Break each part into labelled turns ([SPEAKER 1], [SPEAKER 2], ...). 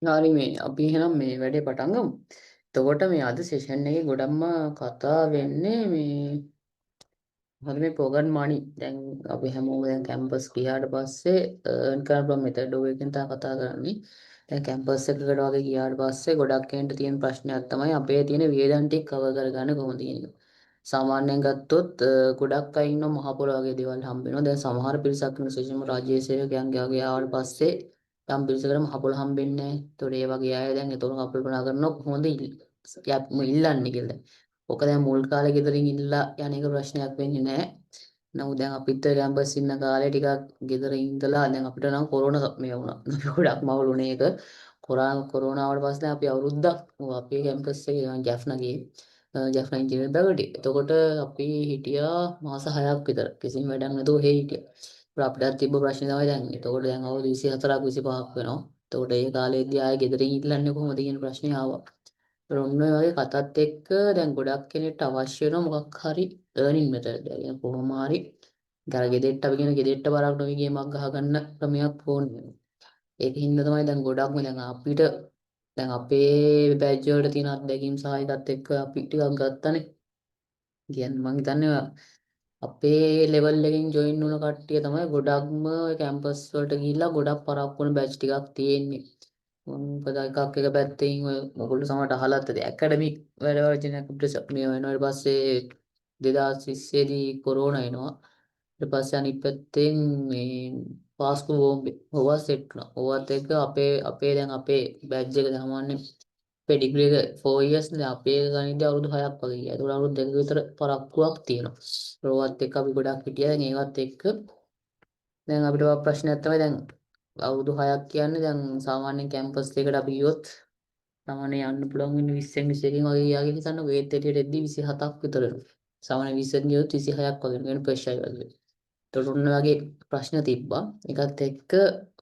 [SPEAKER 1] හරි මේ අපි එහෙනම් මේ වැඩේ පටන් ගමු. එතකොට මේ අද සෙෂන් එකේ ගොඩක්ම කතා වෙන්නේ මේ හරි මේ ප්‍රෝග්‍රෑම් මනි. දැන් අපි හැමෝම දැන් කැම්පස් ගියාට පස්සේ earn කරන පුළුවන් මෙතඩ් එකකින් තමයි කතා කරන්නේ. දැන් කැම්පස් එකකට වගේ ගියාට පස්සේ ගොඩක් කෙනෙක්ට තියෙන ප්‍රශ්නයක් තමයි අපේ තියෙන වියදම් ටික කවර් කරගන්න කොහොමද කියන එක. සාමාන්‍යයෙන් ගත්තොත් ගොඩක් අය ඉන්න මහ පොළ වගේ දේවල් හම්බ වෙනවා. දැන් සමහර පිරිසක් ඉන්න විශේෂයෙන්ම රාජ්‍ය සේවකයන්ගේ වගේ ආවට පස්සේ යම් පිරිසකට මහ පොළ හම්බෙන්නේ නැහැ. ඒතකොට ඒ වගේ අය දැන් ඒතකොට කල්පනා කරනවා කොහොමද ඉල්ලන්නේ කියලා. ඔක දැන් මුල් කාලේ ගෙදරින් ඉල්ලලා යන එක ප්‍රශ්නයක් වෙන්නේ නැහැ. නමුත් දැන් අපිත් කැම්පස් ඉන්න කාලේ ටිකක් ගෙදර ඉඳලා දැන් අපිට නම් කොරෝනා මේ වුණා. අපි ගොඩක් මවුලුනේ ඒක. කොරෝනාවට පස්සේ අපි අවුරුද්දක් අපේ කැම්පස් එකේ ජැෆ්නා ගියේ. ජැෆ්නා ඉංජිනේරින් බැලුවටි. එතකොට අපි හිටියා මාස 6ක් විතර. කිසිම වැඩක් නැතුව හේ හිටියා. ඒත් අපිට තිබ්බ ප්‍රශ්නේ තමයි දැන්. එතකොට දැන් අවුරුදු 24ක් 25ක් වෙනවා. එතකොට ඒ කාලේදී ආයේ ගෙදරින් ඉල්ලන්නේ කොහොමද කියන ප්‍රශ්නේ ආවා. ඔන්න ඔය වගේ කතාත් එක්ක දැන් ගොඩක් කෙනෙක්ට අවශ්‍ය වෙන මොකක් හරි earning method. يعني කොහොම හරි අර ගෙදෙට්ට අපි කියන ගෙදෙට්ට බරක් නොවි ගේමක් ගහගන්න ක්‍රමයක් ඕනේ වෙනවා. ඒක හින්දා තමයි දැන් ගොඩක්ම දැන් අපිට දැන් අපේ බැච් වලට තියෙන අත්දැකීම් සහ එකත් එක්ක අපි ටිකක් ගත්තනේ. කියන්නේ මං හිතන්නේ අපේ ලෙවල් එකකින් ජොයින් වුණ කට්ටිය තමයි ගොඩක්ම කැම්පස් වලට ගිහිල්ලා ගොඩක් පරක්කු වෙන බැච් ටිකක් තියෙන්නේ. මොකද එකක් එක පැත්තෙන් ඔය මොකද සමහරට අහලත් ඇති ඇකඩමික් වැඩ වර්ජනයක් අපිට මේ වෙනවා. ඊට පස්සේ 2020 දී කොරෝනා එනවා. ඊට පස්සේ අනිත් පැත්තෙන් මේ පාස්කු බෝම්බේ ඕවා සෙට් වුණා. ඕවත් එක්ක අපේ දැන් අපේ බැච් එක සාමාන්‍යයෙන් අපේ ඩිග්‍රී එක 4 years නේ. අපේ ගණිතය අවුරුදු 6ක් වගේ ගියා. ඒක අවුරුදු 2ක විතර පරක්කුවක් තියෙනවා. ඒවත් එක්ක අපි ගොඩක් හිටියා. දැන් ඒවත් එක්ක දැන් අපිට ප්‍රශ්නයක් තමයි දැන් අවුරුදු 6ක් කියන්නේ දැන් සාමාන්‍යයෙන් කැම්පස් එකකට අපි ගියොත් සාමාන්‍ය යන්න පුළුවන් වෙන්නේ 20න් 21කින් වගේ යාගෙන හිතන්න වේත් එළියට එද්දි 27ක් විතර වෙනවා. සාමාන්‍ය 20න් ගියොත් 26ක් වගේ වෙන ප්‍රෙෂර් වගේ. ඒතකොට ඔන්න වගේ ප්‍රශ්න තිබ්බා. ඒකත් එක්ක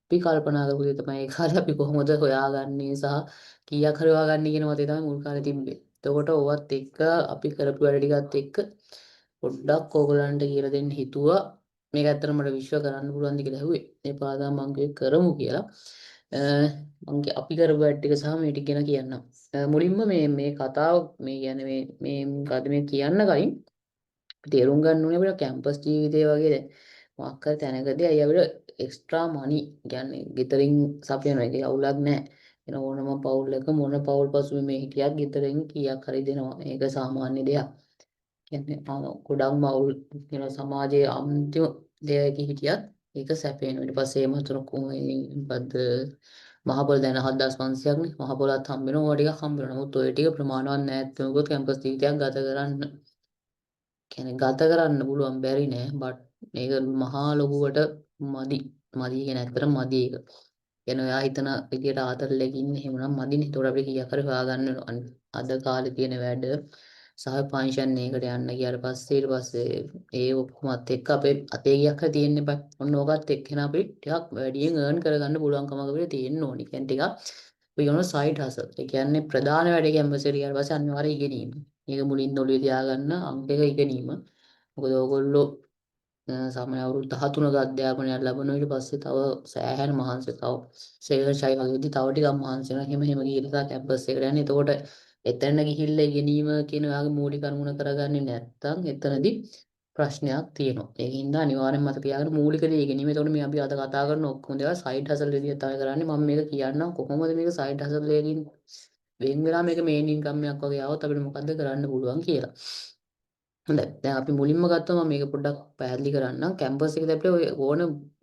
[SPEAKER 1] අපි කල්පනා කරපු දේ තමයි ඒ කාලේ අපි කොහොමද හොයාගන්නේ සහ කීයක් හරි හොයාගන්නේ කියන මතය තමයි මුල් කාලේ තිබ්බේ. එතකොට ඕවත් එක්ක අපි කරපු වැඩ ටිකත් එක්ක පොඩ්ඩක් ඕගලන්ට කියලා දෙන්න හිතුවා. මේක ඇත්තට මට විශ්ව කරන්න පුළුවන්ද කියලා ඇහුවේ. ඒ පාදා මං කරමු කියලා. අපි කරපු වැඩ ටික සහ මේ ටික ගැන කියන්නම්. මුලින්ම මේ කතාව මේ කියන්නේ මේ මොකද්ද මේ කියන්න කලින් තේරුම් ගන්න ඕනේ අපිට කැම්පස් ජීවිතය වගේ දැන් මොකක් හරි තැනකදී අය අපිට එක්ස්ට්‍රා මනි කියන්නේ ගෙදරින් සපයන එකේ අවුලක් නැහැ. එන ඕනම පවුලක මොන පවුල් පසුබිම මේ හිටියත් ගෙදරින් කීයක් හරි දෙනවා. මේක සාමාන්‍ය දෙයක්. කියන්නේ ගොඩක්ම අවුල් කියන සමාජයේ අන්තිම දෙයක හිටියත් ඒක සැපේන. ඊට පස්සේ එම තුන මොකද්ද මහපොළ දැන 7500ක් නේ මහපොළත් හම්බ වෙනවා. ඕවා ටිකක් හම්බ වෙනවා. නමුත් ඔය ටික ප්‍රමාණවත් නැහැ. ඒකත් කැම්පස් ජීවිතයක් ගත කරන්න. කියන්නේ ගත කරන්න පුළුවන් බැරි නෑ බට් මේක මහා ලොකුවට මදි මදි කියන ඇත්තටම මදි ඒක. කියන්නේ ඔයා හිතන විදියට ආතරලෙක ඉන්නේ එහෙමනම් මදිනේ. ඒතකොට අපිට කීයක් හරි හොයාගන්න වෙනවා. අද කාලේ තියෙන වැඩ සහ පන්ෂන් එකකට යන්න ගියාට පස්සේ ඊට පස්සේ ඒ ඔක්කොමත් එක්ක අපේ අතේ ගියක් හරි තියෙන්න බෑ. ඔන්න ඕකත් එක්ක න අපිට ටිකක් වැඩියෙන් earn කරගන්න පුළුවන්කමක් අපිට තියෙන්න ඕනි. කියන්නේ ටිකක් අපි කියන සයිඩ් හසල්. ඒ කියන්නේ ප්‍රධාන වැඩේ කැම්පස් එකට ගියාට පස්සේ අනිවාර්යයෙන් ඉගෙනීම. මේක මුලින් ඔළුවේ තියාගන්න අංක එක ඉගෙනීම. මොකද ඕගොල්ලෝ සාමාන්‍ය අවුරුදු 13ක අධ්‍යාපනයක් ලැබුණා ඊට පස්සේ තව සෑහෙන මහන්සි තව සේවන ශෛ වගේදී තව ටිකක් මහන්සි වෙනවා. එහෙම එහෙම ගිහලා කැම්පස් එකට යන්නේ. එතකොට එතන ගිහිල්ලා ඉගෙනීම කියන ඔයාගේ මූලික අරමුණ කරගන්නේ නැත්නම් එතනදී ප්‍රශ්නයක් තියෙනවා. ඒකින්ද අනිවාර්යෙන්ම මතක තියාගන්න මූලික දේ ඉගෙනීම. එතකොට මේ අපි අද කතා කරන ඔක්කොම දේවල් සයිඩ් හසල් විදිහට තමයි කරන්නේ. මම මේක කියන්නම් කොහොමද මේක සයිඩ් හසල් එකකින් වෙන් වෙලා මේක මේන් ඉන්කම් එකක් වගේ આવොත් අපිට මොකද්ද කරන්න පුළුවන් කියලා. හොඳයි. දැන් අපි මුලින්ම ගත්තම මම මේක පොඩ්ඩක් පැහැදිලි කරන්නම්. කැම්පස් එකේ අපිට ඔය ඕන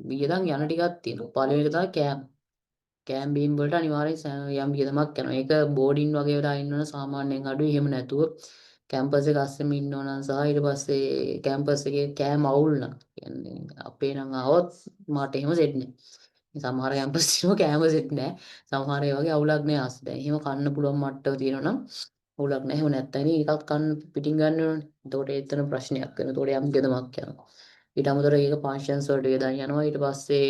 [SPEAKER 1] වියදම් යන ටිකක් තියෙනවා. පළවෙනි එක තමයි කෑම් බීම් වලට අනිවාර්යෙන් යම් වියදමක් යනවා. ඒක බෝඩින් වගේ වෙලා ඉන්නවනම් සාමාන්‍යයෙන් අඩුයි. එහෙම නැතුව කැම්පස් එක අස්සෙම ඉන්නවනම් සහ ඊට පස්සේ කැම්පස් එකේ කෑම අවුල් නම් කියන්නේ අපේ නම් ආවොත් මට එහෙම සෙට් නෑ. සමහර කැම්පස් වල කෑම සෙට් නෑ. සමහර ඒ වගේ අවුලක් නෑ අස්ස. දැන් එහෙම කන්න පුළුවන් මට්ටම තියෙනවා නම් අවුලක් නෑ. එහෙම නැත්නම් ඒකත් කන්න පිටින් ගන්න ඕනේ. එතකොට එතන ප්‍රශ්නයක් වෙනවා. එතකොට යම් වියදමක් යනවා. ඊට අමතරව ඒක ෆන්ක්ෂන්ස් වලට වියදම් යනවා. ඊට පස්සේ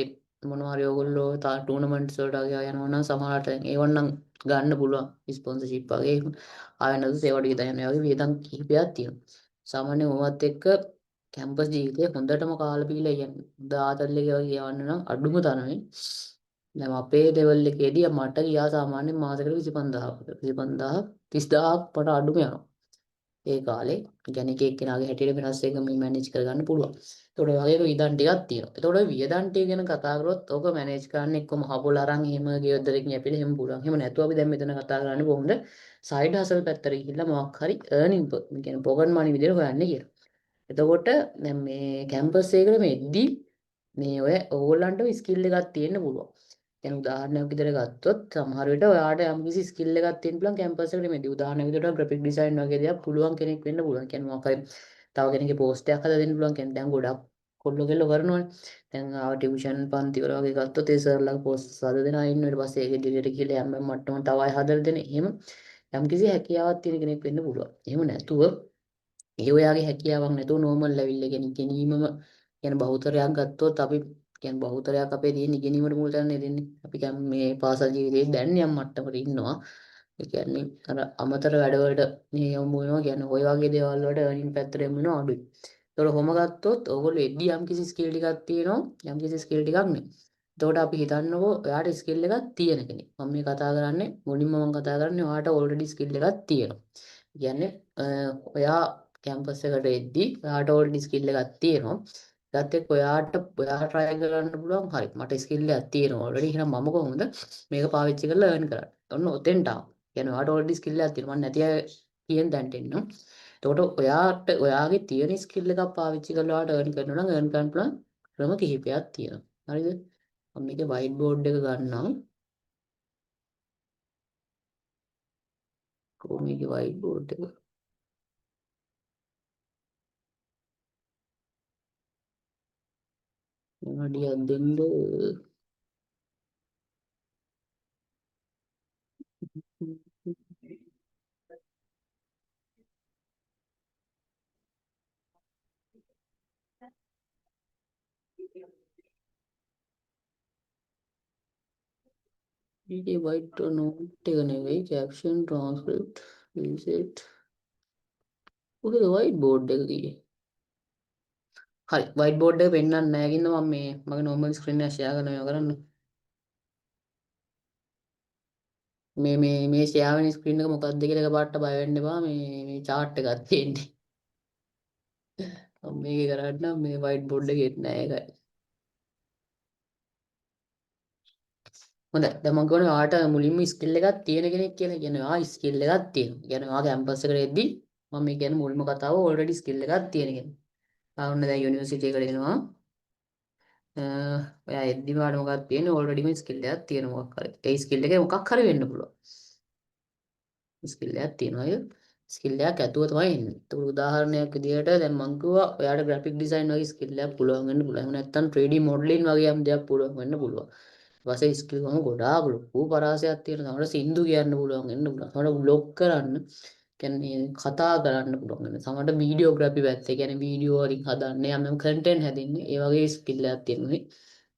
[SPEAKER 1] මොනවා හරි ඔයගොල්ලෝ ටූර්නමන්ට්ස් වලට වගේ යනවා නම් සමහරට ඒවන් නම් ගන්න පුළුවන් ස්පොන්සර්ෂිප් වගේ ආයෙ නැත්නම් ඒවට වියදම් යනවා. ඒ වගේ වියදම් කිහිපයක් තියෙනවා. සාමාන්‍යයෙන් ඕවත් එක්ක කැම්පස් ජීවිතේ හොඳටම කාලා බීලා යන්න. හොඳ ආතල්ලේ වගේ යවන්න නම් අඩුම තරමේ දැන් අපේ ලෙවල් එකේදී මට ගියා සාමාන්‍යයෙන් මාසෙකට 25000කට 25000 30000ක් මට අඩුම යනවා. ඒ කාලේ කියන්නේ එක එක්කෙනාගේ හැටියට වෙනස් එක මේ මැනේජ් කරගන්න පුළුවන්. ඒතකොට ඔය වගේ වියදම් ටිකක් තියෙනවා. ඒතකොට ඔය වියදම් ටික ගැන කතා කරොත් ඕක මැනේජ් කරන්න එක්ක මහ පොළ අරන් එහෙම ගෙදරකින් යැපිලා එහෙම පුළුවන්. එහෙම නැතුව අපි දැන් මෙතන කතා කරන්නේ කොහොමද සයිඩ් හසල් පැත්තට ගිහිල්ලා මොකක් හරි earning කියන්නේ පොකට් මනි විදිහට හොයන්නේ කියලා. එතකොට දැන් මේ කැම්පස් එකකට මෙද්දී මේ ඔය ඕගොල්ලන්ටම ස්කිල් එකක් තියෙන්න පුළුවන්. දැන් උදාහරණයක් විදිහට ගත්තොත් සමහර විට ඔයාට යම්කිසි ස්කිල් එකක් තියෙන්න පුළුවන් කැම්පස් එකට මෙදී. උදාහරණයක් විදිහට ග්‍රැෆික් ඩිසයින් වගේ දේවල් පුළුවන් කෙනෙක් වෙන්න පුළුවන්. කියන්නේ මොකක් හරි තව කෙනෙක්ගේ පෝස්ට් එකක් හදලා දෙන්න පුළුවන්. කියන්නේ දැන් ගොඩක් කොල්ලෝ කෙල්ලෝ කරනවනේ. දැන් ආව ටියුෂන් පන්ති වල වගේ ගත්තොත් ඒ සර්ලා පෝස්ට් හදලා දෙනවා ඉන්න ඊට පස්සේ ඒක ඉදිරියට ගිහලා යම් යම් මට්ටම තව අය හදලා දෙන. එහෙම යම්කිසි හැකියාවක් තියෙන කෙනෙක් වෙන්න පුළුවන්. එහෙම නැතුව ඒ ඔයාගේ හැකියාවක් නැතුව නෝමල් ලෙවල් එකේ ඉගෙනීමම කියන බහුතරයක් ගත්තොත් අපි කියන්නේ බහුතරයක් අපේ තියෙන ඉගෙනීමට මුල් තැන දෙන්නේ. අපි කියන්නේ මේ පාසල් ජීවිතේ දැන් යම් මට්ටමකට ඉන්නවා. ඒ කියන්නේ අර අමතර වැඩවලට මේ යමු වෙනවා කියන්නේ ওই වගේ දේවල් වලට earning පැත්තට යමු වෙනවා අඩුයි. ඒතකොට කොහොම ගත්තොත් ඕගොල්ලෝ එද්දි යම් කිසි ස්කිල් ටිකක් තියෙනවා යම් කිසි ස්කිල් ටිකක් නේ. එතකොට අපි හිතන්නකෝ ඔයාට ස්කිල් එකක් තියෙන කෙනෙක්. මම මේ කතා කරන්නේ මුලින්ම මම කතා කරන්නේ ඔයාට ඕල්රෙඩි ස්කිල් එකක් තියෙනවා. කියන්නේ ඔයා කැම්පස් එකට එද්දි ඔයාට ඕල්රෙඩි ස්කිල් එකක් තියෙනවා. ඒත් එක්ක ඔයා try කරන්න පුළුවන් හරි මට ස්කිල් එකක් තියෙනවා ඕල්රෙඩි එහෙනම් මම කොහොමද මේක පාවිච්චි කරලා earn කරන්නේ. ඔන්න ඔතෙන්ට ආවා. කියන්නේ ඔයාට ඕල්රෙඩි ස්කිල් එකක් තියෙනවා. මම නැති අය කියන තැනට එන්න. එතකොට ඔයාගේ තියෙන ස්කිල් එකක් පාවිච්චි කරලා ඔයාට earn කරනවා නම් earn කරන්න පුළුවන් ක්‍රම කිහිපයක් තියෙනවා. හරිද? මම මේකේ white board එක ගන්නම්. කොහොම මේකේ white board එක විනාඩියක් දෙන්න. මේකේ white note එක නෙවෙයි caption transcript reset. ඔකේ white board එක ගියේ. හරි white board එක පෙන්වන්න නැහැ කින්ද මම මේ මගේ normal screen එක share කරන මේවා කරන්න. මේ share වෙන screen එක මොකක්ද කියලා එකපාරට බය වෙන්න එපා. මේ chart එකක් තියෙන්නේ. මම මේක කරන්න මේ white board එකේ නැහැ ඒකයි. හොඳයි දැන් මම කියනවා ඔයාට මුලින්ම ස්කිල් එකක් තියෙන කෙනෙක් කියලා කියන්නේ ඔයා ස්කිල් එකක් තියෙනවා. කියන්නේ ඔයා කැම්පස් එකට එද්දි මම මේ කියන්නේ මුල්ම කතාව ඕල්රෙඩි ස්කිල් එකක් තියෙන කෙනෙක්. ආවොන්න දැන් යුනිවර්සිටි එකට එනවා. ඔයා එද්දි වාට මොකක්ද තියෙන්නේ ඕල්රෙඩිම ස්කිල් එකක් තියෙන මොකක් හරි. ඒ ස්කිල් එකේ මොකක් හරි වෙන්න පුළුවන්. ස්කිල් එකක් තියෙනවා අය ස්කිල් එකක් ඇතුව තමයි එන්නේ. ඒක උදාහරණයක් විදිහට දැන් මම කිව්වා ඔයාට graphic design වගේ ස්කිල් එකක් පුළුවන් වෙන්න පුළුවන්. එහෙම නැත්නම් 3D modeling වගේ යම් දෙයක් පුළුවන් වෙන්න පුළුවන්. ඊපස්සේ ස්කිල් වල ගොඩාක් ලොකු පරාසයක් තියෙනවා. සමහරවිට සින්දු කියන්න පුළුවන් වෙන්න පුළුවන්. සමහරවිට vlog කරන්න කියන්නේ කතා කරන්න පුළුවන් වෙන. සමහරවිට වීඩියෝග්‍රැෆි පැත්තේ කියන්නේ වීඩියෝ වලින් හදන්න යම් යම් කන්ටෙන්ට් හැදින්නේ. ඒ වගේ ස්කිල් එකක් තියෙනවා.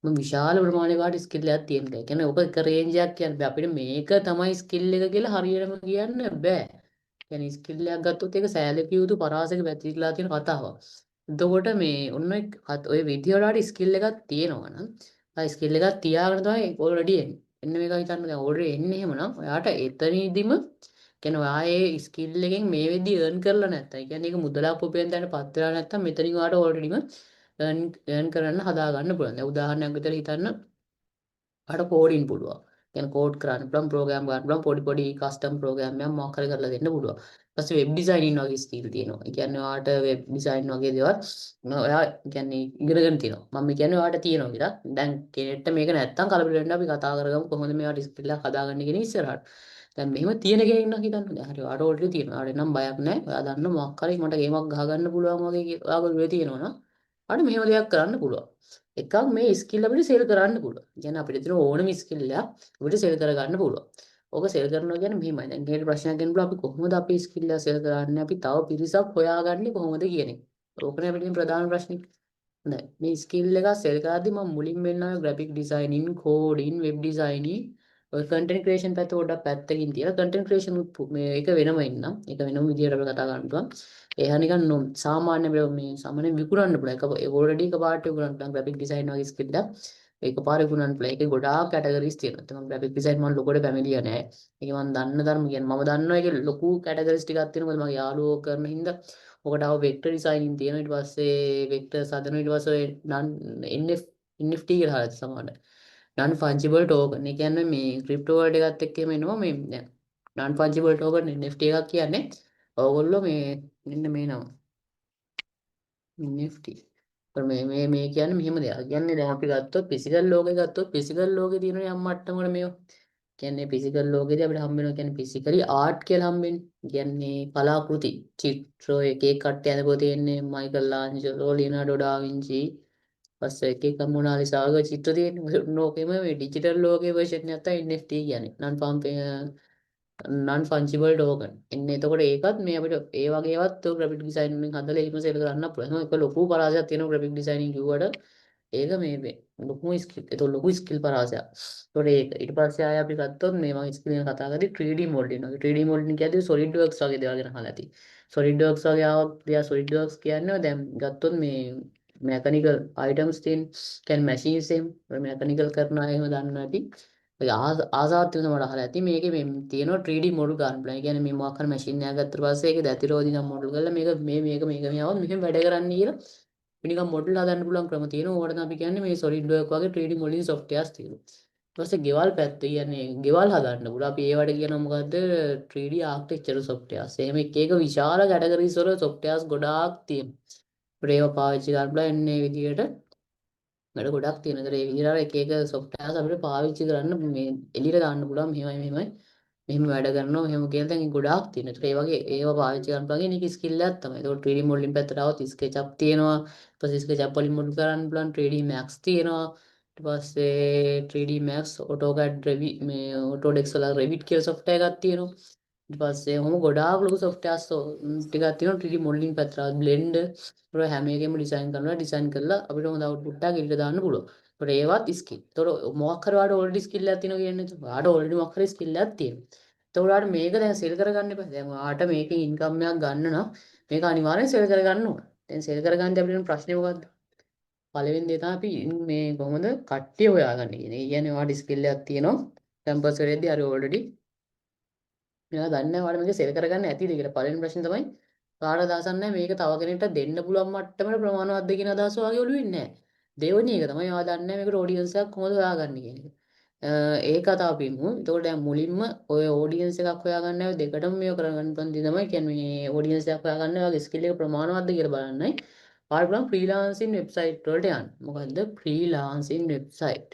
[SPEAKER 1] මම විශාල ප්‍රමාණයකට ස්කිල් එකක් තියෙනවා. ඒ කියන්නේ ඔබ එක රේන්ජ් එකක් කියන්නේ අපිට මේක තමයි ස්කිල් එක කියලා හරියටම කියන්න බෑ. කියන්නේ ස්කිල් එකක් ගත්තොත් ඒක සෑලකිය යුතු පරාසයක පැතිරලා තියෙන කතාවක්. එතකොට මේ ඔන්න ඔය විදියට ස්කිල් එකක් තියෙනවා නම් ආ ස්කිල් එකක් තියාගෙන තමයි ඔල්රෙඩි එන්නේ. එන්න මේක හිතන්න දැන් ඔල්රෙඩි එන්නේ එහෙමනම් ඔයාට එතනදීම කියන්නේ ඔයා ඒ ස්කිල් එකෙන් මේ වෙද්දි earn කරලා නැත්තම්. ඒ කියන්නේ ඒක මුදලක් උපයන තැනට පත් වෙලා නැත්තම් මෙතනින් ඔයාට ඔල්රෙඩිම earn කරන්න හදා ගන්න පුළුවන්. දැන් උදාහරණයක් විදිහට හිතන්න අර කෝඩින් පුළුවන්. කියන්නේ කෝඩ් කරන්න පුළුවන්, ප්‍රෝග්‍රෑම් ගන්න පුළුවන්, පොඩි පොඩි කස්ටම් ප්‍රෝග්‍රෑම් එකක් මොකක් හරි කරලා දෙන්න පුළුවන්. ඊට පස්සේ වෙබ් ඩිසයිනින් වගේ ස්කිල් තියෙනවා. ඒ කියන්නේ ඔයාට වෙබ් ඩිසයින් වගේ දේවල් ඔයා කියන්නේ ඉගෙනගෙන තියෙනවා. මම කියන්නේ ඔයාට තියෙනවා කියලා. දැන් කෙනෙක්ට මේක නැත්තම් කලබල වෙන්න අපි කතා කරගමු කොහොමද මේවට ස්කිල් එකක් හදාගන්නේ කියන ඉස්සරහට. දැන් මෙහෙම තියෙන කෙනෙක් නම් හිතන්න. දැන් හරි ඔයාට ඕල්රෙඩි තියෙනවා. ඔයාට නම් බයක් නැහැ. ඔයා දන්න මොකක් හරි මට ගේමක් ගහගන්න පුළුවන් වගේ ඔයාගේ තියෙනවා නම් අර මෙහෙම දෙයක් කරන්න පුළුවන්. එකක් මේ ස්කිල් අපිට සෙල් කරන්න පුළුවන්. කියන්නේ අපිට තියෙන ඕනම ස්කිල් එකක් අපිට සෙල් කරගන්න පුළුවන්. ඕක සෙල් කරනවා කියන්නේ මෙහෙමයි. දැන් කෙනෙක් ප්‍රශ්නයක් ගෙනපුවා අපි කොහොමද අපේ ස්කිල් එක සෙල් කරන්නේ? අපි තව පිරිසක් හොයාගන්නේ කොහොමද කියන එක. ඕකනේ අපිට තියෙන ප්‍රධාන ප්‍රශ්නේ. හොඳයි. මේ ස්කිල් එක සෙල් කරද්දි මම මුලින් වෙන්නා graphic designing, coding, web designing ඔය කන්ටෙන්ට් ක්‍රියේෂන් පැත්ත පොඩ්ඩක් පැත්තකින් තියලා කන්ටෙන්ට් ක්‍රියේෂන් මේ එක වෙනම ඉන්නම්. ඒක වෙනම විදියට අපි කතා කරන්න පුළුවන්. එහා නිකන් සාමාන්‍ය මේ සාමාන්‍ය විකුණන්න පුළුවන්. ඒක ඔල්රෙඩි එක පාට විකුණන්න පුළුවන් ග්‍රැෆික් ඩිසයින් වගේ ස්කිල් එකක්. එකපාරේ ගුණන් ප්ලේ එකේ ගොඩාක් කැටගරිස් තියෙනවා. ඒත් මම ග්‍රැෆික් ඩිසයින් මම ලොකුවට පැමිණියා නෑ. ඒක මම දන්න ධර්ම කියන්නේ මම දන්නවා ඒකේ ලොකු කැටගරිස් ටිකක් තියෙනවා. මොකද මගේ යාළුවෝ කරන හින්දා ඔකට ආව වෙක්ටර් ඩිසයිනින් තියෙනවා. ඊට පස්සේ වෙක්ටර් හදනවා. ඊට පස්සේ නන් NF NFT කියලා හදලා සමහරවිට. non fungible token. ඒ කියන්නේ මේ ක්‍රිප්ටෝ වර්ල්ඩ් එකත් එක්කම එනවා මේ දැන් non fungible token NFT එකක් කියන්නේ ඕගොල්ලෝ මේ මෙන්න මේ නම NFT. මේ කියන්නේ මෙහෙම දෙයක්. කියන්නේ දැන් අපි ගත්තොත් ෆිසිකල් ලෝකේ ගත්තොත් ෆිසිකල් ලෝකේ තියෙන යම් මට්ටමකට මේව. කියන්නේ ෆිසිකල් ලෝකෙදී අපිට හම්බ වෙනවා කියන්නේ ෆිසිකලි ආර්ට් කියලා හම්බෙන්නේ. කියන්නේ කලාකෘති, චිත්‍ර එක එක කට්ටිය අඳපුව තියෙන්නේ මයිකල් ආන්ජලෝ, ලියනාඩෝ ඩා වින්චි, පස්සේ එක එක මොනාලිසා වගේ චිත්‍ර තියෙන්නේ. ඕකෙම මේ ඩිජිටල් ලෝකේ version එක තමයි NFT කියන්නේ. non fungible token. එන්නේ එතකොට ඒකත් මේ අපිට ඒ වගේ ඒවත් graphic design වලින් හදලා එහෙම සෙල් කරන්න පුළුවන්. ඒක ලොකු පරාසයක් තියෙනවා graphic designing කිව්වට ඒක මේ ලොකු ස්කිල් ඒක ලොකු ස්කිල් පරාසයක්. ඒතකොට ඒක ඊට පස්සේ ආය අපි ගත්තොත් මේ මම ස්කිල් ගැන කතා කරද්දී 3D modeling වගේ 3D modeling කියද්දී SolidWorks වගේ දේවල් ගැන අහලා ඇති. SolidWorks වගේ ආවත් SolidWorks කියන්නේ දැන් ගත්තොත් මේ mechanical items තියෙන කියන්නේ machines එහෙම mechanical කරන අය එහෙම දන්නවා ඇති. ඔය ආසාවත් තියෙන මට අහලා ඇති මේකේ මේ තියෙනවා 3D model ගන්න පුළුවන්. ඒ කියන්නේ මේ මොකක් හරි machine එකක් ගත්තට පස්සේ ඒකේ දැතිරෝධි නම් model කරලා මේක මෙයාවත් මෙහෙම වැඩ කරන්න කියලා නිකන් model හදන්න පුළුවන් ක්‍රම තියෙනවා. ඕකට තමයි අපි කියන්නේ මේ SolidWorks වගේ 3D modeling softwares තියෙනවා. ඊට පස්සේ ගෙවල් පැත්ත කියන්නේ ගෙවල් හදන්න පුළුවන්. අපි ඒවට කියනවා මොකද්ද 3D architecture softwares. එහෙම එක එක විශාල categories වල softwares ගොඩාක් තියෙනවා. අපිට ඒවා පාවිච්චි කරන්න පුළුවන් එන්නේ විදියට වැඩ ගොඩක් තියෙනවා. ඒතර ඒ විදිහට එක එක softwares අපිට පාවිච්චි කරන්න මේ එළියට දාන්න පුළුවන්. මෙහෙමයි මෙහෙම වැඩ කරනවා මෙහෙම කියලා දැන් ගොඩාක් තියෙනවා. ඒතර ඒ වගේ ඒවා පාවිච්චි කරන්න පුළුවන් එක ස්කිල් එකක් තමයි. ඒතකොට 3D modeling පැත්තට આવත් SketchUp තියෙනවා. ඊට පස්සේ SketchUp වලින් model කරන්න පුළුවන් 3D Max තියෙනවා. ඊට පස්සේ 3D Max AutoCAD Revit මේ Autodesk වල Revit කියලා software එකක් තියෙනවා. ඊට පස්සේ ඔහොම ගොඩාක් ලොකු softwares ටිකක් තියෙනවා 3D modeling පැත්තට. Blender ඒවා හැම එකෙම ඩිසයින් කරලා අපිට හොඳ output එකක් එළියට දාන්න පුළුවන්. ඒතකොට ඒවත් ස්කිල්. ඒතකොට මොකක් හරි ඔයාලට already skill එකක් තියෙනවා කියන්නේ. ඔයාලට already මොකක් හරි skill එකක් තියෙනවා. ඒතකොට ඔයාලට මේක දැන් සෙල් කරගන්න එපා. දැන් ඔයාලට මේකෙන් ඉන්කම් එකක් ගන්න නම් මේක අනිවාර්යෙන් සෙල් කරගන්න ඕන. දැන් සෙල් කරගන්න අපිට ප්‍රශ්නේ මොකද්ද? පළවෙනි දේ තමයි අපි මේ කොහොමද කට්ටිය හොයාගන්නේ කියන එක. ඒ කියන්නේ ඔයාලට skill එකක් තියෙනවා. කැම්පස් වලදී හරි already මෙයා දන්නේ නැහැ ඔයාලා මේක සෙල් කරගන්න ඇතිද කියලා. පළවෙනි ප්‍රශ්නේ තමයි කාට අදහසක් නැහැ මේක තව කෙනෙක්ට දෙන්න පුළුවන් මට්ටමට ප්‍රමාණවත්ද කියන අදහස ඔයාගේ ඔළුවේ නැහැ. දෙවෙනි එක තමයි ඔයා දන්නේ නැහැ මේකට ඔඩියන්ස් එකක් කොහොමද හොයාගන්නේ කියන එක. ඒක කතාව පින්මු. එතකොට දැන් මුලින්ම ඔය ඔඩියන්ස් එකක් හොයාගන්න ඔය දෙකටම මේක කරගන්න පුළුවන් දේ තමයි කියන්නේ මේ ඔඩියන්ස් එකක් හොයාගන්න ඔයාගේ ස්කිල් එක ප්‍රමාණවත්ද කියලා බලන්නයි. ඔයාලා බලන්න ෆ්‍රීලාන්සින් වෙබ්සයිට් වලට යන්න. මොකද්ද ෆ්‍රීලාන්සින් වෙබ්සයිට්?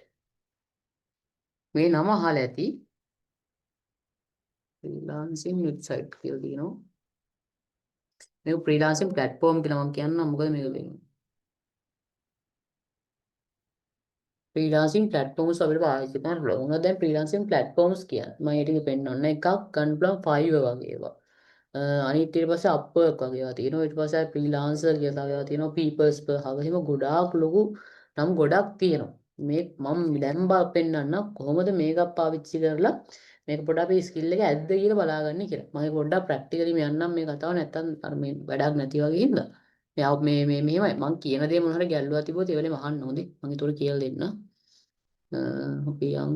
[SPEAKER 1] මේ නම අහලා ඇති. ෆ්‍රීලාන්සින් වෙබ්සයිට් කියලා තියෙනවා. මේක ෆ්‍රීලාන්සින් ප්ලැට්ෆෝම් කියලා මම කියන්නම්. මොකද මේක වෙන්නේ ෆ්‍රීලාන්සින් ප්ලැට්ෆෝම්ස් අපිට පාවිච්චි කරන්න පුළුවන්. මොනවද දැන් ෆ්‍රීලාන්සින් ප්ලැට්ෆෝම්ස් කියන්නේ? මම ඒ ටික පෙන්නන්න එකක් ගන්න පුළුවන් Fiverr වගේ ඒවා. අනිත් ඊට පස්සේ Upwork වගේ ඒවා තියෙනවා. ඊට පස්සේ Freelancer කියලා ඒවා තියෙනවා. People's Per Hour එහෙම ගොඩාක් ලොකු නම් ගොඩක් තියෙනවා. මේ මම දැන් පෙන්නන්න කොහොමද මේක පාවිච්චි කරලා මේක පොඩ්ඩක් අපේ ස්කිල් එක ඇද්ද කියලා බලාගන්න කියලා. මම පොඩ්ඩක් ප්‍රැක්ටිකලි යන්නම් මේ කතාව නැත්තම් අර මේ වැඩක් නැති වගේ හින්දා. මෙහෙමයි මං කියන දේ මොන හරි ගැල්ලුවක් තිබුණොත් ඒ වෙලේම අහන්න හොඳේ. මම ඒතකොට කියලා දෙන්න. අපි යම්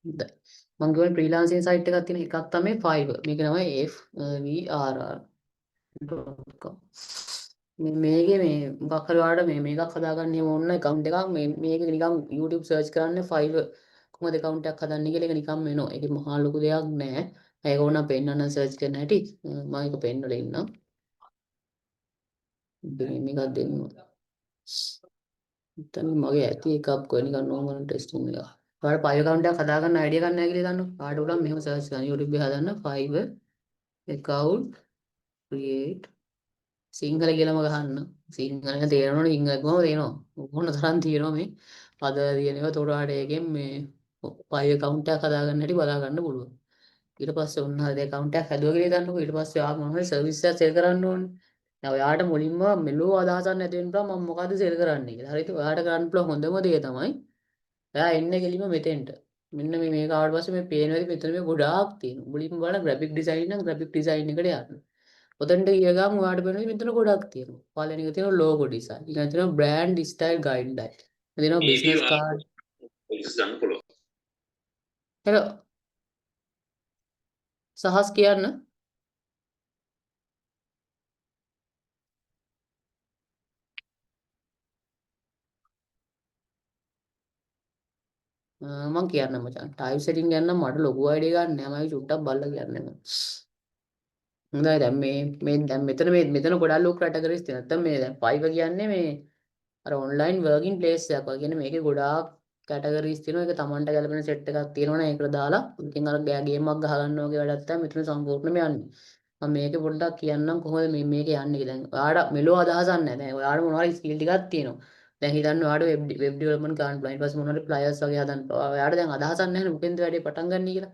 [SPEAKER 1] හොඳයි. මං කියවන ෆ්‍රීලාන්සින් සයිට් එකක් තියෙන එකක් තමයි Fiverr. මේක තමයි fiverr.com. මේකේ මේ මොකක් හරි ඔයාලට මේකක් හදාගන්න ඕන account එකක් මේක නිකන් YouTube search කරන්න Fiverr කොහොමද account එකක් හදන්නේ කියලා ඒක නිකන් වෙනවා. ඒකේ මහා ලොකු දෙයක් නැහැ. ඒක ඕන පෙන්නන්න search කරන්න හැටි මම ඒක පෙන්නලා ඉන්නම්. මේකක් දෙන්න. දැන් මගේ ඇති එකක් කොයි නිකන් normal testing එක. ඔයාලා Fiverr account එකක් හදාගන්න idea ගන්න නැහැ කියලා දන්නව. කාට උනම් මෙහෙම search කරන්න YouTube එකේ හදන්න Fiverr account create සිංහල කියලාම ගහන්න. සිංහලෙන් තේරෙනවනේ සිංහල කොහොමද තේරෙනව? මොන තරම් තියෙනව මේ පද තියෙනවා. ඒතකොට ඔයාලට ඒකෙන් මේ Fiverr account එකක් හදාගන්න හැටි බලා ගන්න පුළුවන්. ඊට පස්සේ ඔන්න හරි account එකක් හැදුවා කියලා දන්නකො. ඊට පස්සේ ඔයා මොන හරි service එකක් sell කරන්න ඕනේ. දැන් ඔයාට මුලින්ම මෙලෝ අදහසක් නැති වෙන්න පුළුවන් මම මොකද්ද sell කරන්නේ කියලා. හරිද? ඔයාට කරන්න පුළුවන් හොඳම දේ තමයි ඔයා එන්නේ කෙලිම මෙතෙන්ට. මෙන්න මේක ආවට පස්සේ මේ පේනවා මෙතන මේ ගොඩාක් තියෙනවා. මුලින්ම බලන්න graphic design නම් graphic design එකට යන්න. ඔතෙන්ට ගිය ගමන් ඔයාලට පේනවා මෙතන ගොඩක් තියෙනවා. පළවෙනි එක තියෙනවා logo design. ඊළඟ තියෙනවා brand style guideline. තියෙනවා business card. hello සහස් කියන්න. මං කියන්න මචං. type setting ගැන නම් මට ලොකු idea ගන්න නෑ. මම චුට්ටක් බලලා කියන්නේ. හොඳයි දැන් මේ දැන් මෙතන ගොඩක් ලොකු categories තියෙනවා. නැත්තම් මේ දැන් Fiverr කියන්නේ මේ අර ඔන්ලයින් වර්කින් ප්ලේස් එකක් වගේ. කියන්නේ මේකේ ගොඩාක් කැටගරීස් තියෙනවා. ඒක Tamanට ගැලපෙන සෙට් එකක් තියෙනවනේ ඒකට දාලා ඉතින් අර ගේම් එකක් ගහ ගන්න වගේ වැඩක් තමයි මෙතන සම්පූර්ණයෙන්ම යන්නේ. මම මේකේ පොඩ්ඩක් කියන්නම් කොහොමද මේක යන්නේ කියලා. දැන් ඔයාලට මෙලෝ අදහසක් නැහැ. දැන් ඔයාලට මොනවා හරි ස්කිල් ටිකක් තියෙනවා. දැන් හිතන්න ඔයාලට වෙබ් ඩෙවලොප්මන්ට් කරන්න පුළුවන්. ඊට පස්සේ මොනවා හරි ෆ්ලයර්ස් වගේ හදන්න. ඔයාලට දැන් අදහසක් නැහැ මොකෙන්ද වැඩේ පටන් ගන්න කියලා.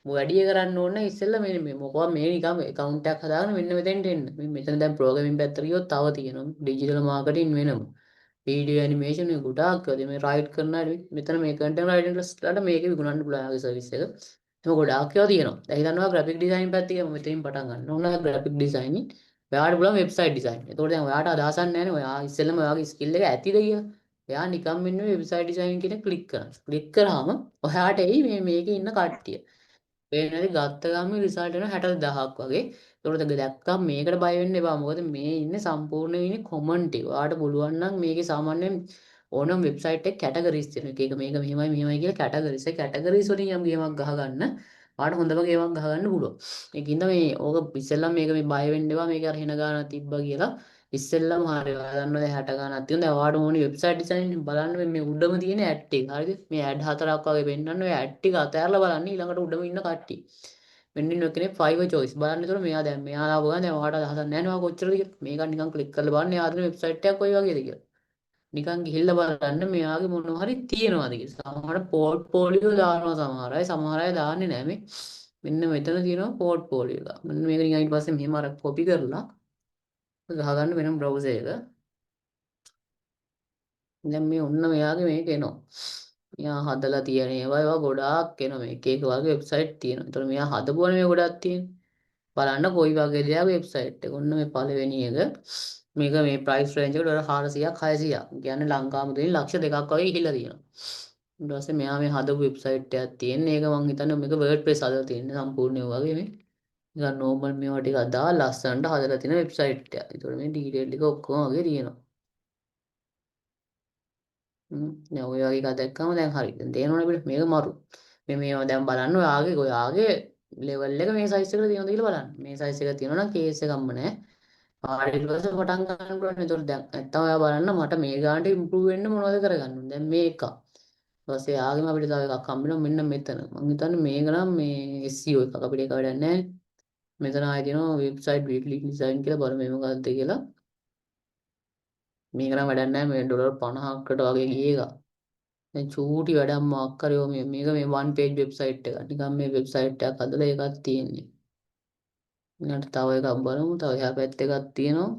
[SPEAKER 1] වැඩිය කරන්න ඕන ඉස්සෙල්ලා මේ මොකක්ද මේ නිකම් account එකක් හදාගෙන මෙන්න මෙතෙන්ට එන්න. මෙතන දැන් programming පැත්තට ගියොත් තව තියෙනවා. digital marketing වෙනම. වීඩියෝ ඇනිමේෂන් එක ගොඩාක් වැඩි මේ රයිට් කරන අය මෙතන මේ කන්ටෙන්ට් රයිටින් ක්ලාස්ලට මේක විකුණන්න පුළුවන් ආගේ සර්විස් එක. ඒක ගොඩාක් ඒවා තියෙනවා. දැන් හිතන්නවා ග්‍රැෆික් ඩිසයින් පැත්තේ මම මෙතනින් පටන් ගන්න. ඕන ග්‍රැෆික් ඩිසයිනින්. ඔයාලට පුළුවන් වෙබ්සයිට් ඩිසයින්. ඒතකොට දැන් ඔයාට අදහසක් නැහැ නේ ඔයා ඉස්සෙල්ලම ඔයාගේ ස්කිල් එක ඇතිද කියලා. එයා නිකම් මෙන්න වෙබ්සයිට් ඩිසයින් කියන ක්ලික් කරනවා. ක්ලික් කරාම ඔයාට එයි මේකේ ඉන්න කට්ටිය. පේනවාද ගත්ත ගමන් රිසල්ට් එනවා 60000ක් වගේ. ඒකට දැක්කම මේකට බය වෙන්න එපා. මොකද මේ ඉන්නේ සම්පූර්ණ ඉන්නේ කොමන්ට් එක. ඔයාලට පුළුවන් නම් මේකේ සාමාන්‍යයෙන් ඕනම වෙබ්සයිට් එක කැටගරිස් තියෙනවා. එක එක මේක මෙහෙමයි කියලා කැටගරිස්. ඒ කැටගරිස් වලින් යම් ගේමක් ගහගන්න. ඔයාලට හොඳම ගේමක් ගහගන්න පුළුවන්. ඒකින්ද මේ ඕක ඉස්සෙල්ලම මේක මේ බය වෙන්න එපා. මේක අර හින ගානක් තිබ්බා කියලා. ඉස්සෙල්ලම හරිය ඔයා දන්නවා දැන් 60 ගානක් තියෙනවා. දැන් ඔයාලට ඕනේ වෙබ්සයිට් ඩිසයින් බලන්න මේ උඩම තියෙන ඇඩ් එක. හරිද? මේ ඇඩ් හතරක් වගේ පෙන්නන්න ඔය ඇඩ් ටික අතහැරලා බලන්න ඊළඟට උඩම ඉන්න කට්ටිය. මෙන්න ඉන්න කෙනෙක් 5 choice බලන්න. ඒතකොට මෙයා දැන් මෙයා ආව ගමන් දැන් ඔයාලට අදහසක් නැහැ නේ ඔයා කොච්චරද කියලා. මේක නිකන් ක්ලික් කරලා බලන්න එයා දෙන වෙබ්සයිට් එකක් කොයි වගේද කියලා. නිකන් ගිහිල්ලා බලන්න මෙයාගේ මොනවා හරි තියෙනවද කියලා. සමහර පෝර්ට්ෆෝලියෝ දානවා සමහර අය. සමහර අය දාන්නේ නැහැ මේ. මෙන්න මෙතන තියෙනවා පෝර්ට්ෆෝලියෝ එක. මෙන්න මේක නිකන් ඊට පස්සේ මෙහෙම අර කොපි කරලා ගහගන්න වෙනම බ්‍රවුසර් එක. දැන් මේ ඔන්න මෙයාගේ මේක එනවා. මෙයා හදලා තියෙන ඒවා ගොඩාක් එනවා. මේක එක වගේ වෙබ්සයිට් තියෙනවා. ඒතර මෙයා හදපුවනේ මේ ගොඩක් තියෙන්නේ. බලන්න කොයි වගේ දෙයක් වෙබ්සයිට් එක. ඔන්න මේ පළවෙනි එක. මේක මේ ප්‍රයිස් රේන්ජ් එකට වඩා 400ක් 600ක්. කියන්නේ ලංකාව මුදලින් ලක්ෂ 2ක් වගේ ඉහිලා තියෙනවා. ඊට පස්සේ මෙයා මේ හදපු වෙබ්සයිට් එකක් තියෙන්නේ. ඒක මං හිතන්නේ මේක WordPress හදලා තියෙන්නේ සම්පූර්ණ වගේ මේ. නිකන් නෝමල් මේවා ටිකක් දාලා ලස්සනට හදලා තියෙන වෙබ්සයිට් එකක්. ඒතකොට මේ ඩීටේල් ටික ඔක්කොම වගේ තියෙනවා. දැන් ඔය වගේ එකක් දැක්කම දැන් හරි. දැන් තේරෙනවනේ අපිට මේක මරු. මේවා දැන් බලන්න ඔයාගේ ලෙවල් එක මේ සයිස් එකට තියෙනවද කියලා බලන්න. මේ සයිස් එක තියෙනවා නම් කේස් එකක්ම නැහැ. ඊට පස්සේ පටන් ගන්න පුළුවන්. ඒතකොට දැන් නැත්තම් ඔයා බලන්න මට මේ ගානට ඉම්ප්‍රූව් වෙන්න මොනවද කරගන්න ඕනේ. දැන් මේ එක. ඊට පස්සේ ආගෙම අපිට තව එකක් හම්බෙනවා මෙන්න මෙතන. මම හිතන්නේ මේක නම් මේ SEO එකක් අපිට ඒක වැඩක් නැහැ. මෙතන ආයෙ තියෙනවා වෙබ්සයිට් වීක්ලි ඩිසයින් කියලා බලමු මේ මොකක්ද කියලා. මේක නම් වැඩක් නැහැ. මේ ඩොලර් 50කට වගේ ගිය එකක්. දැන් චූටි වැඩක් මොකක් හරි මේක මේ වන් පේජ් වෙබ්සයිට් එකක්. නිකන් මේ වෙබ්සයිට් එකක් හදලා ඒකක් තියෙන්නේ. ඊළඟට තව එකක් බලමු. තව එහා පැත්තේ එකක් තියෙනවා.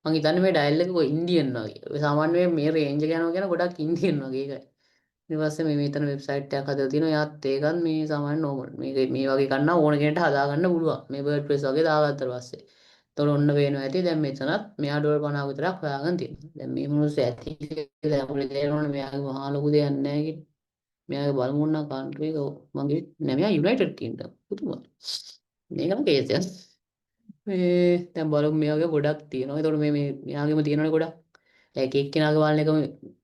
[SPEAKER 1] මං හිතන්නේ මේ ඩයල් එක කො ඉන්දියන් වගේ. සාමාන්‍යයෙන් මේ රේන්ජ් එක යනවා කියන ගොඩක් ඉන්දියන් වගේ ඒකයි. ඊට පස්සේ මේ මෙතන වෙබ්සයිට් එකක් හදලා තියෙනවා. යාත් ඒකත් මේ සාමාන්‍ය නෝමල්. මේක මේ වගේ කන්න ඕන කෙනෙක්ට හදා ගන්න පුළුවන්. මේ WordPress වගේ දාගත්තා පස්සේ. එතකොට ඔන්න පේනවා ඇති දැන් මෙතනත් මෙයා ඩොලර් 50 විතරක් හොයාගෙන තියෙනවා. දැන් මේ මිනිස්සු ඇති කියලා අපිට තේරෙනවනේ මෙයාගේ මහා ලොකු දෙයක් නැහැ කියලා. මෙයාගේ බලමු නම් කන්ට්‍රි එක මගේ නෑ මෙයා යුනයිටඩ් කින්ග්ඩම්. පුදුමයි. මේකම කේස් එකක්. දැන් බලමු මේ වගේ ගොඩක් තියෙනවා. ඒතකොට මේ මෙයාගෙම තියෙනවනේ ගොඩක්. එක එක්කෙනාගේ බලන එකම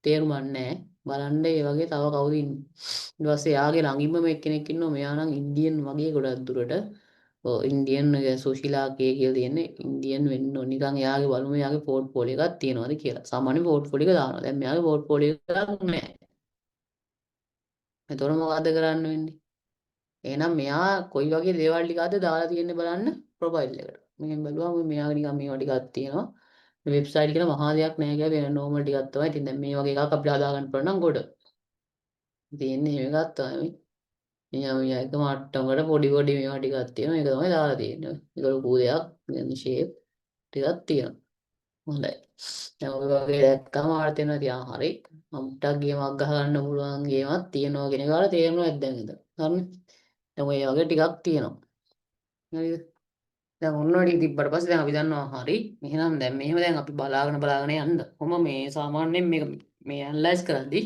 [SPEAKER 1] තේරුමක් නැහැ. බලන්න ඒ වගේ තව කවුද ඉන්නේ. ඊට පස්සේ එයාගේ ළඟින්ම මේ කෙනෙක් ඉන්නවා. මෙයා නම් ඉන්දියන් වගේ ගොඩක් දුරට. ඔව් ඉන්දියන් සුශීලා කේ කියලා තියෙන්නේ ඉන්දියන් වෙන්න ඕන. නිකන් එයාගේ බලමු එයාගේ පෝර්ට්ෆෝලියෝ එකක් තියෙනවද කියලා. සාමාන්‍ය පෝර්ට්ෆෝලියෝ එක දානවා. දැන් මෙයාගේ පෝර්ට්ෆෝලියෝ එකක් නැහැ. එතකොට මොකද කරන්න වෙන්නේ? එහෙනම් මෙයා කොයි වගේ දේවල් ටිකක්ද දාලා තියෙන්නේ බලන්න ප්‍රොෆයිල් එකට. මෙහෙම බලුවම මෙයාගේ නිකන් මේවා ටිකක් තියෙනවා. මේ වෙබ්සයිට් කියලා මහා දෙයක් නැහැ කියලා වෙන නෝමල් ටිකක් තමයි. ඉතින් දැන් මේ වගේ එකක් අපිට හදා ගන්න පුළුවන් නම් ගොඩ. තියෙන්නේ එහෙම එකක් තමයි. මෙයා එක මට්ටමකට පොඩි පොඩි මේවා ටිකක් තියෙනවා. ඒක තමයි දාලා තියෙන්නේ. ඒක ලොකු දෙයක්. දැන් ෂේප් ටිකක් තියෙනවා. හොඳයි. දැන් ඔය වගේ දැක්කම ආයෙත් වෙනවා තියා හරි. අමුට්ටක් ගේමක් ගහ ගන්න පුළුවන් ගේමක් තියෙනවා කියන එක වල තේරෙනවා දැන් ඉතින්. හරිනේ. දැන් ඔය වගේ ටිකක් තියෙනවා. හරිද? දැන් ඔන්න ඔය ටික තිබ්බට පස්සේ දැන් අපි දන්නවා හරි එහෙනම් දැන් මෙහෙම දැන් අපි බලාගෙන යන්න. කොහොම මේ සාමාන්‍යයෙන් මේක මේ ඇනලයිස් කරද්දී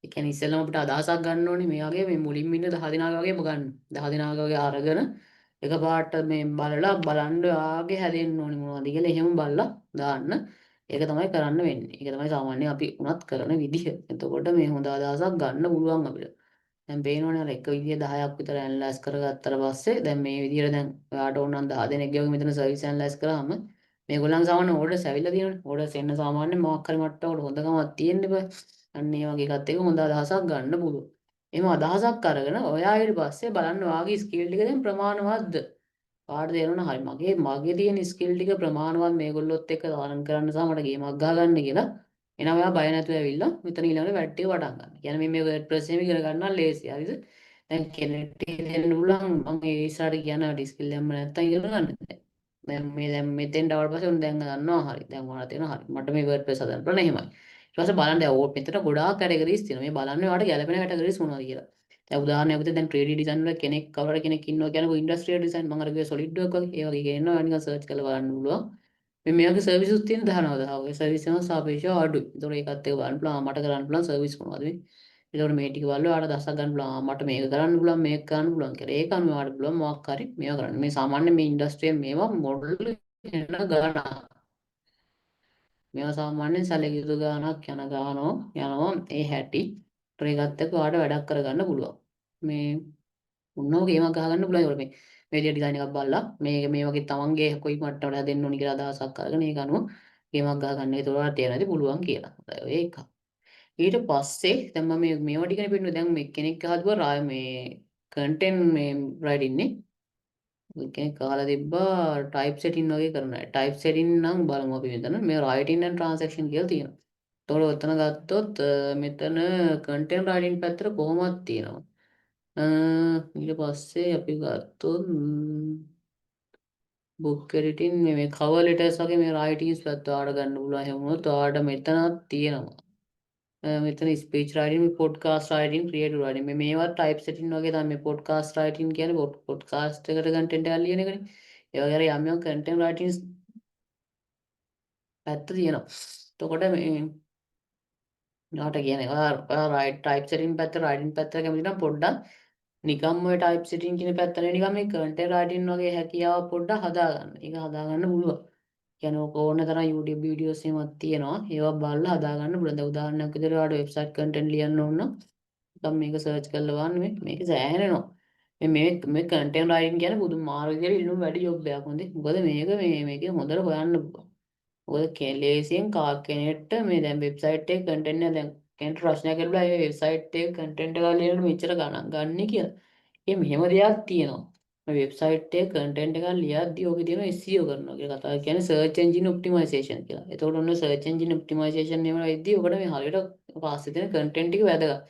[SPEAKER 1] ඒ කියන්නේ ඉස්සෙල්ලාම අපිට අදහසක් ගන්න ඕනේ මේ වගේ මේ මුලින්ම ඉන්න 10 දිනාක වගේම ගන්න. 10 දිනාක වගේ අරගෙන එකපාරට මේ බලලා බලන්න ආගේ හැදෙන්න ඕනේ මොනවද කියලා එහෙම බලලා දාන්න. ඒක තමයි කරන්න වෙන්නේ. ඒක තමයි සාමාන්‍යයෙන් අපි උනත් කරන විදිහ. එතකොට මේ හොඳ අදහසක් ගන්න පුළුවන් අපිට. දැන් පේනවනේ අර එක විදිය 10ක් විතර ඇනලයිස් කරගත්තට පස්සේ දැන් මේ විදියට දැන් ඔයාට ඕන නම් 10 දෙනෙක්ගේ වගේ මෙතන සර්විස් ඇනලයිස් කරාම මේගොල්ලන් සාමාන්‍ය ඕඩර්ස් ඇවිල්ලා තියෙනවනේ. ඕඩර්ස් එන්න සාමාන්‍ය මොකක් හරි මට්ටමකට හොඳකමක් තියෙන්න බෑ. අන්න ඒ වගේ එකත් එක හොඳ අදහසක් ගන්න පුළුවන්. එහෙම අදහසක් අරගෙන ඔයා ඊට පස්සේ බලන්න ඔයාගේ ස්කිල් ටික දැන් ප්‍රමාණවත්ද? පාට තේරුණා හරි මගේ තියෙන ස්කිල් ටික ප්‍රමාණවත් මේගොල්ලොත් එක්ක තරම් කරන්න සහ මට ගේමක් ගහගන්න කියලා එහෙනම් ඔයා බය නැතුව ඇවිල්ලා මෙතන ඊළඟට වැට් ටික පටන් ගන්න. කියන්නේ මේ WordPress එකේ ඉගෙන ගන්න ලේසි. හරිද? දැන් කෙනෙක්ට දෙන්න පුළුවන් මම ඒ ඉස්සරහට කියන ස්කිල් දැම්ම නැත්තම් ඉගෙන ගන්න. දැන් මෙතෙන්ට ආවට පස්සේ උන් දැන් දන්නවා හරි. දැන් ඔයාලා තේරෙනවා හරි. මට මේ WordPress හදන්න පුළුවන් එහෙමයි. ඊට පස්සේ බලන්න දැන් ඕ මෙතන ගොඩාක් කැටගරිස් තියෙනවා. මේ බලන්න ඔයාලට ගැලපෙන කැටගරිස් මොනවද කියලා. දැන් උදාහරණයක් විදිහට දැන් 3D ඩිසයින් වල කෙනෙක් කවුරු හරි කෙනෙක් ඉන්නවා කියනකො ඉන්ඩස්ට්‍රියල් ඩිසයින් මම අර කිව්වේ solid work වගේ ඒ වගේ කියනවා නිකන් සර්ච් කරලා බලන්න පුළුවන්. මේ වගේ සර්විස් උත් තියෙන 19 ඔය සර්විස් එක සාපේක්ෂව අඩුයි. ඒතකොට ඒකත් එක බලන්න පුළුවන්. මට කරන්න පුළුවන් සර්විස් මොනවද මේ. ඒතකොට මේ ටික බලලා ඔයාලට දසක් ගන්න පුළුවන්. මට මේක කරන්න පුළුවන් මේක කරන්න පුළුවන් කියලා. ඒක අනුව ඔයාලට පුළුවන් මොකක් හරි මේවා කරන්න. මේ සාමාන්‍ය මේ ඉන්ඩස්ට්‍රියෙන් මේවා මොඩල් වෙන ගණන්. මේවා සාමාන්‍යයෙන් සැලකිය යුතු ගාණක් යනවා ඒ හැටි. ඒකත් එක්ක ඔයාලට වැඩක් කරගන්න පුළුවන්. මේ උන්නෝ ගේමක් ගහගන්න පුළුවන්. ඒකට මේ විදිහට ඩිසයින් එකක් බලලා මේ වගේ තමන්ගේ කොයි මට්ටමට හැදෙන්න ඕනි කියලා අදහසක් අරගෙන ඒක අනුව ගේමක් ගහගන්න. ඒක උඩට තේරෙන්නේ පුළුවන් කියලා. ඒක. ඊට පස්සේ දැන් මම මේවා ටිකනේ පිටුනේ දැන් මේ කෙනෙක් හදුවා මේ කන්ටෙන්ට් මේ රයිටින් නේ. කෙනෙක් අහලා තිබ්බා ටයිප් සෙටින් වගේ කරන්න. ටයිප් සෙටින් නම් බලමු අපි මෙතන මේ රයිටින් ඇන්ඩ් ට්‍රාන්සැක්ෂන් කියලා තියෙනවා. එතකොට ඔතන ගත්තොත් මෙතන කන්ටෙන්ට් රයිටින් පැත්තට කොහොමද තියෙනවා. ඊට පස්සේ අපි ගත්තොත් බුක් එඩිටින් මේ කවර් ලෙටර්ස් වගේ මේ රයිටින්ස් පැත්ත ඔයාලට ගන්න පුළුවන්. එහෙම වුණොත් ඔයාලට මෙතනක් තියෙනවා. මෙතන speech writing podcast writing creative writing මේවා ටයිප් සෙටින් වගේ තමයි මේ පොඩ්කාස්ට් රයිටින් කියන්නේ පොඩ්කාස්ට් එකට කන්ටෙන්ට් එකක් ලියන එකනේ. ඒ වගේ අර යම් කන්ටෙන්ට් රයිටින්ස් පැත්ත තියෙනවා. එතකොට මේ නාට කියන්නේ ඔයා රයිට් ටයිප් සෙටින් පැත්ත රයිටින් පැත්ත කැමති නම් පොඩ්ඩක් නිකම්ම ඔය ටයිප් සෙටින් කියන පැත්තට නිකම් මේ කන්ටෙන්ට් රයිටින් වගේ හැකියාව පොඩ්ඩක් හදාගන්න. ඒක හදාගන්න පුළුවන්. කියන්නේ ඕක ඕන තරම් YouTube වීඩියෝස් එහෙමත් තියෙනවා. ඒවා බලලා හදාගන්න පුළුවන්. දැන් උදාහරණයක් විදිහට ඔයාලට වෙබ්සයිට් කන්ටෙන්ට් ලියන්න ඕන නම් නිකම් මේක සර්ච් කරලා බලන්න මේක සෑහෙනවා. මේ කන්ටෙන්ට් රයිටින් කියන්නේ පුදුම මාර විදිහට ඉල්ලුම් වැඩි ජොබ් එකක් හොඳේ. මොකද මේකේ හොඳට හොයන්න පුළුවන්. මොකද ලේසියෙන් කෙනෙක්ට මේ දැන් වෙබ්සයිට් එකේ කන්ටෙන්ට් එක දැන් කෙනෙක්ට ප්‍රශ්නයක් ඇහුවා ඒ වෙබ්සයිට් එකේ කන්ටෙන්ට් එක ලියනකොට මෙච්චර ගණන් ගන්න කියලා. ඒ මෙහෙම දෙයක් තියෙනවා. මේ වෙබ්සයිට් එකේ කන්ටෙන්ට් එකක් ලියද්දී ඔකේ තියෙන SEO කරනවා කියලා කතාව කියන්නේ search engine optimization කියලා. එතකොට ඔන්න search engine optimization එහෙම වෙද්දී ඔකට මේ හරියට පාස්සේ තියෙන කන්ටෙන්ට් ටික වැදගත්.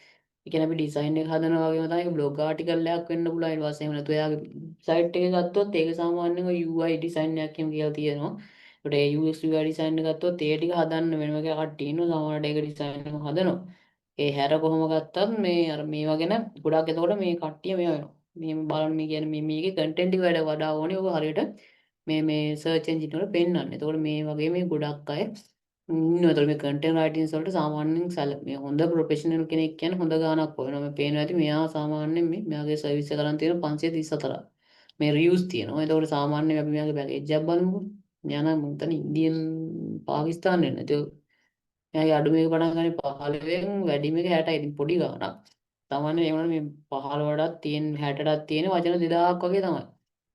[SPEAKER 1] ඒ කියන්නේ අපි ඩිසයින් එක හදනවා වගේම තමයි ඒක බ්ලොග් ආටිකල් එකක් වෙන්න පුළුවන්. ඊට පස්සේ එහෙම නැතු එයාගේ සයිට් එක ගත්තොත් ඒක සාමාන්‍යයෙන් UI ඩිසයින් එකක් එහෙම කියලා තියෙනවා. ඒකට ඒ UX UI ඩිසයින් එක ගත්තොත් ඒ ටික හදන්න වෙනම කට්ටිය ඉන්නවා. සමහරවිට ඒක ඩිසයින් එක හදනවා. ඒ හැර කොහොම ගත්තත් මේ අර මේවා ගැන ගොඩක් එතකොට මේ කට්ටිය මේවා වෙනවා. මේ බලන්න මේ කියන්නේ මේකේ කන්ටෙන්ට් එක වැඩ වඩා ඕනේ. ඔබ හරියට මේ සර්ච් එන්ජින් වල පෙන්නන්න. එතකොට මේ වගේ මේ ගොඩක් අය ඉන්නවා. එතකොට මේ කන්ටෙන්ට් රයිටින්ස් වලට සාමාන්‍යයෙන් මේ හොඳ ප්‍රොෆෙෂනල් කෙනෙක් කියන්නේ හොඳ ගාණක් හොයනවා. මේ පේනවා ඇති මෙයා සාමාන්‍යයෙන් මෙයාගේ සර්විස් එක කරන් තියෙන 534ක්. මේ රිව්ස් තියෙනවා. එතකොට සාමාන්‍යයෙන් අපි මෙයාගේ පැකේජ් එකක් බලමුකෝ. මෙයා නම් මුතන ඉන්දියන් පාකිස්තාන වෙන. ඒක මෙයාගේ අඩු මේක පටන් ගන්නේ 15න් වැඩි මේක 60යි. ඉතින් පොඩි ගාණක්. සාමාන්‍යයෙන් ඒ වුණාට මේ 15ටත් තියෙන 60ටත් තියෙන වචන 2000ක් වගේ තමයි.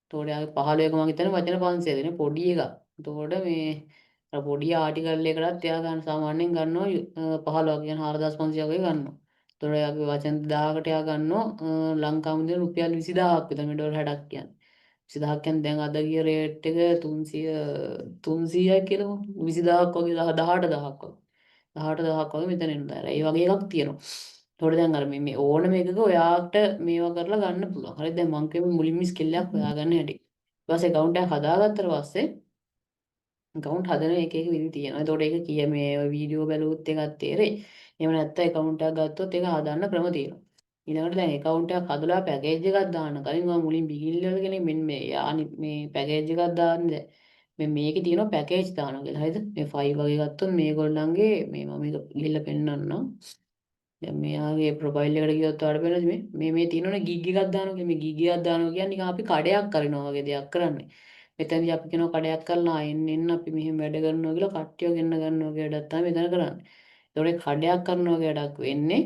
[SPEAKER 1] එතකොට යාගේ 15ක මම හිතන්නේ වචන 500 දෙන පොඩි එකක්. එතකොට මේ අර පොඩි ආටිකල් එකකටත් එයා ගන්න සාමාන්‍යයෙන් ගන්නවා 15 කියන 4500 වගේ ගන්නවා. එතකොට යාගේ වචන 1000කට එයා ගන්නවා ලංකාව මුදල් රුපියල් 20000ක් විතර මේ ඩොලර් 60ක් කියන්නේ. 20000ක් කියන්නේ දැන් අද ගිය රේට් එක 300යි කියලාම 20000ක් වගේ 18000ක් වගේ. 18000ක් වගේ මෙතන එනවා. ඒ වගේ එකක් තියෙනවා. ඒතකොට දැන් අර මේ ඕනම එකක ඔයාට මේවා කරලා ගන්න පුළුවන්. හරිද? දැන් මං කියමු මුලින්ම ස්කිල් එකක් හොයාගන්න හැටි. ඊට පස්සේ account එකක් හදාගත්තට පස්සේ account හදන එක විදි තියෙනවා. ඒතකොට ඒක මේ වීඩියෝ බැලුවොත් එකක් තේරෙයි. එහෙම නැත්නම් account එකක් ගත්තොත් ඒක හදන්න ක්‍රම තියෙනවා. ඊළඟට දැන් account එකක් හදලා පැකේජ් එකක් දාන්න කලින් මම මුලින් බිගින් වල කෙනෙක් මෙන්න මේ පැකේජ් එකක් දාන්න මේකේ තියෙනවා පැකේජ් දානවා කියලා. හරිද? මේ 5 වගේ ගත්තොත් මේගොල්ලන්ගේ මේ මම මේක ගිහිල්ලා පෙන්නන්නම්. දැන් මෙයාගේ ප්‍රොෆයිල් එකට ගියොත් ඔයාලට පේනවද මේ තියෙනවනේ ගිග් එකක් දානවා කියලා. මේ ගිග් එකක් දානවා කියන්නේ නිකන් අපි කඩයක් කරනවා වගේ දෙයක් කරන්නේ. මෙතනදී අපි කියනවා කඩයක් කරලා එන්න අපි මෙහෙම වැඩ කරනවා කියලා කට්ටිය ගෙන්න ගන්නවා කියලා වැඩක් තමයි මෙතන කරන්නේ. ඒතකොට කඩයක් කරනවා වගේ වැඩක් වෙන්නේ.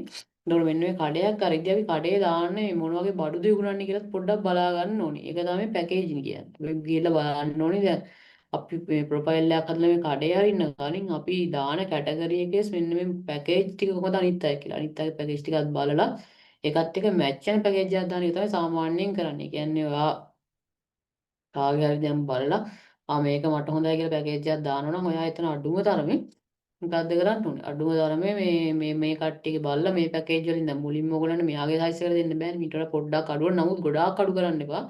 [SPEAKER 1] එතකොට මෙන්න මේ කඩයක් කරද්දී අපි කඩේ දාන්නේ මොන වගේ බඩුද විකුණන්නේ කියලා පොඩ්ඩක් බලා ගන්න ඕනේ. ඒක තමයි පැකේජින් කියන්නේ. අපි ගිහලා බලන්න ඕනේ දැන් අපි මේ ප්‍රොෆයිල් එකක් හදලා මේ කඩේ අරින්න කලින් අපි දාන කැටගරි එකේ මෙන්න මේ පැකේජ් ටික කොහොමද අනිත් අය කියලා. අනිත් අය පැකේජ් ටිකත් බලලා ඒකත් එක්ක මැච් වෙන පැකේජ් එකක් දාන එක තමයි සාමාන්‍යයෙන් කරන්නේ. ඒ කියන්නේ ඔයා කාගේ හරි දැන් බලලා මේක මට හොඳයි කියලා පැකේජ් එකක් දානවා නම් ඔයා එතන අඩුම තරමේ මොකද්ද කරන්න ඕනේ? අඩුම තරමේ මේ කට්ටියගේ බලලා මේ පැකේජ් වලින් දැන් මුලින්ම ඔයගොල්ලන්ට මෙයාගේ සයිස් එකට දෙන්න බෑනේ. මීට වඩා පොඩ්ඩක් අඩුවක්. නමුත් ගොඩාක් අඩු කරන්න එපා.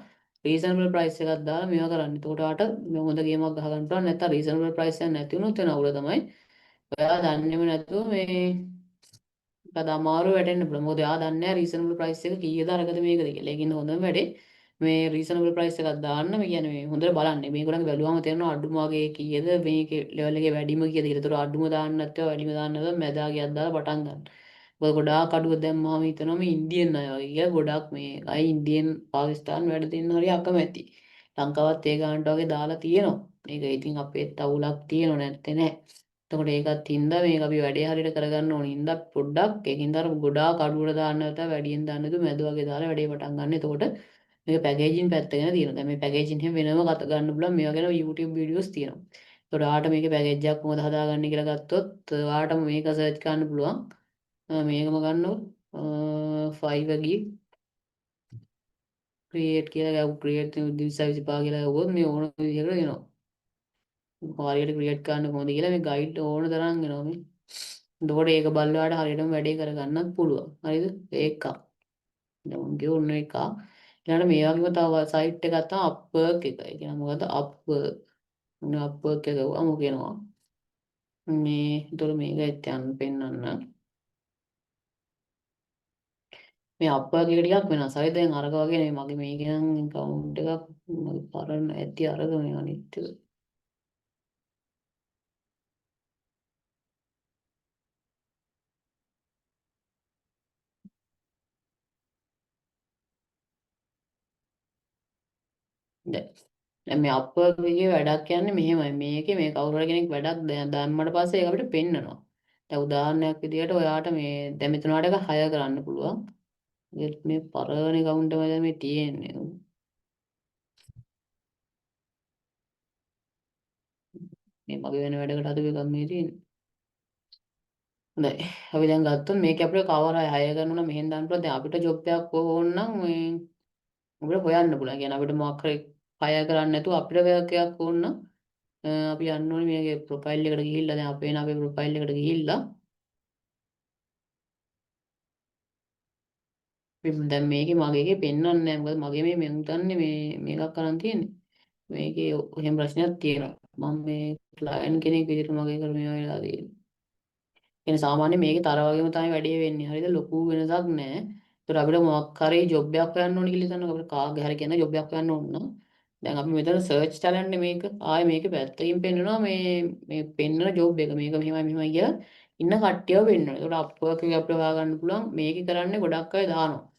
[SPEAKER 1] රීසනබල් ප්‍රයිස් එකක් දාලා මේවා කරන්න. එතකොට ඔයාට හොඳ ගේමක් ගහ ගන්න පුළුවන්. නැත්නම් රීසනබල් ප්‍රයිස් එකක් නැති වුණොත් වෙන අවුල තමයි. ඔයා දන්නේම නැතුව මේ මොකද අමාරු වැටෙන්න පුළුවන්. මොකද එයා දන්නේ නැහැ රීසනබල් ප්‍රයිස් එක කීයද අරකද මේකද කියලා. ඒකින්ද හොඳම වැඩේ මේ රීසනබල් ප්‍රයිස් එකක් දාන්න. මේ කියන්නේ මේ හොඳට බලන්න. මේගොල්ලන්ගේ බැලුවම තේරෙනවා අඩුම වගේ කීයද මේකේ ලෙවල් එකේ වැඩිම කීයද කියලා. ඒතර අඩුම දාන්න නැත්නම් වැඩිම දාන්න නැත්නම් මැදාගියක් දාලා පටන් ගන්න. මොකද ගොඩාක් අඩුව දැම්මම හිතනවා මේ ඉන්දියන් අය වගේ කියලා. ගොඩක් මේ අය ඉන්දියන් පාකිස්තාන් වැඩ දෙන්න හරි අකමැති. ලංකාවත් ඒ ගානට වගේ දාලා තියෙනවා. මේක ඉතින් අපේ තවුලක් තියෙනව නැත්තේ නෑ. එතකොට ඒකත් හින්දා මේක අපි වැඩේ හරියට කරගන්න ඕනේ. හින්දා පොඩ්ඩක් ඒකින්ද අර ගොඩාක් අඩුවට දාන්න නැත්නම් වැඩියෙන් දාන්න නැතුව මැද වගේ දාලා වැඩේ පටන් ගන්න. එතකොට මේක පැකේජින් පැත්ත ගැන තියෙනවා. දැන් මේ පැකේජින් හැම වෙනම කතා ගන්න පුළුවන්. මේවා ගැන YouTube වීඩියෝස් තියෙනවා. එතකොට ඔයාට මේකේ පැකේජ් එකක් කොහොමද හදාගන්නේ කියලා ගත්තොත් ඔයාට මේක සර්ච් කරන්න පුළුවන්. මේකම ගන්නකො 5 gig create කියලා ගාව create 2025 කියලා ගාවොත් මේ ඕන විදිහකට එනවා. හරියට ක්‍රියේට් කරන්න කොහොමද කියලා මේ ගයිඩ් ඕන තරම් එනවා මේ. එතකොට ඒක බලලාට හරියටම වැඩේ කරගන්නත් පුළුවන්. හරිද? ඒක. දැන් උන්ගේ ඔන්න එක. ඊළඟට මේ වගේම තව සයිට් එකක් තමයි Upwork එක. ඒ කියන්නේ මොකද්ද? Upwork. ඔන්න Upwork එක ගාවම කියනවා. මේ ඒතකොට මේක යන්න පෙන්නන්න. මේ Upwork එක ටිකක් වෙනස්. හරිද? දැන් අරක වගේ නෙමෙයි. මගේ මේකේ නම් account එකක් මගේ පරණ ඇති අරක මේ අනිත් එක. දැන් මේ අප්වර්ක් එකේ වැඩක් කියන්නේ මෙහෙමයි. මේකේ මේ කවුරු හරි කෙනෙක් වැඩක් දැම්මට පස්සේ ඒක අපිට පෙන්නනවා. දැන් උදාහරණයක් විදිහට ඔයාට මේ දැන් මෙතන ඔයාලට එක හයර් කරන්න පුළුවන්. මේ පරණ account එක මේ තියෙන්නේ. මේ මගේ වෙන වැඩකට හදපු එකක් මේ තියෙන්නේ. හොඳයි. අපි දැන් ගත්තොත් මේක අපිට කවර හයර් කරනවා නම් මෙහෙන් දාන්න පුළුවන්. දැන් අපිට ජොබ් එකක් ඕන නම් මේ අපිට හොයන්න පුළුවන්. කියන්නේ අපිට මොකක් හරි හයර් කරන්න නැතුව අපිට work එකක් ඕන නම් අපි යන්න ඕනේ මේකේ ප්‍රොෆයිල් එකට ගිහිල්ලා දැන් අපේ ප්‍රොෆයිල් එකට ගිහිල්ලා දැන් මේකේ මගේ එකේ පෙන්වන්නේ නැහැ මොකද මගේ මේ මම දන්නේ මේකක් කරන් තියෙන්නේ මේකේ එහෙම ප්‍රශ්නයක් තියෙනවා මම මේ ක්ලයන්ට් කෙනෙක් විදිහට මගේ කර මේවා වෙලා තියෙන්නේ කියන්නේ සාමාන්‍ය මේකේ තර වගේම තමයි වැඩේ වෙන්නේ හරිද ලොකු වෙනසක් නැහැ ඒතර අපිට මොකක් හරි ජොබ් එකක් හොයන්න ඕනේ කියලා හිතන්න අපිට කාගේ හරි කියන ජොබ් එකක් හොයන්න ඕන නම් දැන් අපි මෙතන සර්ච් ටැලන්ට් මේක ආයේ මේකේ පැත්තකින් පෙන්නනවා මේ පෙන්නන ජොබ් එක මේක මෙහෙමයි කියලා ඉන්න කට්ටියව පෙන්නනවා ඒකට අප්වර්ක් එකේ අපිට හොයාගන්න පුළුවන් මේකේ කරන්නේ ගොඩක් අය දානවා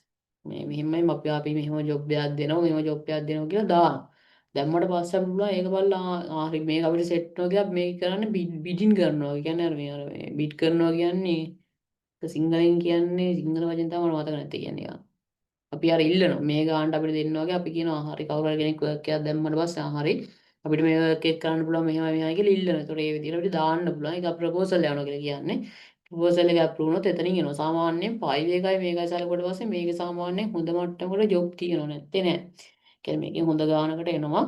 [SPEAKER 1] මේ මෙහෙමයි අපි මෙහෙම ජොබ් එකක් දෙනවා මෙහෙම ජොබ් එකක් දෙනවා කියලා දානවා. දැම්මට පස්සේ අපි පුළුවන් ඒක බලලා හරි මේක අපිට සෙට් වෙනවා කියලා මේක කරන්නේ බිඩින් කරනවා. ඒ කියන්නේ අර මේ බිඩ් කරනවා කියන්නේ සිංහලෙන් කියන්නේ සිංහල වචන තමයි මට මතක නැත්තේ කියන්නේ. අපි අර ඉල්ලනවා මේ ගානට අපිට දෙන්න වගේ අපි කියනවා හරි කවුරු හරි කෙනෙක් වර්ක් එකක් දැම්මට පස්සේ හරි අපිට මේ වර්ක් එක කරන්න පුළුවන් මෙහෙමයි කියලා ඉල්ලනවා. ඒතකොට ඒ විදිහට අපිට දාන්න පුළුවන්. ඒක ප්‍රපෝසල් යනවා කියලා කියන්නේ. ප්‍රපෝසල් එක අප්‍රූව් වුණොත් එතනින් එනවා. සාමාන්‍යයෙන් 5 එකයි මේකයි සැලකුවට පස්සේ මේකේ සාමාන්‍යයෙන් හොඳ මට්ටමකට ජොබ් තියෙනව නැත්තේ නෑ. කියන්නේ මේකෙන් හොඳ ගානකට එනවා.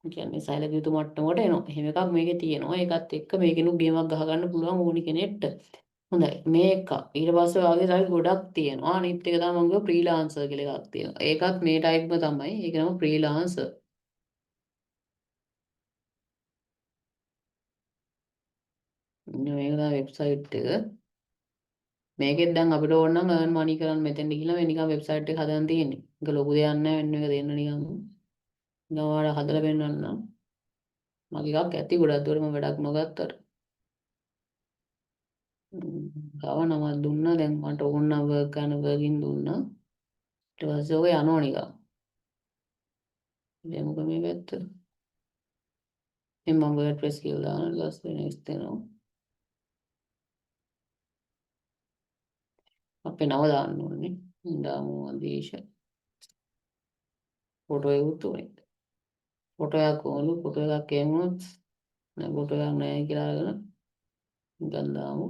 [SPEAKER 1] කියන්නේ සැලකිය යුතු මට්ටමකට එනවා. එහෙම එකක් මේකේ තියෙනවා. ඒකත් එක්ක මේකිනු ගේමක් ගහ ගන්න පුළුවන් ඕනි කෙනෙක්ට. හොඳයි මේක ඊට පස්සේ වාගේ සයිට් ගොඩක් තියෙනවා අනිත් එක තමයි මම කිව්වා ෆ්‍රීලාන්සර් කියලා එකක් තියෙනවා ඒකත් මේ ටයිප්ම තමයි ඒක නම ෆ්‍රීලාන්සර් මේක තමයි වෙබ්සයිට් එක මේකෙත් දැන් අපිට ඕන නම් earn money කරන්න මෙතෙන්ට ගිහලා මේ නිකන් වෙබ්සයිට් එක හදන්න තියෙන්නේ. ඒක ලොකු දෙයක් නෑ වෙන එක දෙන්න නිකන්. නිකන් ඔයාලා හදලා පෙන්නන්නම්. මගේ එකක් ඇති ගොඩක් දුර මම වැඩක් නොගත්තට. තව නමක් දුන්නා දැන් මට ඕන නම් work කරන working දුන්නා. ඊට පස්සේ ඔක යනවා නිකන්. දෙමුක මේ පැත්ත. මම WordPress කියලා දානවා ඊට පස්සේ next දෙනවා. අපේ නම දාන්න ඕනේ. දාමු අදීශ. ෆොටෝ එකත් උනේ. ෆොටෝ එකක් ඕනලු ෆොටෝ එකක් එමුත් නෑ ෆොටෝ එකක් නෑ කියලා අරගෙන නිකන් දාමු.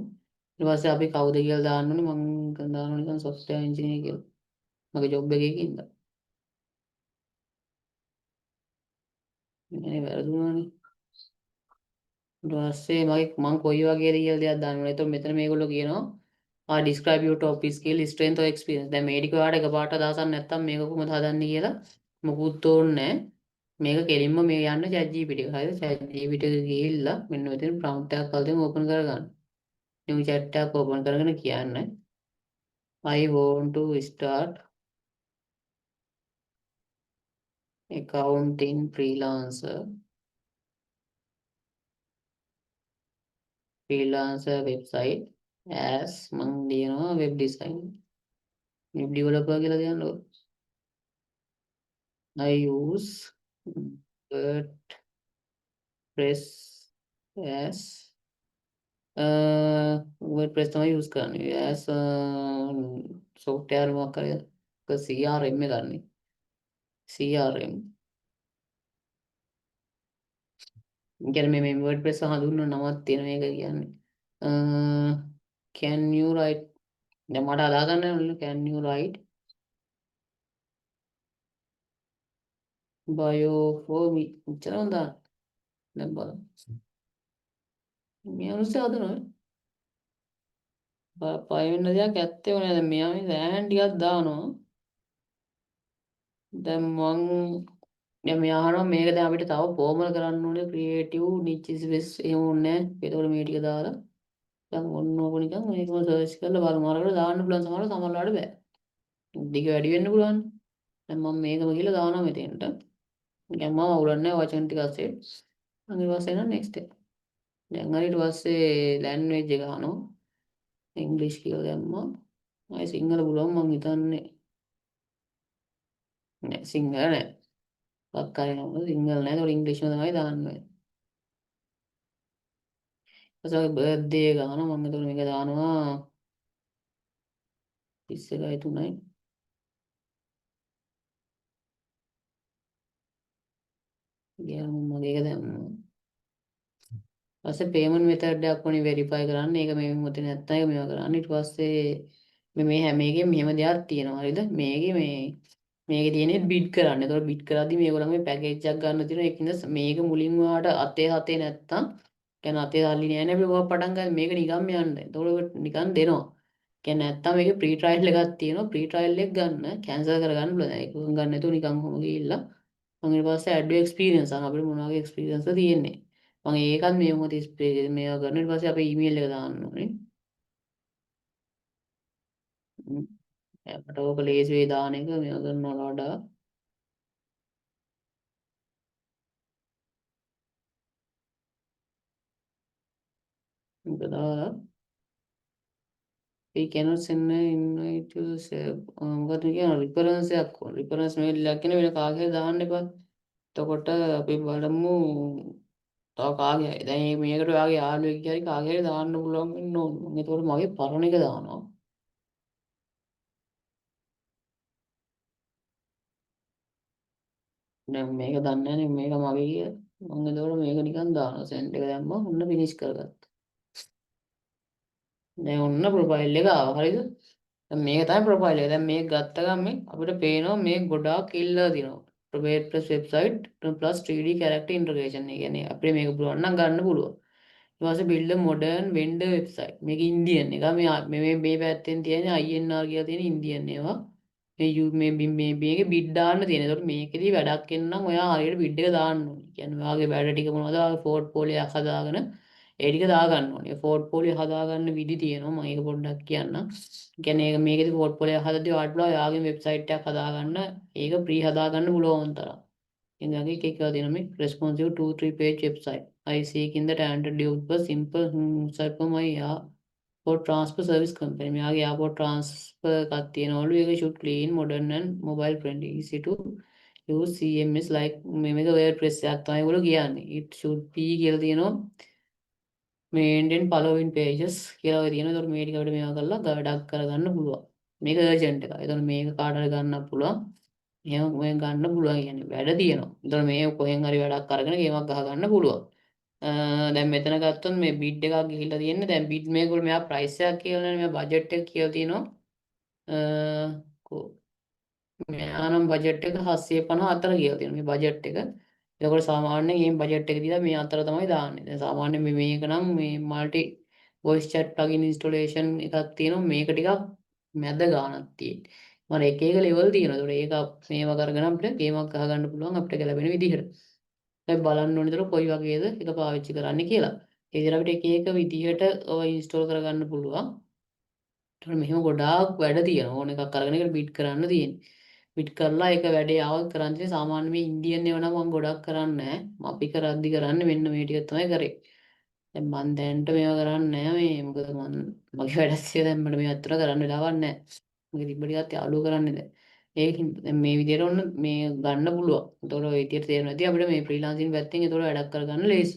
[SPEAKER 1] ඊට පස්සේ අපි කවුද කියලා දාන්න ඕනේ මම නිකන් දානවා නිකන් software engineer කියලා. මගේ ජොබ් එකේ ඉඳන්. මේ වැරදුනානේ. ඊට පස්සේ මම කොයි වගේද කියලා දෙයක් දාන්න ඕනේ. එතකොට මෙතන මේගොල්ලෝ කියනවා describe your top skill strength or experience. දැන් මේ ටික ඔයාලට එකපාරට දාසක් නැත්තම් මේක කොහොමද හදන්නේ කියලා මොකුත් ඕනේ නැහැ. මේක කෙලින්ම මේ යන්න ChatGPT එක. හරිද? ChatGPT එක ගිහිල්ලා මෙන්න මෙතන prompt එකක් අල්ලගෙන open කරගන්න. new chat එකක් open කරගෙන කියන්න I want to start accounting freelancer website as මං දිනනවා web design web developer කියලා දෙන්නකො. I use WordPress as WordPress තමයි use කරන්නේ as software මොකක් කරේ CRM එක ගන්න. CRM කියන්නේ මේ WordPress හඳුන්වන නමක් තියෙන මේක කියන්නේ. Can you write දැන් මට අදා ගන්න ඕනේ can you write bio for me උච්චර හොඳ දැන් බලන්න මේ අනුස්සය හදනවා පය වෙන්න දෙයක් ඇත්තේ නෑ දැන් මෙයා මේ සෑහන් ටිකක් දානවා දැන් මං දැන් මෙයා අහනවා මේක දැන් අපිට තව ෆෝමල් කරන්න ඕනේ ක්‍රියේටිව් නිච් ස්පේස් එහෙම ඕනේ නෑ ඒතකොට මේ ටික දාලා දැන් ඔන්න ඕක නිකන් මේකම සර්ච් කරලා බලමු අරකට දාන්න පුළුවන් සමහරවල්ලාට බෑ දිග වැඩි වෙන්න පුළුවන් දැන් මම මේකම කියලා දානවා මෙතෙන්ට දැන් මම අවුලන්නේ වචන ටික අස්සේ ඊට පස්සේ එනවා next එක දැන් හරි ඊට පස්සේ ලැන්ග්වේජ් එක අහනවා ඉංග්‍රීසි කියලා දැම්මා ආයි සිංහල පුළුවන් මං හිතන්නේ නෑ සිංහල නෑ පක්කාරේ නම සිංහල නෑ ඒතකොට ඉංග්‍රීසිම තමයි දාන්න ඕනේ ඊපස්සේ බර්ත්ඩේ එක අහනවා මම එතකොට මේක දානවා 31 3යි ගියාම මගේ එක දැම්මා ඊපස්සේ payment method එකක් වුණේ verify කරන්න. ඒක මේ මොහොතේ නැත්නම් ඒක මේවා කරන්න. ඊට පස්සේ මේ හැම එකෙම මෙහෙම දෙයක් තියෙනවා. හරිද? මේකේ තියෙන්නේ බිඩ් කරන්න. ඒතකොට බිඩ් කරද්දි මේගොල්ලන් මේ පැකේජ් එකක් ගන්න තියෙනවා. ඒකින්ද මේක මුලින්ම ඔයාලට අතේ නැත්තම් කියන්නේ අතේ සල්ලි නෑ නේ අපි ඔය පටන් ගන්න මේක නිකම්ම යන්න. ඒතකොට නිකන් දෙනවා. කියන්නේ නැත්තම් මේකේ ප්‍රී ට්‍රයිල් එකක් තියෙනවා. ප්‍රී ට්‍රයිල් එක ගන්න කැන්සල් කරගන්න පුළුවන්. ඒක ගන්න නැතුව නිකන් කොහොම ගිහිල්ලා මම ඊට පස්සේ ඇඩ් එක්ස්පීරියන්ස් අහන අපිට මොන වගේ එක්ස්පීරියන්ස් තියෙන්නේ. මම ඒකත් මේ මොහොතේ මේවා කරන ඊට පස්සේ අපේ ඊමේල් එක දාන්න ඕනේ. අපට ඕක ලේසි වෙයි දාන එක මේවා කරනවට වඩා මේක දාලා we cannot send an invite to මොකද කියන රිෆරන්ස් එකක් ඕන රිෆරන්ස් මේල් එකක් කියන වෙන කාගේ දාන්න එපා. එතකොට අපි බලමු තව කාගේ හරි දැන් මේකට ඔයාගේ යාළුවෙක් හරි කාගේ හරි දාන්න පුළුවන් වෙන්න ඕන. මම ඒතකොට මගේ පරණ එක දානවා. දැන් මේක දන්නේ නැහැ නේ මේක මගේ කියලා. මම ඒතකොට මේක නිකන් දානවා සෙන්ඩ් එක දැම්මා ඔන්න ෆිනිෂ් කරගත්තා. දැන් ඔන්න ප්‍රොෆයිල් එක ආවා හරිද? දැන් මේක තමයි ප්‍රොෆයිල් එක. දැන් මේක ගත්ත ගමන් අපිට පේනවා මේ ගොඩාක් ඉල්ලලා තියෙනවා. WordPress website plus 3D character integration. ඒ කියන්නේ අපිට මේක පුළුවන් නම් ගන්න පුළුවන්. ඊට පස්සේ build a modern vendor website. මේක ඉන්දියන් එක. මේ පැත්තෙන් තියෙන INR කියලා තියෙන ඉන්දියන් ඒවා. මේකේ බිඩ් දාන්න තියෙන. ඒකට මේකෙදි වැඩක් එන්න නම් ඔයා හරියට බිඩ් එක දාන්න ඕනේ. කියන්නේ ඔයාගේ වැඩ ටික මොනවද? ඔයාගේ පෝර්ට්ෆෝලියෝ එකක් හදාගෙන ඒ ටික දාගන්න ඕනේ. පෝර්ට්ෆෝලියෝ හදාගන්න විදි තියෙනවා. මම ඒක පොඩ්ඩක් කියන්නම්. කියන්නේ මේකේදී පෝර්ට්ෆෝලියෝ හදද්දී ඔයාලට පුළුවන් ඔයාගේ වෙබ්සයිට් එකක් හදාගන්න. ඒක ප්‍රී හදාගන්න පුළුවන් තරම්. ඉතින් එක එක තියෙනවා මේ responsive 2-3 page website. I seek in the talented developer simple site for my airport transfer service company. මෙයාගේ airport transfer එකක් තියෙනවලු. ඒක should clean, modern and mobile friendly, easy to use CMS like මේක WordPress එකක් තමයි ඒගොල්ලෝ කියන්නේ. It should be කියලා තියෙනවා. maintain following pages කියලා ඔය තියෙනවා. ඒතකොට මේ ටික අපිට මේවා කරලා වැඩක් කරගන්න පුළුවන්. මේක urgent එකක්. ඒතකොට මේක කාට හරි ගන්නත් පුළුවන්. එහෙම ඔය ගන්න පුළුවන් කියන්නේ වැඩ තියෙනවා. ඒතකොට මේ කොහෙන් හරි වැඩක් අරගෙන ගේමක් ගහ ගන්න පුළුවන්. දැන් මෙතන ගත්තොත් මේ බිඩ් එකක් ගිහිල්ලා තියෙන්නේ. දැන් බිඩ් මේගොල්ලෝ මෙයා ප්‍රයිස් එකක් කියලා නේ මෙයා බජට් එක කියලා තියෙනවා. මෙයා නම් බජට් එක 754 කියලා තියෙනවා මේ බජට් එක. එතකොට සාමාන්‍යයෙන් මේ බජට් එක දීලා මේ අතර තමයි දාන්නේ. දැන් සාමාන්‍යයෙන් මේක නම් මේ multi voice chat plugin installation එකක් තියෙනවා. මේක ටිකක් මැද ගාණක් තියෙන්නේ. මම එක එක level තියෙනවා. ඒතකොට ඒක මේවා කරගෙන අපිට ගේමක් ගහගන්න පුළුවන් අපිට ගැලපෙන විදිහට. දැන් බලන්න ඕනේ දර කොයි වගේද ඒක පාවිච්චි කරන්න කියලා. ඒ විදිහට අපිට එක එක විදිහට ඔය ඉන්ස්ටෝල් කරගන්න පුළුවන්. ඒතකොට මෙහෙම ගොඩාක් වැඩ තියෙනවා. ඕන එකක් අරගෙන ඒක බිට් කරන්න තියෙන්නේ. බිට් කරලා ඒක වැඩේ ආවොත් කරන් තියෙන්නේ සාමාන්‍ය මේ ඉන්දියන් ඒවා නම් මම ගොඩක් කරන්නේ නැහැ. අපි කරද්දි කරන්නේ මෙන්න මේ ටික තමයි කරේ. දැන් මම දැනට මේවා කරන්නේ නැහැ මේ මොකද මගේ වැඩත් තියෙන දැන් මට මේ අතර කරන්න වෙලාවක් නැහැ. මගේ තිබ්බ ටිකත් යාළුවෝ කරන්නේ දැන්. ඒකින් දැන් මේ විදිහට ඔන්න මේ ගන්න පුළුවන්. ඒතකොට ඔය විදිහට තේරෙනවා ඇති අපිට මේ ෆ්‍රීලාන්සින් පැත්තෙන් ඒතකොට වැඩක් කරගන්න ලේසි.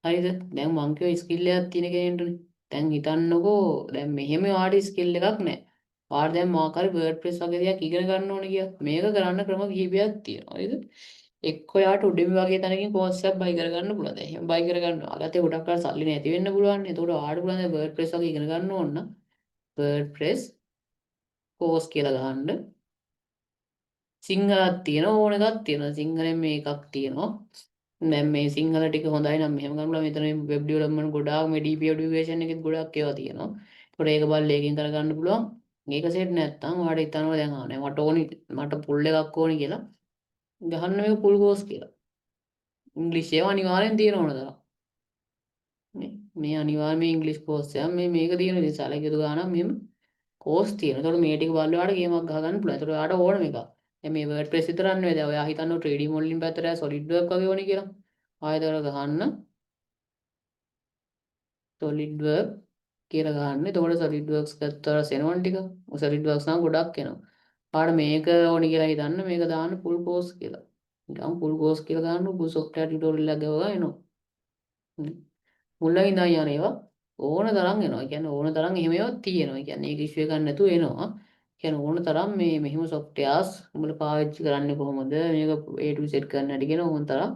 [SPEAKER 1] හරිද? දැන් මං කියෝ ස්කිල් එකක් තියෙන කෙනෙක්ටනේ. දැන් හිතන්නකෝ දැන් මෙහෙම වාඩි ස්කිල් එකක් නැහැ. වාඩි දැන් මොකක් හරි WordPress වගේ දෙයක් ඉගෙන ගන්න ඕනේ කියලා. මේක කරන්න ක්‍රම කිහිපයක් තියෙනවා. හරිද? එක්ක යාට Udemy වගේ තැනකින් කෝස් එකක් බයි කරගන්න පුළුවන්. දැන් එහෙම බයි කරගන්නවා. අගතේ ගොඩක් අය සල්ලි නැති වෙන්න පුළුවන්. ඒතකොට ආඩු පුළුවන් දැන් WordPress වගේ ඉගෙන ගන්න ඕන නම් WordPress කෝස් කියලා ගහන්න. සිංහලක් තියෙනවා ඕන එකක් තියෙනවා. සිංහලෙන් මේ එකක් තියෙනවා. දැන් මේ සිංහල ටික හොඳයි නම් මෙහෙම ගන්නවා. මෙතන වෙබ් ඩෙවලොප්මන්ට් ගොඩාක් මේ DP ඇඩියුකේෂන් එකෙත් ගොඩක් ඒවා තියෙනවා. ඒකට ඒක බලලා ඒකෙන් කරගන්න පුළුවන්. මේක සෙට් නැත්තම් ඔයාලට හිතනවා දැන් ආ නෑ මට පුල් එකක් ඕනි කියලා. ගහන්න මේක පුල් කෝස් කියලා. ඉංග්‍රීසි ඒවා අනිවාර්යෙන් තියෙන ඕන තරම්. මේ අනිවාර්යයෙන් ඉංග්‍රීසි කෝස් එක මේක තියෙන ඉතින් සැලකියුතු ගානක් මෙහෙම කෝස් තියෙනවා. ඒතකොට මේ ටික බලලා ඔයාලට ගේමක් ගහ ගන්න පුළුවන්. ඒතකොට ඔයාලට ඕනම එකක්. දැන් මේ WordPress විතරක් නෙවෙයි. දැන් ඔයා හිතන්නේ 3D modeling පැත්තට SolidWorks වගේ ඕනේ කියලා. ආයෙත් ගහන්න SolidWorks කියලා ගහන්න. එතකොට SolidWorks ගත්තාට එනවන ටික. SolidWorks නම් ගොඩක් එනවා. ආඩ මේක ඕනි කියලා හිතන්න මේක දාන්න full course කියලා. නිකන් full course කියලා දාන්න full software tutorial එකක් ගාවා එනවා. මුලින් ඉඳන් යන ඒවා ඕන තරම් එනවා. ඒ කියන්නේ ඕන තරම් එහෙම ඒවා තියෙනවා. ඒ කියන්නේ ඒක ඉෂුව එකක් නැතුව එනවා. කියන්නේ ඕන තරම් මේ මෙහිම softwares උඹලා පාවිච්චි කරන්නේ කොහොමද මේක A to Z කරන්න හැටි කියන ඕන තරම්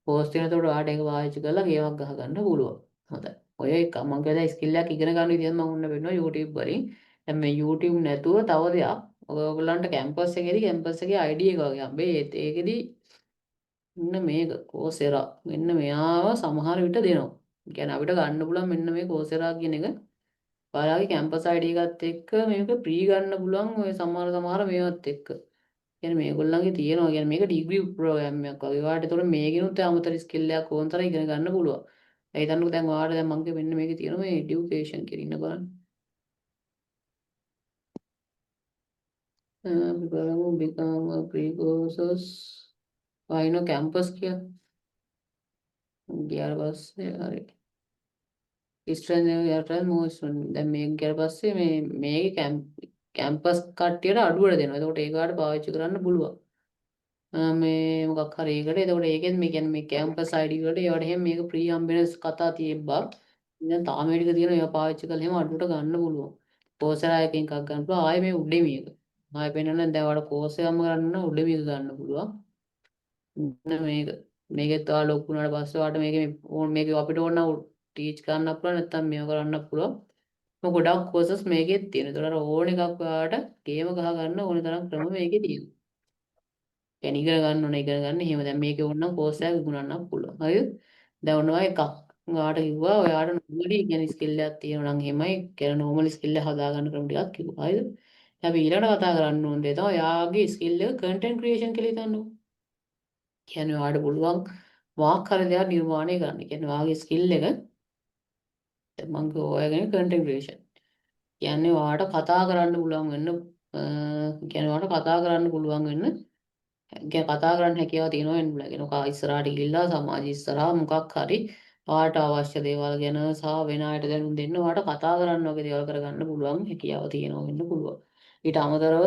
[SPEAKER 1] course තියෙන. ඒතකොට ඔයාලට ඒක පාවිච්චි කරලා ගේමක් ගහ ගන්න පුළුවන්. හොඳයි. ඔය එක මම කියලා ස්කිල් එකක් ඉගෙන ගන්න විදිහත් මම ඔන්න වෙනවා YouTube වලින්. දැන් මේ YouTube නැතුව තව දෙයක් ඔයගොල්ලන්ට කැම්පස් එකේ ID එක වගේ හම්බෙයි. ඒකෙදි මෙන්න මේක Coursera මෙන්න මෙයාව සමහර විට දෙනවා. කියන්නේ අපිට ගන්න පුළුවන් මෙන්න මේ Coursera කියන එක. ඔයාලගේ කැම්පස් ID එකත් එක්ක මේක ප්‍රී ගන්න පුළුවන් ඔය සමහර මේවත් එක්ක. කියන්නේ මේගොල්ලන්ගේ තියෙනවා කියන්නේ මේක ඩිග්‍රී ප්‍රෝග්‍රෑම් එකක් වගේ. ඔයාලට ඒතකොට මේකිනුත් අමතර ස්කිල් එකක් ඕන තරම් ඉගෙන ගන්න පුළුවන්. ඒ හිතන්නකෝ දැන් ඔයාලට දැන් මම කිය මෙන්න මේකේ තියෙනවා මේ এডুকেෂන් කියලා ඉන්න බලන්න. අපි බලමු become a pre-courses වයින්ෝ කැම්පස් කියලා. ගියාට පස්සේ හරි. ස්ට්‍රෙන්ත් යට මොස් දැන් මේක ගියාට පස්සේ මේකේ කැම්පස් කට්ටියට අඩුවට දෙනවා. එතකොට ඒක ඔයාලට පාවිච්චි කරන්න පුළුවන්. මේ මොකක් හරි ඒකට එතකොට ඒකෙත් මේ කියන්නේ මේ කැම්පස් ID වලට ඒවට එහෙම මේක ප්‍රී හම්බෙන කතා තියබ්බා. දැන් තාම මේක තියෙන ඒවා පාවිච්චි කරලා එහෙම අඩුවට ගන්න පුළුවන්. Coursera එකකින් එකක් ගන්න පුළුවන්. ආයේ මේ Udemy එක. ආයේ පෙන්නන්න දැන් ඔයාලට course එකක්ම කරන්න නම් Udemy එක ගන්න පුළුවන්. මේකෙත් ඔයාලා ලොක් වුණාට පස්සේ ඔයාලට මේක අපිට ඕන නම් ටීච් කරන්න පුළුවන් නැත්නම් මේව කරන්න පුළුවන්. ගොඩක් courses මේකෙත් තියෙනවා. ඒතකොට ඕන එකක් ඔයාලට ගේම ගහ ගන්න ඕන තරම් ක්‍රම මේකේ තියෙනවා. يعني ඉගෙන ගන්න ඕන ඉගෙන ගන්න. එහෙම දැන් මේකේ ඕනනම් කෝස් එකක් විකුණන්න පුළුවන්. හරිද? දැන් ඔන්න ඔය එකක්. ඔයාලට කිව්වා ඔයාලට normally කියන්නේ ස්කිල් එකක් තියෙනවා නම් එහෙමයි. කියන්නේ normal ස්කිල් එක හදා ගන්න ක්‍රම ටිකක් කිව්වා. හරිද? දැන් අපි ඊළඟට කතා කරන්න ඕන දේ තමයි ඔයාගේ ස්කිල් එක content creation කියලා හිතන්නකෝ. කියන්නේ ඔයාලට පුළුවන් මොකක් හරි දෙයක් නිර්මාණය කරන්න. කියන්නේ ඔයාගේ ස්කිල් එක දැන් මම ඔයගෙන කන්ටෙන්ට් ක්‍රියේෂන්. කියන්නේ ඔයාට කතා කරන්න පුළුවන් වෙන්න කියන්නේ ඔයාට කතා කරන්න පුළුවන් වෙන්න කතා කරන්න හැකියාව තියෙනවා වෙන්න පුළුවන්. කෙනෙක් ඉස්සරහට ගිහිල්ලා සමාජ ඉස්සරහා මොකක් හරි ඔයාට අවශ්‍ය දේවල් ගැන සහ වෙන අයට දැනුම් දෙන්න ඔයාට කතා කරන්න වගේ දේවල් කරගන්න පුළුවන් හැකියාව තියෙනවා වෙන්න පුළුවන්. ඊට අමතරව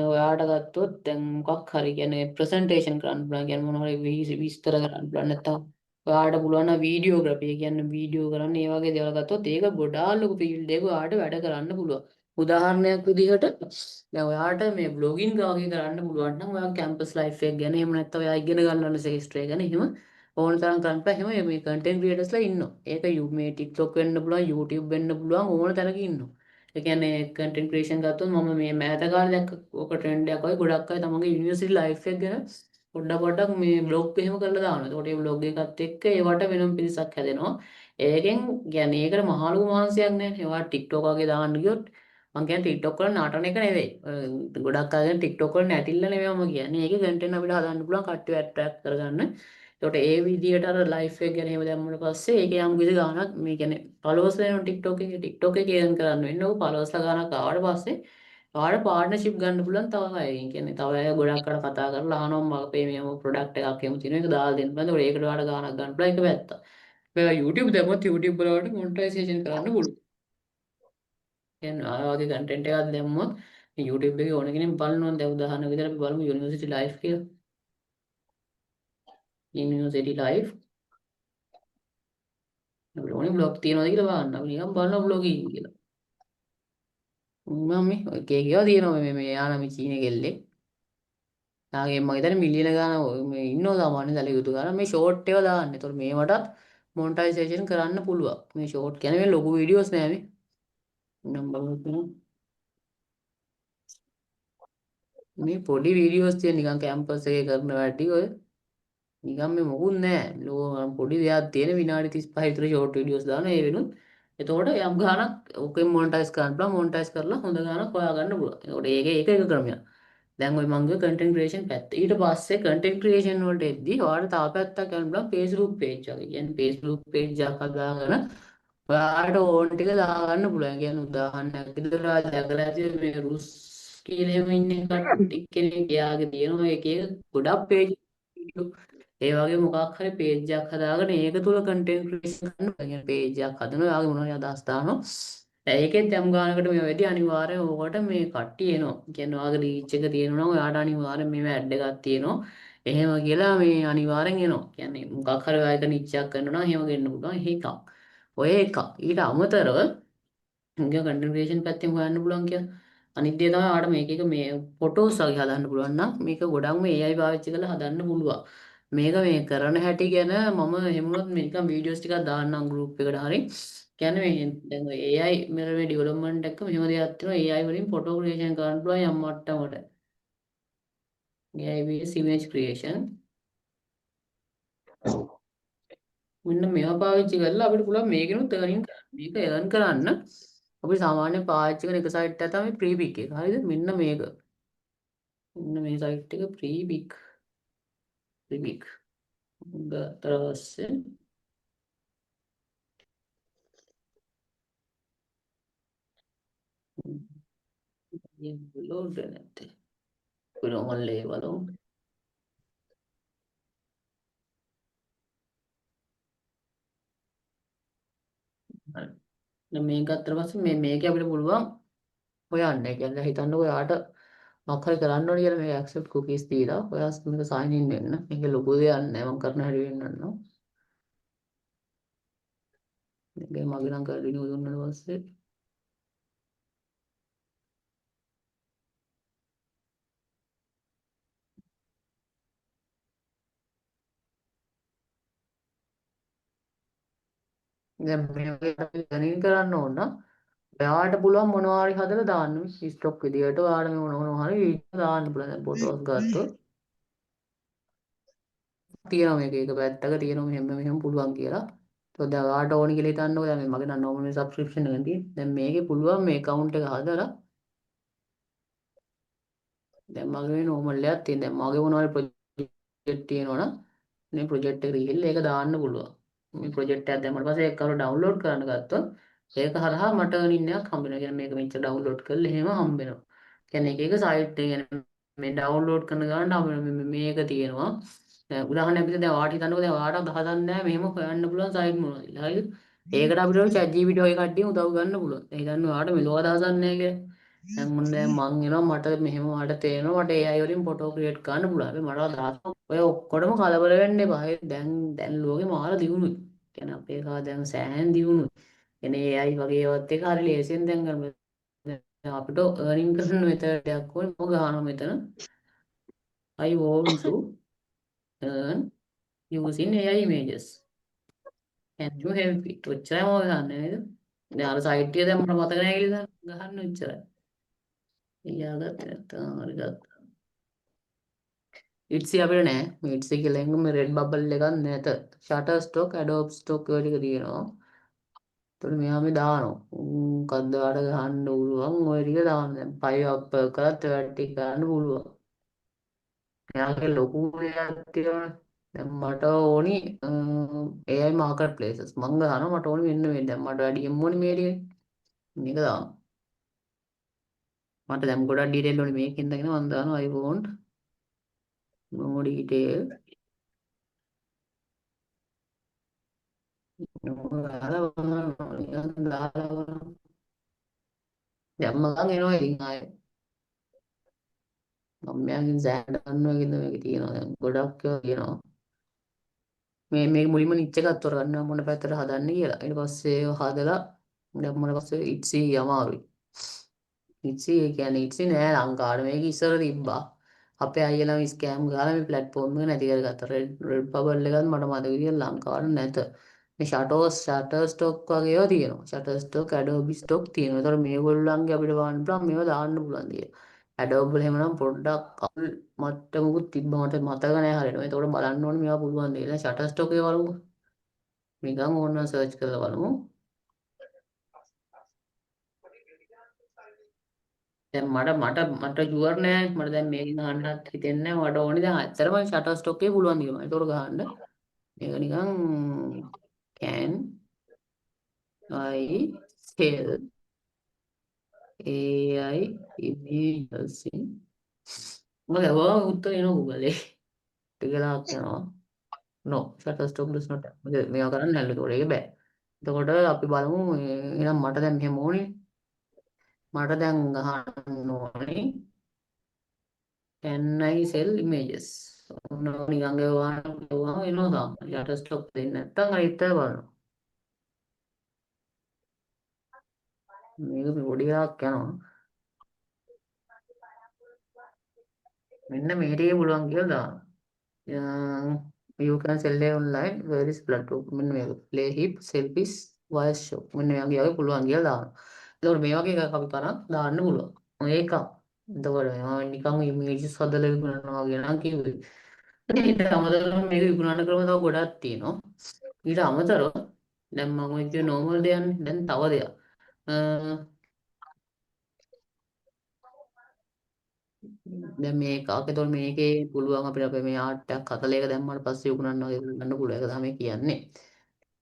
[SPEAKER 1] ඔයාට ගත්තොත් දැන් මොකක් හරි කියන්නේ ප්‍රසන්ටේෂන් කරන්න පුළුවන්. කියන්නේ මොනවා හරි විස්තර කරන්න පුළුවන්. නැත්නම් ඔයාට පුළුවන් නම් වීඩියෝග්‍රැෆි කියන්නේ වීඩියෝ කරන්න ඒ වගේ දේවල් ගත්තොත් ඒක ගොඩාක් ලොකු ෆීල්ඩ් එකක ඔයාට වැඩ කරන්න පුළුවන්. උදාහරණයක් විදිහට දැන් ඔයාට මේ බ්ලොගින් වගේ කරන්න පුළුවන් නම් ඔයා කැම්පස් ලයිෆ් එක ගැන එහෙම නැත්නම් ඔයා ඉගෙන ගන්න ශේෂ්ත්‍රය ගැන එහෙම ඕන තරම් කරන්න පුළුවන්. එහෙම මේ කන්ටෙන්ට් ක්‍රියේටර්ස්ලා ඉන්නවා. ඒක මේ TikTok වෙන්න පුළුවන්, YouTube වෙන්න පුළුවන් ඕන තැනක ඉන්නවා. ඒ කියන්නේ කන්ටෙන්ට් ක්‍රියේෂන් ගත්තොත් මම මේ මෑත කාලේ දැක්ක ඔක ට්‍රෙන්ඩ් එකක් වගේ ගොඩක් අය තමන්ගේ යුනිවර්සිටි ලයිෆ් එක ගැන පොඩ්ඩක් මේ බ්ලොග් එහෙම කරලා දානවා. එතකොට මේ බ්ලොග් එකත් එක්ක ඒවට වෙනම පිරිසක් හැදෙනවා. ඒකෙන් කියන්නේ ඒකට මහලු මහන්සියක් නෑ. ඒවා TikTok වගේ දාන්න ගියොත් මං කියන්නේ TikTok වල නටන එක නෙවෙයි. ගොඩක් අය කියන්නේ TikTok වල නැටිල්ල නෙවෙයි මම කියන්නේ. ඒකේ කන්ටෙන්ට් අපිට හදන්න පුළුවන් කට්ටිය ඇට්‍රැක්ට් කරගන්න. ඒකට ඒ විදිහට අර ලයිෆ් එක ගැන එහෙම දැම්මම පස්සේ ඒකේ යම් කිසි ගාණක් මේ කියන්නේ ෆලෝවර්ස් වෙනවා TikTok එකේ earn කරන්න වෙන්නේ. ඔක ෆලෝවර්ස්ලා ගාණක් ආවට පස්සේ ඔයාලට පාර්ට්නර්ෂිප් ගන්න පුළුවන් තව අයගෙන්. කියන්නේ තව අය ගොඩක් අර කතා කරලා අහනවා අපේ මේව ප්‍රොඩක්ට් එකක් එහෙම තියෙනවා. ඒක දාලා දෙන්න බෑ. ඒකට ඔයාලට ගාණක් ගන්න පුළුවන්. ඒක වැත්ත. මේ YouTube දැම්මොත් YouTube වලට මොනිටයිසේෂන් කරන්න පුළුවන්. කියන්නේ ආය වගේ කන්ටෙන්ට් එකක් දැම්මොත් YouTube එකේ ඕන කෙනෙක් බලනවා. දැන් උදාහරණ විදිහට අපි බලමු යුනිවර්සිටි ලයිෆ් කියලා. යුනිවර්සිටි ලයිෆ් අපිට ඕනේ බ්ලොග් තියනවාද කියලා බලන්න. අපි නිකන් බලනවා බ්ලොගින් කියලා. මම මේ එක එකවා තියෙනවා මේ යාන මේ චීන කෙල්ලෙක්. යාගේ මම හිතන්නේ මිලියන ගාන මේ ඉන්නවා සාමාන්‍ය සැලක යුතු ගාන මේ ෂෝට් ඒවා දාන්න. ඒතකොට මේවටත් මොනිටයිසේෂන් කරන්න පුළුවන්. මේ ෂෝට් කියන්නේ මේ ලොකු වීඩියෝස් නෑ මේ. නම් බලන්න මේ පොඩි වීඩියෝස් තියෙන නිකන් කැම්පස් එකේ කරන වැඩි ඔය නිකන් මේ මොකුත් නෑ. පොඩි දෙයක් තියෙන විනාඩි 35 විතර ෂෝට් වීඩියෝස් දාන ඒ වෙනුත්. එතකොට යම් ගානක් ඔකෙන් මොනිටයිස් කරන්න පුළුවන්. මොනිටයිස් කරලා හොඳ ගානක් හොයාගන්න පුළුවන්. එතකොට ඒක එක ක්‍රමයක්. දැන් ඔය මං ගිය කන්ටෙන්ට් ක්‍රියේෂන් පැත්ත. ඊට පස්සේ කන්ටෙන්ට් ක්‍රියේෂන් වලට එද්දි ඔයාලට තව පැත්තක් යන්න පුළුවන් Facebook page එක. කියන්නේ Facebook page එකක් හදාගෙන ඔයාලට ඕන ටික දාගන්න පුළුවන්. කියන්නේ උදාහරණයක් විදිහට ඔයා දැකලා ඇති මේ රුස් කියලා එහෙම ඉන්න කට්ටිය කෙනෙක් එයාගේ තියෙනවා එක එක ගොඩක් page ඒ වගේ මොකක් හරි page එකක් හදාගෙන ඒක තුල content creation කරන්න බෑ. කියන්නේ page එකක් හදනවා යාගේ මොනවා හරි අදහස් දානවා. ඒකෙත් යම් ගානකට මේ වෙදී අනිවාර්යෙන් ඕකට මේ කට්ටිය එනවා. කියන්නේ ඔයාගේ reach එක තියෙනවා නම් ඔයාට අනිවාර්යෙන් මේ ad එකක් තියෙනවා. එහෙම කියලා මේ අනිවාර්යෙන් එනවා. කියන්නේ මොකක් හරි ඔයා එක niche එකක් කරනවා නම් එහෙම ගෙන්න පුළුවන්. ඒකක්. ඔය එකක්. ඊට අමතරව ගිය කන්ටෙන්ට් ක්‍රියේෂන් පැත්තෙන් හොයන්න පුළුවන් කියලා. අනිත් දේ තමයි ඔයාලට මේක මේ ෆොටෝස් වගේ හදන්න පුළුවන් නම් මේක ගොඩක්ම AI පාවිච්චි කරලා හදන්න පුළුවන්. මේක මේ කරන හැටි ගැන මම එහෙම වුණොත් නිකන් වීඩියෝස් ටිකක් දාන්නම් ගෲප් එකට හරි. කියන්නේ මේ දැන් ඔය AI මේ ඩෙවලොප්මන්ට් එක මෙහෙම දෙයක් තියෙනවා AI වලින් ෆොටෝ ක්‍රියේෂන් කරන්න පුළුවන් යම් මට්ටමකට. AI based image creation. මෙන්න මේවා පාවිච්චි කරලා අපිට පුළුවන් මේකෙනුත් earning කරන්න. මේක earn කරන්න අපි සාමාන්‍යයෙන් පාවිච්චි කරන එක සයිට් එක තමයි ප්‍රීපික් එක. හරිද? මෙන්න මේක. මෙන්න මේ සයිට් එක ප්‍රීපික්. ප්‍රීපික්. ඊට පස්සේ ලෝඩ් නැත්තේ. ඔන්ලේ බලමු. හරි. දැන් මේක ගත්තට පස්සේ මේකේ අපිට පුළුවන් හොයන්න. ඒ කියන්නේ හිතන්නකෝ ඔයාට මොකක් හරි කරන්න ඕනේ කියලා මේ accept cookies දීලා ඔයා මේක sign in වෙන්න. මේක ලොකු දෙයක් නෑ මම කරන හැටි වෙන්නන්නම්. මේක මගේ නම් continue දුන්නාට පස්සේ දැන් මේක අපි ගණන් කරන්න ඕන නම් ඔයාට පුළුවන් මොනවා හරි හදලා දාන්න ස්ටොක් විදියට ඔයාට මේ මොනවා හරි වීඩියෝ දාන්න පුළුවන්. දැන් ෆොටෝස් ගත්තොත් තියෙනවා මේක එක පැත්තක තියෙනවා මෙහෙම පුළුවන් කියලා. તો දැන් ඔයාට ඕනි කියලා හිතන්නකෝ දැන් මගේ නම් normal මේ subscription එකක් තියෙන. දැන් මේකේ පුළුවන් මේ account එක හදලා දැන් මගේ මේ normal එකක් තියෙන. දැන් මගේ මොනවා හරි project තියෙනවා නම් මේ project එකට ගිහිල්ලා ඒක දාන්න පුළුවන්. මේ ප්‍රොජෙක්ට් එකක් දැම්මම පස්සේ ඒක කවුරු ඩවුන්ලෝඩ් කරන්න ගත්තොත් ඒක හරහා මට earning එකක් හම්බ වෙනවා. කියන්නේ මේක මෙච්චර ඩවුන්ලෝඩ් කරලා එහෙම හම්බ වෙනවා. කියන්නේ එක එක සයිට් එක කියන්නේ මේ ඩවුන්ලෝඩ් කරන ගානට හම්බ වෙනවා. මේක තියෙනවා. දැන් උදාහරණයක් විදිහට දැන් ඔයාට හිතන්නකෝ දැන් ඔයාට දහසක් නැහැ මෙහෙම හොයන්න පුළුවන් සයිට් මොනවද කියලා. හරිද? ඒකට අපිට chat GPT වගේ කට්ටිය උදව් ගන්න පුළුවන්. ඒ හිතන්න ඔයාට මෙලොව දහසක් නැහැ කියලා. දැන් මං එනවා මට මෙහෙම මට තේරෙනවා මට AI වලින් ෆොටෝ ක්‍රියේට් කරන්න පුළුවන්. හැබැයි මට දහසක් ඔය ඔක්කොටම කලබල වෙන්න එපා. දැන් ලෝකෙ මාර දියුණුයි. කියන්නේ අපේ කා දැන් සෑහෙන දියුණුයි. කියන්නේ AI වගේ ඒවත් එක හරි ලේසියෙන් දැන් ගන්න. දැන් අපිට earning කරන්න මෙතඩ් එකක් ඕනේ. මොකද ගහනවා මෙතන I want to earn using AI images. Can you help me? ඔච්චරයි මම ගහන්නේ නේද? දැන් අර සයිට් එක දැන් මට මතක නැහැ කියලා ගහන්න ඔච්චරයි. ඊයාගත්තේ නැත්තම් හරි ගත්තා. ඉට්සි අපිට නෑ. මේ ඉට්සි කියලා එකම මේ රෙඩ් බබල් එකක් නැත. ෂටර් ස්ටොක්, ඇඩෝබ් ස්ටොක් ඔය ටික තියෙනවා. එතකොට මෙහා මේ දානවා. මොකක්ද ආඩ ගහන්න පුළුවන් ඔය ටික දාන්න. දැන් 5 අප් කරලා 30 ගන්න පුළුවන්. එයාගේ ලොකු එකක් තියෙනවා. දැන් මට ඕනි AI මාකට් ප්ලේසස්. මං ගහනවා මට ඕනි මෙන්න මේ. දැන් මට වැඩියෙන් ඕනි මේ ටික. මේක දානවා. මට දැන් ගොඩක් ඩීටේල් ඕනි මේකෙන් දගෙන මං දානවා I want no detail. දැම්ම ගමන් එනවා ඉතින් ආයෙ මම මෙයාගෙන් සෑහට ගන්නවා කියන මේක තියෙනවා දැන් ගොඩක් ඒවා තියෙනවා මේ මුලින්ම නිච් එකක් තොර ගන්නවා මොන පැත්තට හදන්න කියලා ඊට පස්සේ ඒව හදලා දැම්මම පස්සේ ඉට්සි අමාරුයි ඉට්සි ඒ කියන්නේ ඉට්සි නෑ ලංකාවට මේක ඉස්සර තිබ්බා අපේ අයියලා මේ ස්කෑම් ගාලා මේ ප්ලැට්ෆෝම් එක නැති කරගත්තා රෙඩ් බබල් එකත් මට මතක විදියට ලංකාවට නැත මේ ෂටර් ස්ටොක් වගේ ඒවා තියෙනවා ෂටර් ස්ටොක් ඇඩෝබි ස්ටොක් තියෙනවා ඒතර මේගොල්ලන්ගේ අපිට බලන්න පුළුවන් මේවා දාන්න පුළුවන් දිය ඇඩෝබ් වල එහෙමනම් පොඩ්ඩක් අවුල් මට්ටමකුත් තිබ්බ මට මතක නැහැ හරියට ඒතකොට බලන්න ඕනේ මේවා පුළුවන් දෙයක් ෂටර් ස්ටොක් එක බලමු නිකන් ඕනනම් සර්ච් කරලා බලමු දැන් මට ෂුවර් නෑ මට දැන් මේකෙන් අහන්නත් හිතෙන්නේ නෑ මට ඕනේ දැන් ඇත්තටම ෂටර් ස්ටොක් එකේ පුළුවන් කියලා ඒතකොට ගහන්න මේක නිකන් can I sell AI images in මොකද ඔය උත්තර එනවා Google එකේ ටිකලාක් යනවා no Shutterstock does not මේවා කරන්න හැල්ලු ඒතකොට ඒක බෑ එතකොට අපි බලමු එහෙනම් මට දැන් මෙහෙම ඕනේ මට දැන් ගහන්න ඕනේ can I sell images ඔන්න නිකන් ගාවා එනවා තමයි Shutterstock දෙන්නේ නැත්තම් අර ඉතල බලනවා මේක පොඩි එකක් යනවා මෙන්න මේ ටිකේ පුළුවන් කියලා දානවා you can sell it online various platform මෙන්න මේක play hip selfies voice shop මෙන්න මේ වගේ පුළුවන් කියලා දානවා එතකොට මේ වගේ එකක් අපි කරන් දාන්න පුළුවන් ඒක එතකොට නිකන් images හදලා විකුණනවා වගේ නම් කිව්වේ ඊට අමතරව මේක විකුණන ක්‍රම තව ගොඩක් තියෙනවා ඊට අමතරව දැන් මම ඔය කිය normal දෙයක් දැන් තව දෙයක් දැන් මේක එතකොට මේකේ පුළුවන් අපිට අපේ මේ ආර්ට් එකක් 40ක දැම්මම පස්සේ විකුණන්න වගේ ගන්න පුළුවන් ඒක තමයි කියන්නේ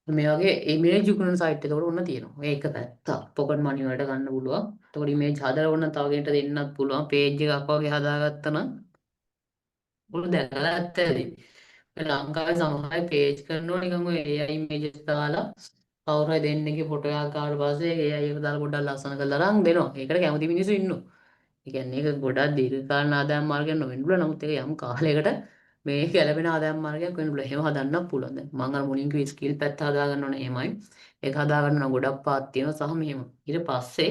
[SPEAKER 1] මේ වගේ ඉමේජ් විකුණන සයිට් එකකට ඔන්න තියෙනවා ඒක පැත්තක් පොකට් මනි වලට ගන්න පුළුවන් එතකොට ඉමේජ් හදලා ඔන්න තව කෙනෙක්ට දෙන්නත් පුළුවන් පේජ් එකක් වගේ හදාගත්තා නම් ඔන්න දැකලා ඇත්තද ලංකාවේ සමහර අය පේජ් කරනවා නිකන් ඔය AI ඉමේජස් දාලා කවුරු හරි දෙන්නෙක්ගේ ෆොටෝ එකක් ආවට පස්සේ AI එක දාලා පොඩ්ඩක් ලස්සන කරලා අරන් දෙනවා. ඒකට කැමති මිනිස්සු ඉන්නවා. ඒ කියන්නේ ඒක ගොඩක් දීර්ඝකාලීන ආදායම් මාර්ගයක් නොවෙන්න පුළුවන්. නමුත් ඒක යම් කාලයකට මේ ගැළපෙන ආදායම් මාර්ගයක් වෙන්න පුළුවන්. එහෙම හදන්නත් පුළුවන්. දැන් මම අර මුලින් කිව්ව ස්කිල් පැත්ත හදා ගන්න ඕනේ එහෙමයි. ඒක හදා ගන්න නම් ගොඩක් පාත් තියෙනවා සහ මෙහෙම. ඊට පස්සේ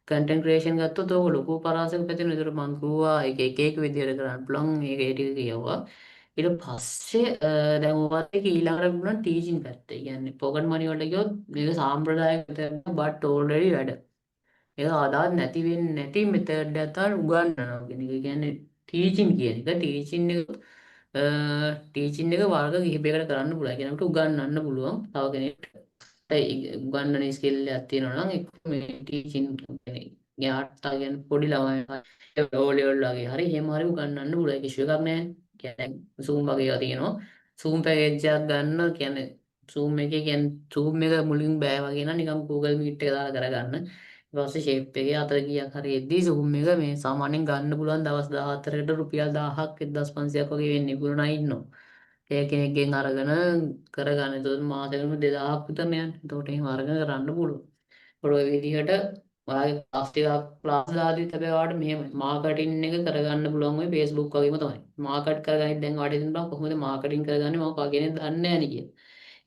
[SPEAKER 1] කන්ටෙන්ට් ක්‍රියේෂන් ගත්තොත් ඕක ලොකු පරාසයක පැතිරෙනවා. ඒතර මම කිව්වා ඒක එක විදියට කරන්න පුළුවන්. මේක ඒ ටික කියවුවා. ඊට පස්සේ දැන් ඔයත් එක ඊළඟට ගුණ ටීචින් පැත්ත. ඒ කියන්නේ පොකට් මනි වලට ගියොත් මේක සාම්ප්‍රදායික මෙතන බට් ඕල්රෙඩි වැඩ. ඒක අදාළ නැති වෙන්නේ නැති මෙතඩ් එකක් තමයි උගන්වනවා කියන එක. ඒ කියන්නේ ටීචින් කියන එක ටීචින් එක වර්ග කිහිපයකට කරන්න පුළුවන්. ඒ කියන්නේ අපිට උගන්වන්න පුළුවන්. තව කෙනෙක්ට උගන්වන ස්කිල් එකක් තියෙනවා නම් ඒක මේ ටීචින් කියන්නේ යාට කියන පොඩි ළමයි ඕ ලෙවල් වගේ හරි එහෙම හරි උගන්වන්න පුළුවන්. ඒක ඉෂුව එකක් නෑ. කියන්නේ Zoom වගේ ඒවා තියෙනවා. Zoom පැකේජ් එකක් ගන්න කියන්නේ Zoom එකේ කියන්නේ Zoom එක මුලින් බෑ වගේ නම් නිකන් Google Meet එක දාලා කරගන්න. ඊට පස්සේ shape එකේ අතර කීයක් හරි එද්දී Zoom එක මේ සාමාන්‍යයෙන් ගන්න පුළුවන් දවස් 14කට රුපියල් 1000ක් 1500ක් වගේ වෙන්නේ පුළුවන් අය ඉන්නවා. ඒ කෙනෙක්ගෙන් අරගෙන කරගන්න. එතකොට මාසෙකට 2000ක් විතර යන්නේ. එතකොට එහෙම අරගෙන කරන්න පුළුවන්. ඔය විදිහට ඔයාගේ ක්ලාස් දාද්දිත් හැබැයි ඔයාලට මෙහෙම මාකටිං එක කරගන්න පුළුවන් ඔය Facebook වගේම තමයි. මාකට් කරගනිත් දැන් ඔයාලට හිතෙන්න පුළුවන් කොහොමද මාකටිං කරගන්නේ මම කගෙනෙක් දන්නේ නැහැ නේ කියලා.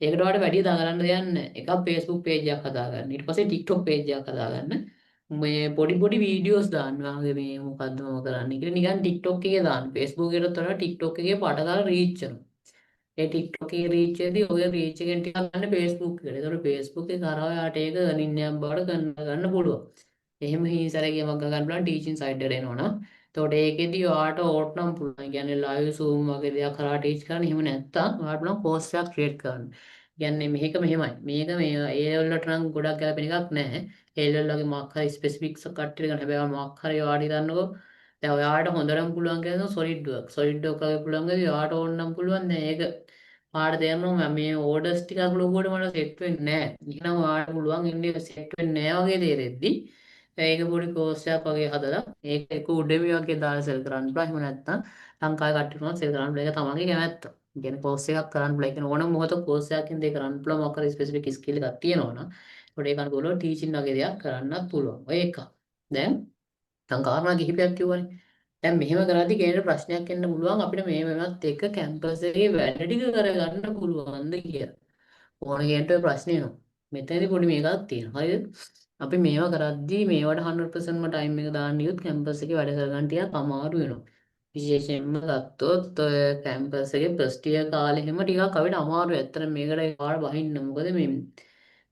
[SPEAKER 1] ඒකට ඔයාලට වැඩි දාගන්න දෙයක් නැහැ. එකක් Facebook page එකක් හදාගන්න. ඊට පස්සේ TikTok page එකක් හදාගන්න. මේ පොඩි පොඩි වීඩියෝස් දාන්න. ඔයාගේ මේ මොකද්ද මම කරන්නේ කියලා නිකන් TikTok එකේ දාන්න. Facebook එකටත් වඩා TikTok එකේ පට දාලා රීච් වෙනවා. ඒ TikTok එකේ රීච් එකේදී ඔය රීච් එකෙන් ටිකක් ගන්න Facebook එකට. ඒතකොට Facebook එක කරා යාට ඒක earning එකක් බවට ගන්න පුළුවන්. එහෙම හිංසරේ ගේමක් ගන්න පුළුවන් ටීචින් සයිඩ් එකට එනවනම්. එතකොට ඒකෙදී ඔයාට ඕට් නම් පුළුවන්. ඒ කියන්නේ live zoom වගේ දෙයක් කරා ටීච් කරන්න. එහෙම නැත්නම් ඔයාට පුළුවන් course එකක් create කරන්න. කියන්නේ මේක මෙහෙමයි. මේක මේ ඒ level වලට නම් ගොඩක් ගැලපෙන එකක් නැහැ. ඒ level වගේ මොකක් හරි specifics කට්ටිය ගන්න. හැබැයි මොකක් හරි ඔයාට හිතන්නකෝ දැන් ඔයාට හොඳටම පුළුවන් කියලා solid work. solid work වගේ පුළුවන් ගදී ඔයාට ඕන නම් පුළුවන් දැන් ඒක ඔයාට තේරෙනවා මේ ඕඩර්ස් ටිකක් ලොකුවට මට සෙට් වෙන්නේ නැහැ. එහෙනම් ඔයාට පුළුවන් ඉන්නේ සෙට් වෙන්නේ නැහැ වගේ තේරෙද්දි ඒක පොඩි කෝස් එකක් වගේ හදලා ඒක එක උඩෙමි වගේ දාලා සෙල් කරන්න පුළුවන්. එහෙම නැත්නම් ලංකාවේ කට්ටිය උනත් සෙල් කරන්න පුළුවන්. ඒක තමන්ගේ කැමැත්ත. කියන්නේ කෝස් එකක් කරන්න පුළුවන්. ඒ කියන්නේ ඕනම මොකද කෝස් එකකින් දෙයක් කරන්න පුළුවන්. මොකක් හරි ස්පෙસિෆික් ස්කිල් එකක් තියෙනවා නම් ඒකට ඒක අනුකූලව ටීචින් වගේ දෙයක් කරන්නත් පුළුවන්. ඔය එක. දැන් කාරණා කිහිපයක් කිව්වනේ. දැන් මෙහෙම කරද්දි කෙනෙක්ට ප්‍රශ්නයක් එන්න පුළුවන් අපිට මේ වෙනත් එක කැම්පස් එකේ වැඩ ටික කරගන්න පුළුවන්ද කියලා. ඕන කෙනෙක්ට ඔය ප්‍රශ්නේ එනවා. මෙතනදී පොඩි මේකක් තියෙනවා. හරිද? අපි මේවා කරද්දි මේවට 100%ම ටයිම් එක දාන්න ගියොත් කැම්පස් එකේ වැඩ කරගන්න ටිකක් අමාරු වෙනවා. විශේෂයෙන්ම ගත්තොත් ඔය කැම්පස් එකේ ෆස්ට් ඉයර් කාලේ හැම ටිකක් අපිට අමාරුයි. ඇත්තට මේකට පාර බහින්න. මොකද මේ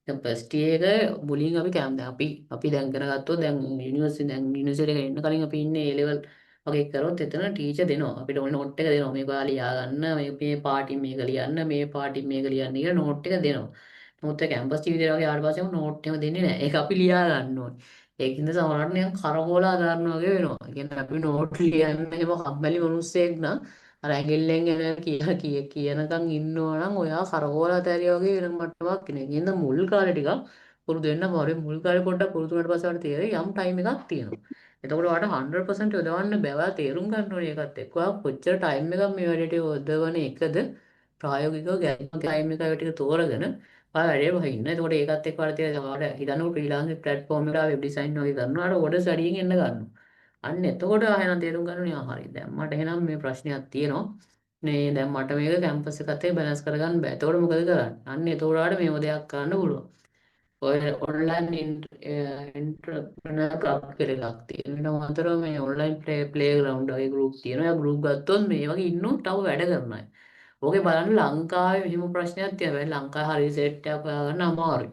[SPEAKER 1] දැන් ෆස්ට් ඉයර් එක මුලින් අපි කැම්ප් දැන් අපි දැන් ඉගෙන ගත්තොත් දැන් යුනිවර්සිටි එකට එන්න කලින් අපි ඉන්නේ A level වගේ කරොත් එතන ටීචර් දෙනවා. අපිට ඕනේ නෝට් එක දෙනවා. මේක ඔයාලා ලියා ගන්න, මේ පාටින් මේක ලියන්න, මේ පාටින් මේක ලියන්න කියලා නෝට් එක දෙනවා. නමුත් ඒ කැම්පස් ජීවිතය වගේ ආවට පස්සේ නෝට් එහෙම දෙන්නේ නැහැ. ඒක අපි ලියා ගන්න ඕනේ. ඒකින්ද සමහරවිට නිකන් කරකෝලා දාන්න වගේ වෙනවා. ඒ කියන්නේ අපි නෝට් ලියන්න එහෙම කම්මැලි මිනිස්සෙක් නම් අර ඇඟිල්ලෙන් එන කියනකම් ඉන්නවා නම් ඔයා කරකෝලා තැරියා වගේ වෙන මට්ටමක් නේ. ඒකින්ද මුල් කාලේ ටිකක් පුරුදු වෙන්න අමාරුයි. මුල් කාලේ පොඩ්ඩක් පුරුදු වුණාට පස්සේ ඔයාලට තේරෙයි යම් ටයිම් එකක් තියෙනවා. එතකොට ඔයාලට 100% යොදවන්න බෑ. ඔයා තේරුම් ගන්න ඕනේ ඒකත් එක්ක. ඔයා කොච්චර ටයිම් එකක් මේ වැඩේට යොදවන එකද ප්‍රායෝගිකව ගැඹුරු ටයිම් එක ඔය ටික තෝරගෙන ඔයා වැඩේ වහින්න. එතකොට ඒකත් එක්ක ඔයාලට තේරෙනවා ඔයාලට හිතන්නකො ෆ්‍රීලාන්සින් ප්ලැට්ෆෝම් එකට වෙබ් ඩිසයින් වගේ කරනවා. ඔයාලට ඕඩර්ස් වැඩියෙන් එන්න ගන්නවා. අන්න එතකොට ආයෙනම් තේරුම් ගන්න ඕනේ හරි. දැන් මට එහෙනම් මේ ප්‍රශ්නයක් තියෙනවා. නේ දැන් මට මේක කැම්පස් එකත් එක්ක බැලන්ස් කරගන්න බෑ. එතකොට මොකද කරන්නේ? අන්න එතකොට ඔයාලට මේව දෙයක් කරන්න පුළුවන්. ඔය ඔන්ලයින් එන්ටර්ප්‍රෙනර් ක්ලබ් කියලා එකක් තියෙනවා. ඊට අමතරව මේ ඔන්ලයින් ප්ලේග්‍රවුන්ඩ් වගේ ගෲප් තියෙනවා. ඒ ගෲප් ගත්තොත් මේ වගේ ඉන්නෝ තව වැඩ කරන අය. ඕකේ බලන්න ලංකාවේ මෙහෙම ප්‍රශ්නයක් තියෙනවා. ලංකාවේ හරිය සෙට් එකක් හොයාගන්න අමාරුයි.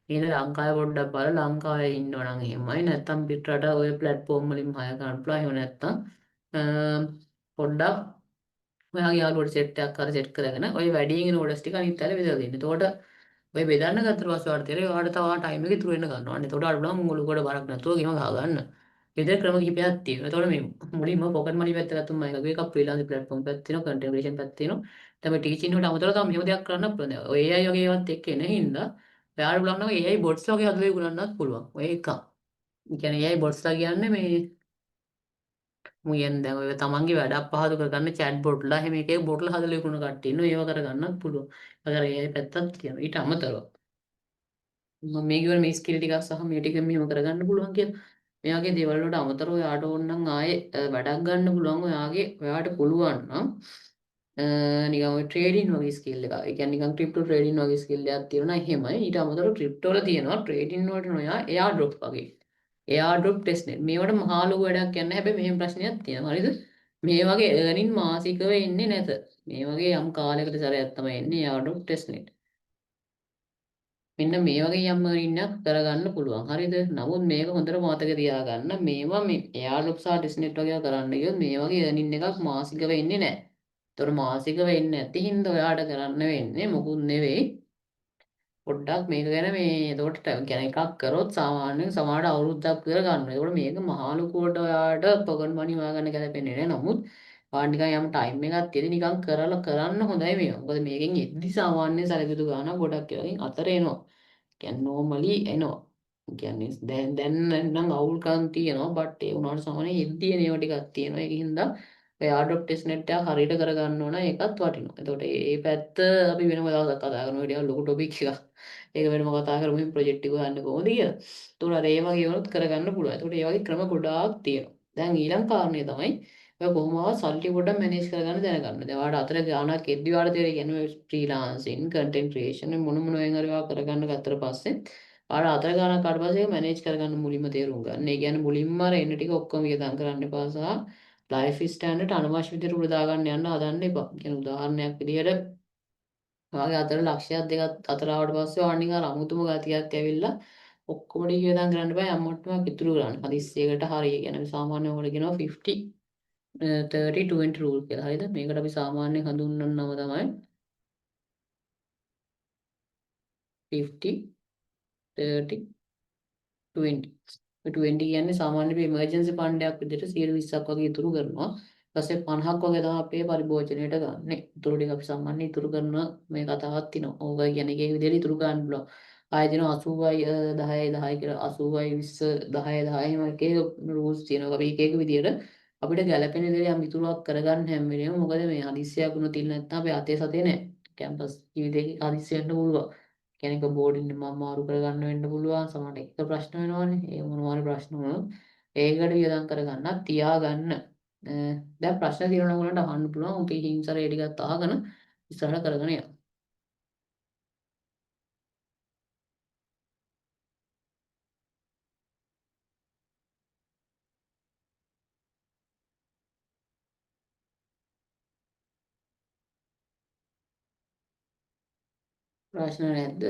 [SPEAKER 1] ඉතින් ලංකාවේ පොඩ්ඩක් බලලා ලංකාවේ ඉන්නව නම් එහෙමයි. නැත්තම් පිටරට ඔය ප්ලැට්ෆෝම් වලින් හොයා ගන්න පුළුවන්. එහෙම නැත්තම් පොඩ්ඩක් ඔයාගේ යාළුවෝට සෙට් එකක් අර සෙට් කරගෙන ඔය වැඩියෙන් එන ඕඩර්ස් ටික අනිත් අයට බෙදලා දෙන්න. එතකොට ඔය බෙදන්න ගත්තට පස්සේ ඔයාලට තේරෙයි ඔයාලට තව ටයිම් එක ඉතුරු වෙන්න ගන්නවා. අන්න එතකොට ඔයාලට පුළුවන් මුලුකොට බරක් නැතුව ගේම ගහ ගන්න. විතර ක්‍රම කිහිපයක් තියෙනවා. එතකොට මේ මුලින්ම පොකට් මනි පැත්ත ගත්තොත් මම එකක් ෆ්‍රීලාන්ස් ප්ලැට්ෆෝම් පැත්ත තියෙනවා, කන්ටෙන්ට් ක්‍රියේෂන් පැත්ත තියෙනවා. තමයි ටීචින් වලට අමතරව තව මෙහෙම දෙයක් කරන්න පුළුවන්. දැන් ඔය AI වගේ ඒවාත් එක්ක එන හින්දා ඔයාලට පුළුවන් නම් AI bots වගේ හදලා විකුණන්නත් පුළුවන්. ඔය එකක්. ඒ කියන්නේ AI bots ලා කියන්නේ මේ මුයන් දැන් ඔය තමන්ගේ වැඩ අපහසු කරගන්න chat bot ලා එහෙම එක එක bot ලා හදලා විකුණන කට්ටිය ඉන්නවා. ඒව කරගන්නත් පුළුවන්. අර AI පැත්තක් තියෙනවා. ඊට අමතරව මම මේ කියවන මේ ස්කිල් ටිකක් සහ මේ ටික මෙහෙම කරගන්න පුළුවන් කියලා. මේ වගේ දේවල් වලට අමතරව ඔයාට ඕන නම් ආයේ වැඩක් ගන්න පුළුවන්. ඔයාට පුළුවන් නම් නිකන් ඔය ට්‍රේඩින් වගේ ස්කිල් එකක්. ඒ කියන්නේ නිකන් ක්‍රිප්ටෝ ට්‍රේඩින් වගේ ස්කිල් එකක් තියෙනවා නම් එහෙමයි. ඊට අමතරව ක්‍රිප්ටෝ වල තියෙනවා ට්‍රේඩින් වලට නොයා එයා ඩ්‍රොප් වගේ. එයා ඩ්‍රොප් ටෙස්ට්නෙට්. මේවට මහා ලොකු වැඩක් යන්නේ නැහැ. හැබැයි මෙහෙම ප්‍රශ්නයක් තියෙනවා. හරිද? මේ වගේ earning මාසිකව එන්නේ නැත. මේ වගේ යම් කාලයකට සැරයක් තමයි එන්නේ එයා ඩ්‍රොප් ටෙස්ට්නෙට්. මෙන්න මේ වගේ යම් earning එකක් කරගන්න පුළුවන්. හරිද? නමුත් මේක හොඳට මතක තියාගන්න. මේවා මේ එයා ඩ්‍රොප් සහ ටෙස්ට්නෙට් වගේ කරන්න ගියොත් මේ වගේ earning එකක් මාසිකව එන්නේ නැහැ. ඒතර මාසිකව එන්නේ නැති හින්දා ඔයාට කරන්න වෙන්නේ මොකුත් නෙවෙයි. පොඩ්ඩක් මේක ගැන මේ එතකොට කියන්නේ එකක් කරොත් සාමාන්‍යයෙන් සමහරට අවුරුද්දක් විතර ගන්නවා. ඒකට මේක මහා ලොකුවට ඔයාට පොකට් මනි හොයාගන්න ගැලපෙන්නේ නැහැ. නමුත් ඔයාලා නිකන් යම් ටයිම් එකක් තියෙදි නිකන් කරලා කරන්න හොඳයි මේවා. මොකද මේකෙන් එද්දි සාමාන්‍ය සැලකිලි ගාණක් ගොඩක් ඒවායින් අතර එනවා. කියන්නේ නෝමලි එනවා. කියන්නේ දැන් නම් අවුල්කම් තියෙනවා බට් ඒ වුණාට සමහරවිට එද්දි එන ඒවා ටිකක් තියෙනවා. ඒකින්ද ඔය ආඩොප් ටෙස්ට් නෙට් එක හරියට කරගන්න ඕන ඒකත් වටිනවා. එතකොට මේ පැත්ත අපි වෙනම දවසක් කතා කරමු. ඒක ටිකක් ලොකු ටොපික් එකක්. ඒක වෙනම කතා කරමු මේ ප්‍රොජෙක්ට් එක හොයන්න කොහොමද කියලා. එතකොට අර ඒ වගේ වුණොත් කරගන්න පුළුවන්. එතකොට ඒ වගේ ක්‍රම ගොඩාක් තියෙනවා. දැන් ඊළඟ කාරණේ තමයි ඔය කොහොමවත් සල්ලි පොඩ්ඩක් මැනේජ් කරගන්න දැනගන්න. දැන් ඔයාලට අතර ගාණක් එද්දි ඔයාලට තේරෙයි කියන්නේ ෆ්‍රීලාන්සින්, කන්ටෙන්ට් ක්‍රියේෂන් මොන වෙන් හරි ඔයා කරගන්න ගත්තට පස්සේ ඔයාලට අතර ගාණක් ආවට පස්සේ ඒක මැනේජ් කරගන්න මුලින්ම තේරුම් ගන්න. ඒ කියන්නේ මුලින්ම අර එන්න ටික ඔක්කොම වියදම් කරන්න එපා සහ ලයිෆ් ස්ටෑන්ඩඩ් අනවශ්‍ය විදිහට උඩ දාගන්න යන්න හදන්න එපා. කියන්නේ උදාහරණයක් විදිහට ඔයාගේ අතර ලක්ෂයක් දෙකක් අතර ආවට පස්සේ ඔයාලා නිකන් අමුතුම ගතියක් ඇවිල්ලා ඔක්කොම ටික වියදම් කරන්න බෑ යම් මට්ටමක් ඉතුරු කරන්න. හදිස්සියකට හරිය. කියන්නේ සාමාන්‍යයෙන් ඔයාලට කියනවා 50 30 20 රූල් කියලා. හරිද? මේකට අපි සාමාන්‍යයෙන් හඳුන්වන නම තමයි 50 30 20. 20 කියන්නේ සාමාන්‍ය ඉමර්ජන්සි ෆන්ඩයක් විදිහට 120ක් වගේ ඉතුරු කරනවා. ඊපස්සේ 50ක් වගේ තමයි අපේ පරිභෝජනයට ගන්නෙ. ඉතුරු ටික අපි සාමාන්‍ය ඉතුරු කරන මේ කතාවක් තියෙනවා. ඕක කියන්නේ එකේ විදිහට ඉතුරු ගන්න පුළුවන්. ආයෙ දින 80යි 10යි 10 කියලා 80යි 20 10යි 10 එහෙම එක එක රූල්ස් තියෙනවා. අපි එක එක විදිහට අපිට ගැළපෙන විදිහට යම් ඉතුරුවක් කරගන්න හැම වෙලේම මොකද මේ හදිස්සියක් වුණොත් ඉන්න නැත්නම් අපේ අතේ සතේ නැහැ. කැම්පස් ජීවිතේ හදිස්සි වෙන්න පුළුවන්. කෙනෙක් බෝඩින් මම මාරු කරගන්න වෙන්න පුළුවන් සමහරට එක ප්‍රශ්න වෙනවනේ ඒ මොනවා හරි ප්‍රශ්න වුණොත් ඒකට වියදම් කරගන්නත් තියාගන්න දැන් ප්‍රශ්න තියෙනවා නම් උනට අහන්න පුළුවන් උන්ගේ හිංසර ඒ ටිකත් අහගෙන ඉස්සරහට කරගෙන යන්න ප්‍රශ්න නැද්ද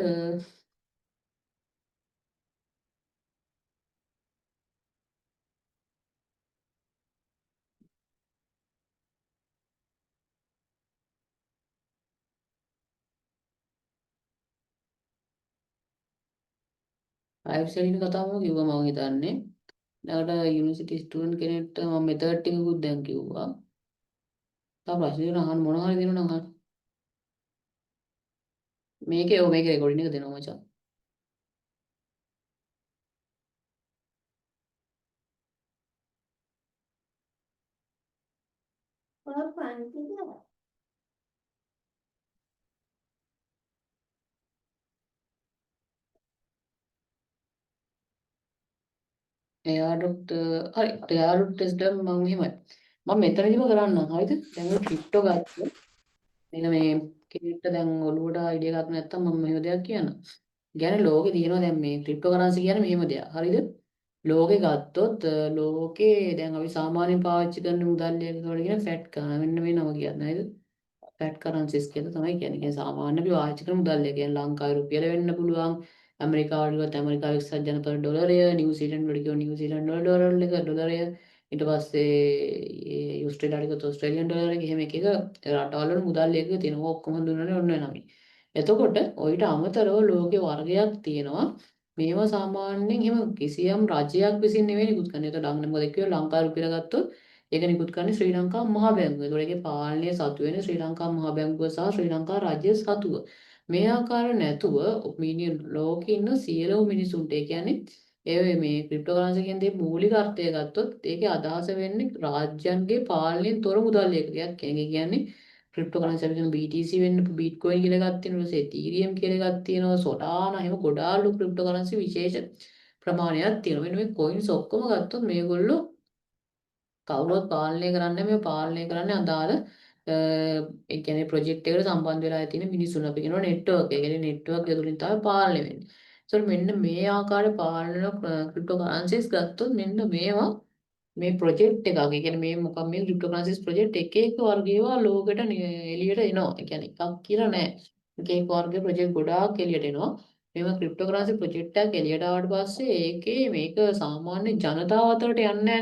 [SPEAKER 1] අයිබ් සෙලින් කතාවම කිව්වා මම හිතන්නේ ඊළඟට යුනිවර්සිටි ස්ටුඩන්ට් කෙනෙක්ට මම මෙතඩ් ටිකකුත් දැන් කිව්වා තා ප්‍රශ්න දෙන අහන්න මොනවා හරි දෙනවා නම් අහන්න මේකේ රෙකෝඩින් එක දෙනවා මචං එයාට හරි එයාට ටෙස්ට් එක මම මෙහෙමයි මම මෙතනදිම කරන්නම් හරිද දැන් ඔය ක්‍රිප්ටෝ ගත්තා මෙන්න මේ කෙනෙක්ට දැන් ඔළුවට අයිඩියා එකක් නැත්තම් මම මෙහෙම දෙයක් කියන්නම්. කියන්නේ ලෝකේ තියෙනවා දැන් මේ ක්‍රිප්ටෝ කරන්සි කියන්නේ මෙහෙම දෙයක්. හරිද? ලෝකේ ගත්තොත් ලෝකේ දැන් අපි සාමාන්‍යයෙන් පාවිච්චි කරන මුදල් වල කියන ෆැට් කරන මෙන්න මේ නම කියන්නේ නේද? ෆැට් කරන්සිස් කියලා තමයි කියන්නේ. කියන්නේ සාමාන්‍ය අපි පාවිච්චි කරන මුදල් කියන්නේ ලංකාවේ රුපියල වෙන්න පුළුවන්. ඇමරිකාවට ගියොත් ඇමරිකාවේ එක්සත් ජනපද ඩොලරය, නිව්සීලන්ත වල ගියොත් නිව්සීලන්ත ඩොලර් එක ඩොලරය ඊට පස්සේ ඕස්ට්‍රේලියාවට ගියොත් ඕස්ට්‍රේලියානු ඩොලර් එක එහෙම එක එක රටවල් වල මුදල් එක තියෙනවා. ඔක්කොම හඳුන්වන්නේ ඔන්න ඔය නමින්. එතකොට ඔయిత අමතරව ලෝකේ වර්ගයක් තියෙනවා. මේවා සාමාන්‍යයෙන් එහෙම කිසියම් රජයක් විසින් නෙවෙයි නිකුත් කරන්නේ. ඒතකොට අන්න මොකද කිව්වේ ලංකා රුපියල ගත්තොත් ඒක නිකුත් කරන්නේ ශ්‍රී ලංකා මහ බැංකුව. ඒතකොට ඒකේ පාලනය සතු වෙන්නේ ශ්‍රී ලංකා මහ බැංකුව සහ ශ්‍රී ලංකා රාජ්‍ය සතුව. මේ ආකාර නැතුව මිනිය ලෝකේ ඉන්න සියලුම මිනිසුන්ට ඒ කියන්නේ ඒ මේ ක්‍රිප්ටෝකරන්සි කියන දේ මූලික අර්ථය ගත්තොත් ඒකේ අදහස වෙන්නේ රාජ්‍යයන්ගේ පාලනයෙන් තොර මුදල් ඒකකයක්. ඒ කියන්නේ ක්‍රිප්ටෝකරන්සි අපි කියන BTC වෙන්න බිට්කොයින් කියලා එකක් තියෙනවා. ඊට පස්සේ එතීරියම් කියලා එකක් තියෙනවා. සොලානා එහෙම ගොඩාක් ක්‍රිප්ටෝකරන්සි විශේෂ ප්‍රමාණයක් තියෙනවා. මෙන්න මේ කොයින්ස් ඔක්කොම ගත්තොත් මේගොල්ලෝ කවුරුත් පාලනය කරන්නේ මේ පාලනය කරන්නේ අදාළ ඒ කියන්නේ ප්‍රොජෙක්ට් එකට සම්බන්ධ වෙලා තියෙන මිනිස්සුන් අපි කියනවා නෙට්වර්ක්. ඒ කියන්නේ නෙට්වර්ක් එක තුලින් තමයි පාලනය වෙන්නේ. ඒතකොට මෙන්න මේ ආකාරයේ පාලන ක්‍රිප්ටෝකරන්සිස් ගත්තොත් මෙන්න මේවා මේ ප්‍රොජෙක්ට් එකක්. ඒ කියන්නේ මේ මොකක් මේ ක්‍රිප්ටෝකරන්සිස් ප්‍රොජෙක්ට් එක එක වර්ග ඒවා ලෝකෙට එළියට එනවා. ඒ කියන්නේ එකක් කියලා නෑ. එක එක වර්ගයේ ප්‍රොජෙක්ට් ගොඩාක් එළියට එනවා. මේවා ක්‍රිප්ටෝකරන්සි ප්‍රොජෙක්ට් එකක් එළියට ආවට පස්සේ ඒකේ මේක සාමාන්‍ය ජනතාව අතරට යන්නේ නෑනේ.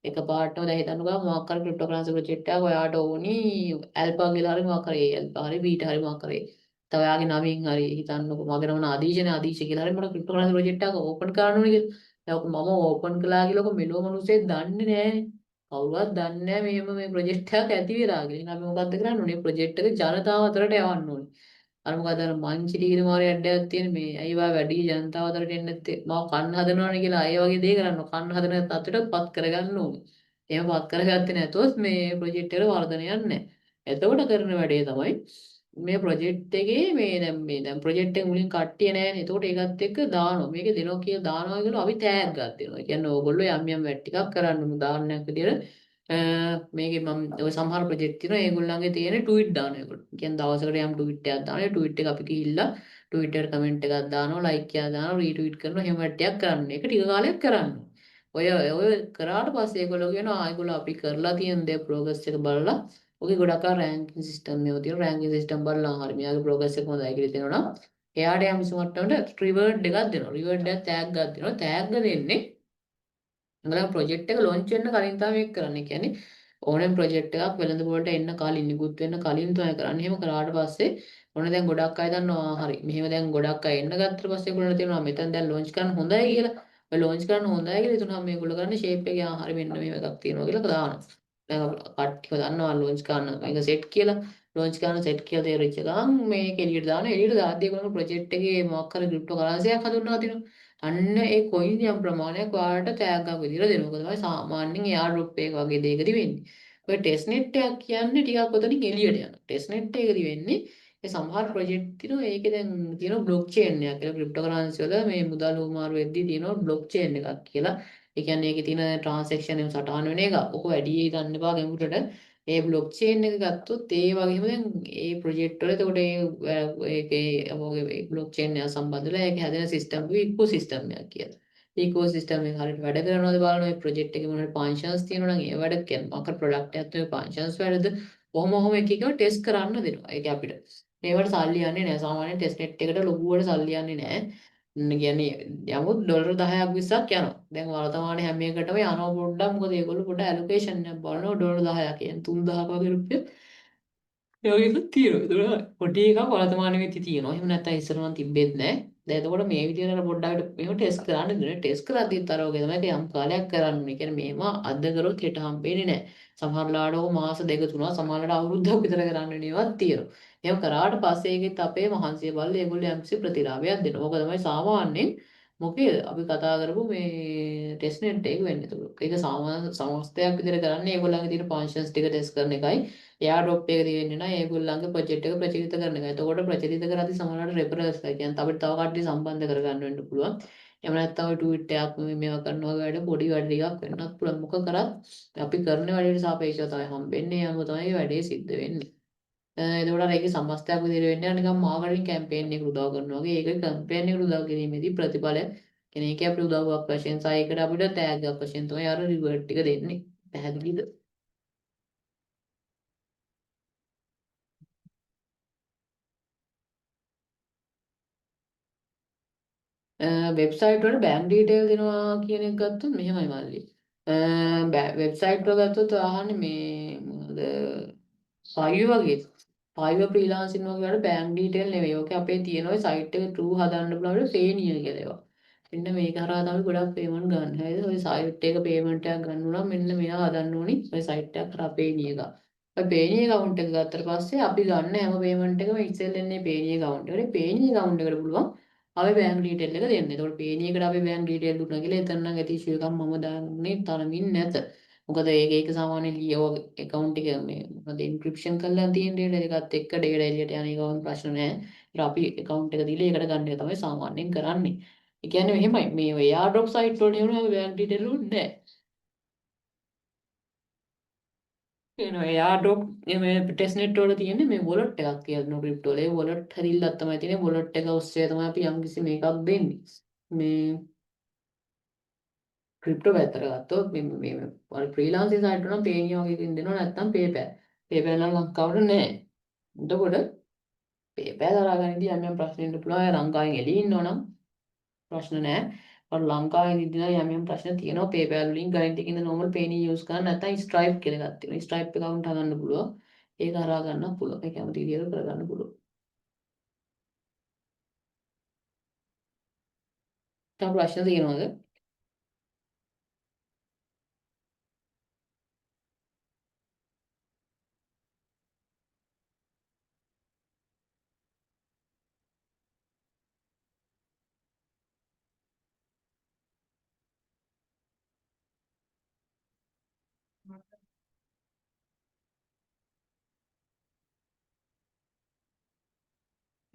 [SPEAKER 1] එකපාරටම දැන් හිතන්නකෝ මොකක් හරි ක්‍රිප්ටෝකරන්සි ප්‍රොජෙක්ට් එකක් ඔයාට ඕනි ඇල්ෆා කියලා හරි මොකක් හරි ඇල්ෆා හරි බීටා හරි මොකක් හරි. තව ඔයාගේ නමින් හරි හිතන්නකෝ මගේ නම ආදීෂනේ ආදීෂ කියලා හරි මට ක්‍රිප්ටෝකරන්සි ප්‍රොජෙක්ට් එකක් ඕපන් කරන්න ඕනේ කියලා. දැන් මම ඕපන් කළා කියලා ඔක මෙලෝ මිනිස්සේ දන්නේ නෑනේ. කවුරුවත් දන්නේ නැහැ මෙහෙම මේ ප්‍රොජෙක්ට් එකක් ඇති වෙලා කියලා. අපි මොකද්ද කරන්න ඕනේ? ප්‍රොජෙක්ට් එක ජනතාව අතරට යවන්න ඕනේ. අර මොකද අර මංචිලීන මාරේ ඇඩයක් තියෙන මේ ඇයි වා වැඩි ජනතාව අතරට එන්නේ නැත්තේ? මාව කන්න හදනවනේ කියලා අය වගේ දේ කරන්න. කන්න හදන තත්ත්වයටපත් කරගන්න ඕනේ. එහෙම පත් කරගත්තේ නැතොත් මේ ප්‍රොජෙක්ට් එක වර්ධනයක් නැහැ. එතකොට කරන වැඩේ තමයි මේ ප්‍රොජෙක්ට් එකේ මේ දැන් ප්‍රොජෙක්ට් එක මුලින් කට්ටිය නැහැනේ. එතකොට ඒකත් එක්ක දානවා. මේකේ දෙනවා කියලා දානවා කියලා අපි තෑග්ගක් දෙනවා. ඒ කියන්නේ ඕගොල්ලෝ යම් යම් වැඩ ටිකක් කරන්න උදාහරණයක් විදියට මේකේ මම ඔය සමහර ප්‍රොජෙක්ට් තියෙනවා ඒගොල්ලන්ගේ තියෙන ට්වීට් දානවා ඒගොල්ලෝ. කියන්නේ දවසකට යම් ට්වීට් එකක් දානවා. ඒ ට්වීට් එක අපි ගිහිල්ලා ට්වීට් එකට කමෙන්ට් එකක් දානවා, ලයික් එකක් දානවා, රීට්වීට් කරනවා. එහෙම වැඩ ටිකක් කරන්න. ඒක ටික කාලයක් කරන්න. ඔය කරාට පස්සේ ඒගොල්ලෝ කියනවා ඒගොල්ලෝ අපි කරලා තියෙන දේ ප්‍රෝග්‍රස් එක බලලා ඔගේ ගොඩක් අය රෑන්කින් සිස්ටම් එකේ තියෙන රෑන්කින් සිස්ටම් බලලා හරි මෙයාගේ ප්‍රෝග්‍රස් එක හොඳයි කියලා දෙනවා නම් එයාට යම් සමට්ටමකට රිවර්ඩ් එකක් දෙනවා. රිවර්ඩ් එකක් ටැග් එකක් දෙනවා. ටැග් දෙන්නේ උඹලා ප්‍රොජෙක්ට් එක ලොන්ච් වෙන්න කලින් තමයි මේක කරන්නේ. කියන්නේ ඕනෑම ප්‍රොජෙක්ට් එකක් වෙළඳ පොළට එන්න කලින් නිකුත් වෙන්න කලින් තමයි කරන්නේ. එහෙම කරාට පස්සේ ඔන්න දැන් ගොඩක් අය දන්නවා හරි. මෙහෙම දැන් ගොඩක් අය එන්න ගත්තට පස්සේ ඒගොල්ලන්ට තේරෙනවා මෙතන දැන් ලොන්ච් කරන්න හොඳයි කියලා. ඔය ලොන්ච් කරන්න හොඳයි කියලා හිතුනහම මේගොල්ලෝ කරන්නේ ෂේප් එකේ හරි මෙන්න මෙහෙම එකක් තියෙනවා කියලා දානවා. දැන් කට්ටිය දන්නවා ලොන්ච් කරන්න මේක සෙට් කියලා. ලොන්ච් කරන්න සෙට් කියලා තේරිච්ච ගමන් මේක එළියට දානවා. එළියට දාද්දී ඒගොල්ලෝ ප්‍රොජෙක්ට් එකේ මොකක් හරි ක්‍රිප්ටෝ කරන්සියක් හඳුන්වලා තියෙනවා. අන්න ඒ කොයින් යම් ප්‍රමාණයක් ඔයාලට තෑග්ගක් විදිහට දෙනවා. ඒක තමයි සාමාන්‍යයෙන් එයාඩ්‍රොප් එක වගේ දෙයකදී වෙන්නේ. ඔය ටෙස්ට් නෙට් එකක් කියන්නේ ටිකක් ඔතනින් එළියට යනවා. ටෙස්ට් නෙට් එකේදී වෙන්නේ ඒ සමහර ප්‍රොජෙක්ට් තියෙනවා ඒකේ දැන් තියෙනවා බ්ලොක් චේන් එකක් කියලා ක්‍රිප්ටෝ කරන්සි වල මේ මුදල් හුවමාරු වෙද්දී තියෙනවා බ්ලොක් චේන් එකක් කියලා. ඒ කියන්නේ ඒකේ තියෙන ට්‍රාන්සැක්ෂන් එක සටහන් වෙන එක. ඔක වැඩි ගන්න එපා ගැඹුරට. ඒ බ්ලොක් චේන් එක ගත්තොත් ඒ වගේම දැන් ඒ ප්‍රොජෙක්ට් වල එතකොට ඒකේ ඔයගේ බ්ලොක් චේන් එක සම්බන්ධ වෙලා ඒක හැදෙන සිස්ටම් එක ඉකෝ සිස්ටම් එකක් කියලා. ඉකෝ සිස්ටම් එක හරියට වැඩ කරනවද බලන්න ඔය ප්‍රොජෙක්ට් එකේ මොනවද ෆන්ක්ෂන්ස් තියෙනවා නම් ඒ වැඩ කියන්නේ මොකක් ප්‍රොඩක්ට් එකක් තියෙන ෆන්ක්ෂන්ස් වැඩද කොහොම එක එකව ටෙස්ට් කරන්න දෙනවා. ඒක අපිට. මේවට සල්ලි යන්නේ නැහැ. සාමාන්‍යයෙන් ටෙස්ට් නෙට් එකට ලොකුවට සල්ලි යන්නේ නැහැ. කියන්නේ යමුත් ඩොලර් 10ක් 20ක් යනවා. දැන් වර්තමානයේ හැම එකටම යනවා පොඩ්ඩක්. මොකද ඒගොල්ලෝ පොඩ්ඩක් ඇලොකේෂන් එකක් බලනවා ඩොලර් 10ක් කියන්නේ 3000ක වගේ රුපියල්. ඒ වගේ එකක් තියෙනවා. ඒක පොඩි එකක් වර්තමාන වෙද්දි තියෙනවා. එහෙම නැත්නම් ඉස්සර නම් තිබ්බෙත් නැහැ. දැන් එතකොට මේ විදිහට අර පොඩ්ඩක් මෙහෙම ටෙස්ට් කරන්න දෙනවා. ටෙස්ට් කරද්දිත් අර වගේ තමයි යම් කාලයක් කරන්න ඕනේ. කියන්නේ මේවා අද කරොත් හෙට හම්බෙන්නේ නැහැ. සමහරලාට ඔක මාස දෙක තුනක් සමහරලාට අවුරුද්දක් විතර කරන්න වෙන ඒවාත් තියෙනවා. එහෙම කරාට පස්සේ ඒකෙත් අපේ මහන්සිය බලලා ඒගොල්ලෝ යම්කිසි ප්‍රතිලාභයක් දෙනවා. ඕක තමයි සාමාන්‍යයෙන් මොකේද අපි කතා කරපු මේ ටෙස්ට් නෙට් එක වෙන්නේ. ඒක සාමාන්‍ය සංස්ථයක් විදිහට කරන්නේ ඒගොල්ලන්ගේ තියෙන ෆන්ක්ෂන්ස් ටික ටෙස්ට් කරන එකයි. එයා ඩ්‍රොප් එක තියෙන්නේ නැහැ ඒගොල්ලන්ගේ ප්‍රොජෙක්ට් එක ප්‍රචලිත කරන එකයි. එතකොට ප්‍රචලිත කරද්දී සමහරවිට රෙෆරන්ස් එක කියන්නේ අපිට තව කට්ටිය සම්බන්ධ කරගන්න වෙන්න පුළුවන්. එහෙම නැත්නම් ඔය ට්වීට් එකක් මේවා කරනවා වගේ වැඩ පොඩි වැඩ ටිකක් වෙන්නත් පුළුවන්. මොක කරත් අපි කරන වැඩේට සාපේක්ෂව තමයි හම්බෙන්නේ. යම තමයි වැඩේ සිද්ධ වෙන්නේ. එතකොට අර ඒකේ සමස්තයක් විදිහට වෙන්නේ නිකන් මාකටිං කැම්පේන් එකකට උදව් කරනවා වගේ. ඒකේ කැම්පේන් එකට උදව් කිරීමේදී ප්‍රතිඵලය කියන්නේ ඒකේ අපිට උදව්වක් වශයෙන් සහ ඒකට අපිට තෑග්ගක් වශයෙන් තමයි අර රිවර්ඩ් ටික දෙන්නේ. පැහැදිලිද? වෙබ්සයිට් වල බැංක් ඩීටේල් දෙනවා කියන එක ගත්තොත් මෙහෙමයි මල්ලි. වෙබ්සයිට් වල ගත්තොත් අහන්නේ මේ මොනවද ෆයිවර් වගේ. ෆයිවර් ෆ්‍රීලාන්සින් වගේ වල බැංක් ඩීටේල් නෙවෙයි. ඕකේ අපේ තියෙන ඔය සයිට් එක ට්‍රූ හදන්න පුළුවන් පේනිය කියලා ඒවා. මෙන්න මේක හරහා තමයි ගොඩක් පේමන්ට් ගන්න. හරිද? ඔය සයිට් එක පේමන්ට් එකක් ගන්න උනම් මෙන්න මෙයා හදන්න ඕනි. ඔය සයිට් එක කරා පේනිය එක. ඔය පේනිය account එක ගත්තට පස්සේ අපි ගන්න හැම පේමන්ට් එකම excel එන්නේ පේනිය account එකට. පේනිය account එකට පුළුවන් අපි බැංක් ඩීටේල් එක දෙන්න. ඒතකොට පේනිය එකට අපි බැංක් ඩීටේල් දුන්නා කියලා එතන නම් ඇති ඉෂුව එකක් මම දාන්නේ තරමින් නැත. මොකද ඒක සාමාන්‍ය ලියෝ account එක මේ මොකද encryption කරලා තියෙන data එකත් එක්ක data එළියට යන එක වගේ ප්‍රශ්න නැහැ. ඒත් අපි account එක දීලා ඒකට ගන්න එක තමයි සාමාන්‍යයෙන් කරන්නේ. ඒ කියන්නේ මෙහෙමයි මේ ඔය airdrop site වල නෙවෙයි අපි bank detail උන්නේ නැහැ. කියනවා airdrop මේ testnet වල තියෙන්නේ මේ wallet එකක් කියලා crypto වල. ඒ wallet හැදිල්ලක් තමයි තියෙන්නේ. wallet එක ඔස්සේ තමයි අපි යම්කිසි මේකක් දෙන්නේ. මේ ක්‍රිප්ටෝ පැත්තට ගත්තොත් මේ අර ෆ්‍රීලාන්සින් සයිට් වල නම් Payoneer වගේ එකකින් දෙනවා නැත්නම් PayPal. PayPal නම් ලංකාවට නැහැ. එතකොට PayPal හරහාගෙනදී යම් යම් ප්‍රශ්න ඉන්න පුළුවන්. අය ලංකාවෙන් එළියේ ඉන්නවනම් ප්‍රශ්න නැහැ. ඔය ලංකාවේ ඉඳලා යම් යම් ප්‍රශ්න තියෙනවා PayPal වලින් ගණිත එකකින්ද normal Payoneer use කරන්න නැත්නම් Stripe කියලා එකක් තියෙනවා. Stripe account හදන්න පුළුවන්. ඒක හරහා ගන්නත් පුළුවන්. ඒ කැමති විදිහට කරගන්න පුළුවන්. තව ප්‍රශ්න තියෙනවද?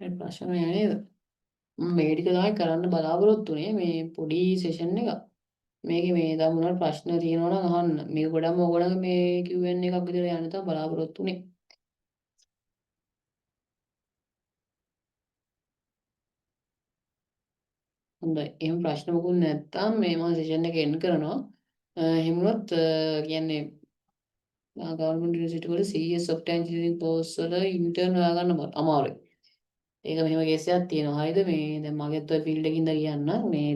[SPEAKER 1] ඒ ප්‍රශ්න නෑ නේද? මම මේ ටික තමයි කරන්න බලාපොරොත්තු වෙන්නේ මේ පොඩි සෙෂන් එක. මේකේ මේ තව මොනවද ප්‍රශ්න තියෙනවා නම් අහන්න. මේක ගොඩක්ම ඕගොල්ලන්ගේ මේ Q&A එකක් විදිහට යන්න තමයි බලාපොරොත්තු වෙන්නේ. හොඳයි. එහෙම ප්‍රශ්න මොකුත් නැත්තම් මේ මම සෙෂන් එක එන්ඩ් කරනවා. එහෙම වුණොත් කියන්නේ ගවර්න්මන්ට් යුනිවර්සිටි වල CS software engineering course වල ඉන්ටර්න් හොයාගන්න අමාරුයි. ඒක මෙහෙම කේස් එකක් තියෙනවා. හරිද? මේ දැන් මගෙත් ඔය ෆීල්ඩ් එකකින්ද කියන්න මේ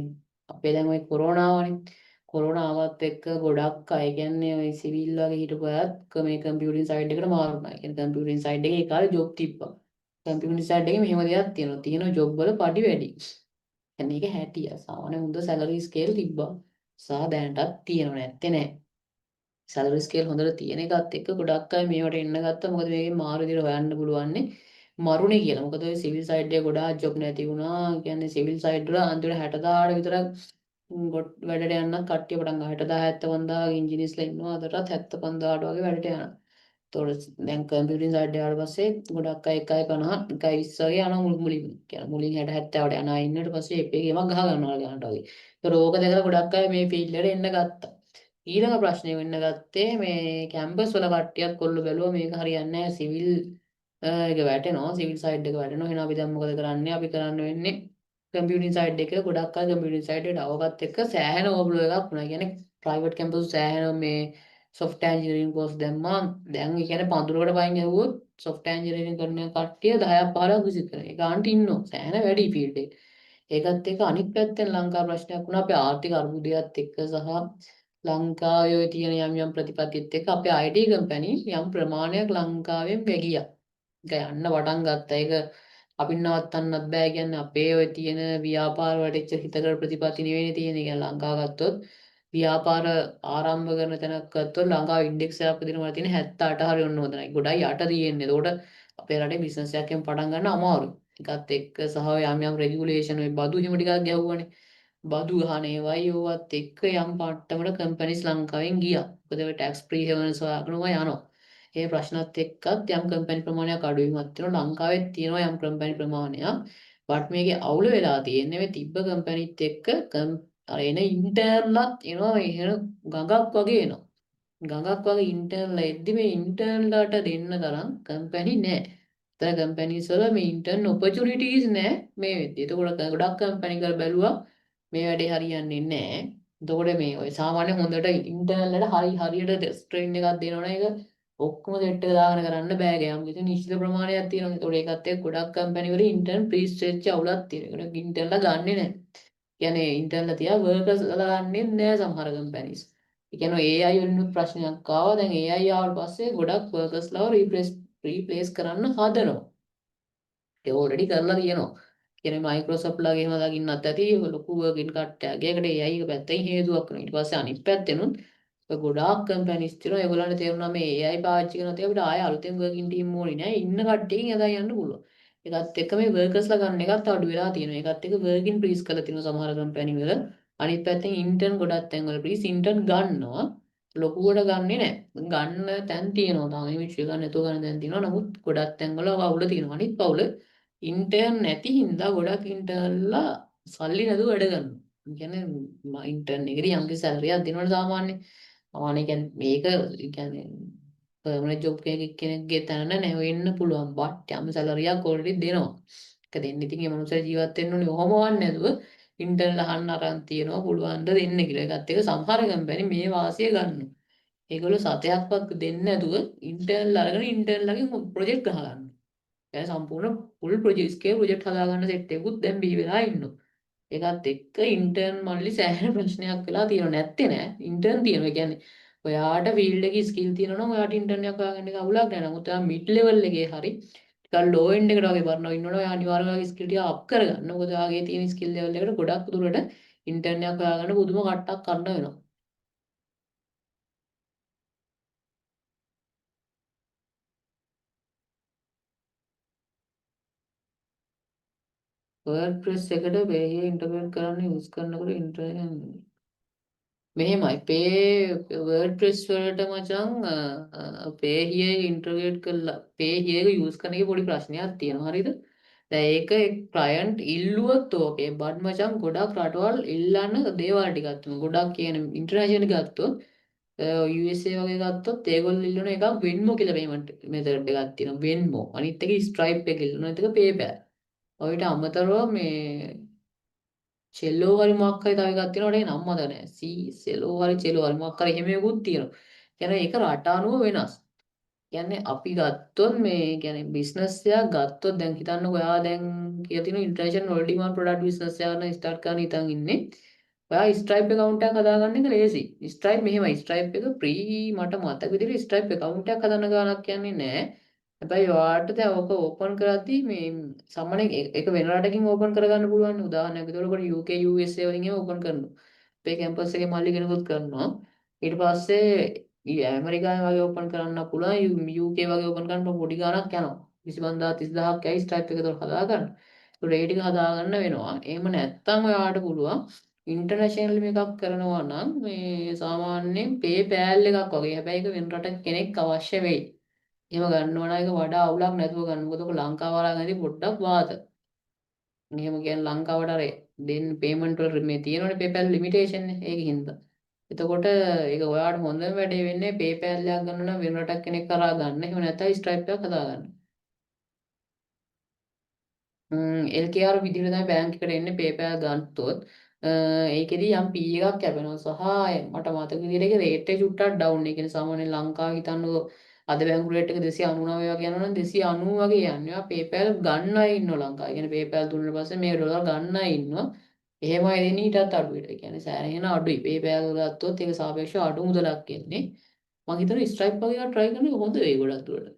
[SPEAKER 1] අපේ දැන් ඔය කොරෝනා ආවනේ. කොරෝනා ආවත් එක්ක ගොඩක් අය කියන්නේ ඔය සිවිල් වගේ හිටපු අයත් මේ කම්පියුටින් සයිඩ් එකට මාරු වුණා. ඒ කියන්නේ කම්පියුටින් සයිඩ් එකේ ඒ කාලේ ජොබ් තිබ්බා. කම්පියුටින් සයිඩ් එකේ මෙහෙම දෙයක් තියෙනවා. තියෙන ජොබ් වල පඩි වැඩි. කියන්නේ ඒක හැටිය. සාමාන්‍ය හොඳ සැලරි ස්කේල් තිබ්බා. සහ දැනටත් තියෙනව නැත්තේ නෑ. සැලරි ස්කේල් හොඳට තියෙන එකත් එක්ක ගොඩක් අය මේවට එන්න ගත්තා. මොකද මේකේ මාරු විදිහට හොයන්න පුළුවන්නේ මරුනේ කියලා. මොකද ඔය සිවිල් සයිඩ් එකේ ගොඩාක් ජොබ් නැති වුණා. කියන්නේ සිවිල් සයිඩ් වල අන්තිමට 60000ට විතර වැඩට යන්න කට්ටිය පටන් ගන්නවා. 60000 75000 ඉංජිනේර්ස්ලා ඉන්නවා. අදටත් 75000ට වගේ වැඩට යනවා. ඒතකොට දැන් කම්පියුටින් සයිඩ් එකට පස්සේ ගොඩක් අය 150 120 වගේ යනවා මුලින්ම. කියන්නේ මුලින් 60 70ට යනවා. ඉන්නට පස්සේ එපේ ගේමක් ගහ ගන්නවා ගන්නට වගේ. ඒතකොට ඕක දැකලා ගොඩක් අය මේ ෆීල්ඩ් එකට එන්න ගත්තා. ඊළඟ ප්‍රශ්නේ වෙන්න ගත්තේ මේ කැම්පස් වල කට්ටියක් කොල්ල බැලුවා මේක හරියන්නේ නැහැ සිවිල් එක වැටෙනවා සිවිල් සයිඩ් එක වැටෙනවා එහෙනම් අපි දැන් මොකද කරන්නේ අපි කරන්න වෙන්නේ කම්පියුටින් සයිඩ් එක ගොඩක් අය කම්පියුටින් සයිඩ් එකට આવගත් එක්ක සෑහෙන ඕවර්ෆ්ලෝ එකක් වුණා. කියන්නේ ප්‍රයිවට් කැම්පස් සෑහෙන මේ software engineering course දැම්මා. දැන් ඒ කියන්නේ පඳුරකට පයින් ඇහුවොත් software engineering කරන කට්ටිය 10ක් 15ක් විසිட் කරනවා. ඒ ගානට ඉන්නවා. සෑහෙන වැඩි ෆීල්ඩ් එක. ඒකත් එක්ක අනිත් පැත්තෙන් ලංකා ප්‍රශ්නයක් වුණා අපේ ආර්ථික අර්බුදයත් එක්ක සහ ලංකාවේ ඔය තියෙන යම් ප්‍රතිපත්තිත් එක්ක අපේ IT කම්පැනි යම් ප්‍රමාණයක් ලංකාවෙන් ගියා. ඒක යන්න පටන් ගත්තා. ඒක අපින් නවත්තන්නත් බෑ. කියන්නේ අපේ ඔය තියෙන ව්‍යාපාර වලට එච්චර හිතකර ප්‍රතිපත්ති නෙවෙයි තියෙන්නේ. කියන්නේ ලංකාව ගත්තොත් ව්‍යාපාර ආරම්භ කරන තැනක් ගත්තොත් ලංකාවේ ඉන්ඩෙක්ස් එකක් විදිහට තියෙන 78 හරි ඔන්න හොඳයි. ගොඩයි යට තියෙන්නේ. ඒකට අපේ රටේ බිස්නස් එකක් පටන් ගන්න අමාරුයි. ඒකත් එක්ක සහ යම් රෙගියුලේෂන් ඔය බදු හිම ටිකක් ගැහුවානේ. බදු ගහන ඒවයි ඕවත් එක්ක යම් පට්ටමට කම්පැනිස් ලංකාවෙන් ගියා. මොකද ඔය ටැක්ස් ෆ්‍රී හෙවන්ස් හොයාගෙන යනවා. ඒ ප්‍රශ්නත් එක්කත් යම් කම්පැනි ප්‍රමාණයක් අඩුවීමක් තියෙනවා. ලංකාවෙත් තියෙනවා යම් කම්පැනි ප්‍රමාණයක්. බට් මේකේ අවුල වෙලා තියෙන්නේ මේ තිබ්බ කම්පැනිත් එක්ක අර එන ඉන්ටර්න්ලත් එනවා එහෙන ගඟක් වගේ එනවා. ගඟක් වගේ ඉන්ටර්න්ලා එද්දි මේ ඉන්ටර්න්ලාට දෙන්න තරම් කම්පැනි නැහැ. ඒතර කම්පැනිස් වල මේ ඉන්ටර්න් ඔපචුනිටිස් නැහැ මේ වෙද්දි. ඒතකොට ගොඩක් කම්පැනි කරලා බැලුවා මේ වැඩේ හරියන්නේ නැහැ. එතකොට මේ ඔය සාමාන්‍ය හොඳට ඉන්ටර්න්ලට හරියට ට්‍රේන් එකක් දෙනවනේ ඒක ඔක්කොම සෙට් එක දාගෙන කරන්න බෑ ගෑම් කිසි නිශ්චිත ප්‍රමාණයක් තියෙනවා. ඒතකොට ඒකත් එක්ක ගොඩක් කම්පැනි වල ඉන්ටර්න් ප්‍රීස් වෙච්ච අවුලක් තියෙනවා. ඒකට ඉන්ටර්න්ලා ගන්නෙ නැහැ. කියන්නේ ඉන්ටර්න්ලා තියා වර්කර්ස්ලා ගන්නෙ නැහැ සමහර කම්පැනිස්. ඒ කියන්නේ AI වලින් ප්‍රශ්නයක් ආවා. දැන් AI ආවට පස්සේ ගොඩක් වර්කර්ස්ලාව රීප්ලේස් කරන්න හදනවා. ඒක ඔල්රෙඩි කරලා තියෙනවා. කියන්නේ මයික්‍රොසොෆ්ට් ලාගේ එහෙම දකින්නත් ඇති ලොකු වර්කින් කට්ටයක්. ඒකට AI එක පැත්තෙන් හේතුවක් වෙනවා. ඊට පස්සේ අනිත් පැත්තෙනුත් ඔය ගොඩාක් කම්පැනිස් තියෙනවා. ඒගොල්ලන්ට තේරුණා මේ AI පාවිච්චි කරනවා තිය අපිට ආයෙ අලුතෙන් වර්කින් ටීම් ඕනේ නෑ. ඉන්න කට්ටියකින් යදා යන්න පුළුවන්. ඒකත් එක්ක මේ වර්කර්ස්ලා ගන්න එකත් අඩු වෙලා තියෙනවා. ඒකත් එක්ක වර්කින් ප්‍රීස් කරලා තියෙනවා සමහර කම්පැනි වල. අනිත් පැත්තෙන් ඉන්ටර්න් ගොඩක් තැන්වල ප්‍රීස් ඉන්ටර්න් ගන්නවා. ලොකුවට ගන්නෙ නෑ. ගන්න තැන් තියෙනවා. තාම මේ විශ්ව ගන්න නැතුව ගන්න තැන් තියෙනවා. නමුත් ගොඩක් තැන්වල අවුල තියෙනවා. අනිත් පවුල ඉන්ටර්න් නැති හින්දා ගොඩක් ඉන්ටර්න්ලා සල්ලි නැතුව වැඩ කරනවා. ඒ කියන්නේ ඉන්ටර්න් එකේදී යම්කිසි සැලරියක් දෙනවනේ සාමාන්‍යයෙන්. සාමාන්‍යයෙන් කියන්නේ මේක කියන්නේ පර්මනන්ට් ජොබ් කෙනෙක්ගේ තැන නෑ වෙන්න පුළුවන්. බට් යම් සැලරියක් ඔල්රෙඩි දෙනවා. ඒක දෙන්න ඉතින් මේ මනුස්සයා ජීවත් වෙන්න ඕනේ. ඔහොම වන්නේ නැතුව ඉන්ටර්න් අහන්න අරන් තියනවා පුළුවන් ද දෙන්න කියලා. ඒකත් එක සමහර කම්පැනි මේ වාසිය ගන්නවා. ඒගොල්ලෝ සතයක්වත් දෙන්නේ නැතුව ඉන්ටර්න් අරගෙන ඉන්ටර්න්ලගෙන් ප්‍රොජෙක්ට් ගහ ගන්නවා. يعني සම්පූර්ණ ෆුල් ප්‍රොජෙක්ට් ස්කේල් ප්‍රොජෙක්ට් හදාගන්න සෙට් එකකුත් දැන් බිහි වෙලා ඉන්නවා. ඒකත් එක්ක ඉන්ටර්න් මල්ලි සෑහෙන ප්‍රශ්නයක් වෙලා තියෙනවා නැත්තේ නෑ. ඉන්ටර්න් තියෙනවා. ඒ කියන්නේ ඔයාට ෆීල්ඩ් එකේ ස්කිල් තියෙනවා නම් ඔයාට ඉන්ටර්න් එකක් හොයාගන්න එක අවුලක් නෑ. නමුත් ඔයා මිඩ් ලෙවල් එකේ හරි ටිකක් ලෝ එන්ඩ් එකට වගේ බලනවා ඉන්නවනේ ඔයා අනිවාර්යයෙන්ම ඔයාගේ ස්කිල් ටික අප් කරගන්න. මොකද ඔයාගේ තියෙන ස්කිල් ලෙවල් එකට ගොඩක් දුරට ඉන්ටර්න් එකක් හොයාගන්න පුදුම කට්ටක් කරන්න වෙනවා. වර්ඩ්ප්‍රෙස් එකට පේජ් එක ඉන්ටර්ප්‍රෙට් කරන්න යූස් කරනකොට ඉන්ටර්න් මෙහෙමයි WordPress වලට මචං pay here integrate කරලා pay here එක use කරන එකේ පොඩි ප්‍රශ්නයක් තියෙනවා හරිද? දැන් ඒක client ඉල්ලුවොත් ඕකේ බට් මචං ගොඩක් රටවල් ඉල්ලන්න දේවල් ටිකක් තියෙනවා. ගොඩක් කියන international ගත්තොත් USA වගේ ගත්තොත් ඒගොල්ලෝ ඉල්ලන එකක් Venmo කියලා payment method එකක් තියෙනවා. Venmo. අනිත් එක Stripe එක ඉල්ලන අනිත් එක PayPal. ඔයිට අමතරව මේ චෙල්ලෝ හරි මොකක් හරි තව එකක් තියෙනවා ඒකට නම් මතක නැහැ. සෙලෝ හරි චෙලෝ හරි මොකක් හරි එහෙම එකකුත් තියෙනවා. කියන්නේ ඒක රට අනුව වෙනස්. කියන්නේ අපි ගත්තොත් මේ කියන්නේ බිස්නස් එකක් ගත්තොත් දැන් හිතන්නකෝ ඔයා දැන් කියලා තියෙන ඉන්ටර්නැෂනල් ඔල් ඩිමාන්ඩ් ප්‍රොඩක්ට් බිස්නස් එකක් ගන්න ස්ටාර්ට් කරන්න හිතන් ඉන්නේ. ඔයා ස්ට්‍රයිප් account එකක් හදාගන්න එක ලේසි. ස්ට්‍රයිප් මෙහෙමයි ස්ට්‍රයිප් එක ෆ්‍රී මට මතක විදිහට ස්ට්‍රයිප් account එකක් හදන්න ගාණක් කියන්නේ නැහැ. හැබැයි ඔයාට දැන් ඔක ඕපන් කරද්දී මේ සාමාන්‍යයෙන් ඒක වෙන රටකින් ඕපන් කරගන්න පුළුවන්. උදාහරණයක් විදිහට ඔකට UK USA වලින් එහෙම ඕපන් කරනවා. අපේ කැම්පස් එකේ මල්ලි කෙනෙකුත් කරනවා. ඊට පස්සේ ඇමරිකාවේ වගේ ඕපන් කරන්න පුළුවන් UK වගේ ඕපන් කරන්න පොඩි ගාණක් යනවා. 25000 30000ක් ඇයි ස්ට්‍රයිප් එක උඩ හදාගන්න. ඒ ටික හදාගන්න වෙනවා. එහෙම නැත්නම් ඔයාට පුළුවන් ඉන්ටර්නැෂනල් එකක් කරනවා නම් මේ සාමාන්‍යයෙන් PayPal එකක් වගේ. හැබැයි ඒක වෙන රටක කෙනෙක් අවශ්‍ය වෙයි. එහෙම ගන්නවා නම් ඒක වඩා අවුලක් නැතුව ගන්න. මොකද ඔක ලංකාව වලදී පොඩ්ඩක් වාත. එහෙම කියන්නේ ලංකාවට අර දෙන්න පේමන්ට් වල මේ තියෙනවනේ PayPal ලිමිටේෂන් එක. ඒකින් හින්දා. එතකොට ඒක ඔයාට හොඳම වැඩේ වෙන්නේ PayPal එකක් ගන්න නම් වෙන රටක් කෙනෙක් කරා ගන්න. එහෙම නැත්නම් Stripe එකක් හදාගන්න. LKR විදිහට තමයි බැංක් එකට එන්නේ PayPal ගත්තොත් ඒකෙදි යම් P එකක් කැපෙනවා සහ මට මතක විදිහට ඒක රේට් එක චුට්ටක් ඩවුන්. ඒ කියන්නේ සාමාන්‍යයෙන් ලංකාව හිතන්නකෝ අද බැංකු රේට් එක 299 වගේ යනවා නම් 290 වගේ යන්නේ. PayPal ගන්න අය ඉන්නවා ලංකාවේ. ඒ කියන්නේ PayPal දුන්නාට පස්සේ මේ ඩොලර් ගන්න අය ඉන්නවා. එහෙමයි දෙන්නේ ඊටත් අඩුවට. ඒ කියන්නේ සෑහෙන අඩුයි. PayPal ගත්තොත් ඒක සාපේක්ෂව අඩු මුදලක් එන්නේ. මම හිතනවා Stripe වගේ එකක් try කරන එක හොඳ වෙයි ගොඩක් දුරට.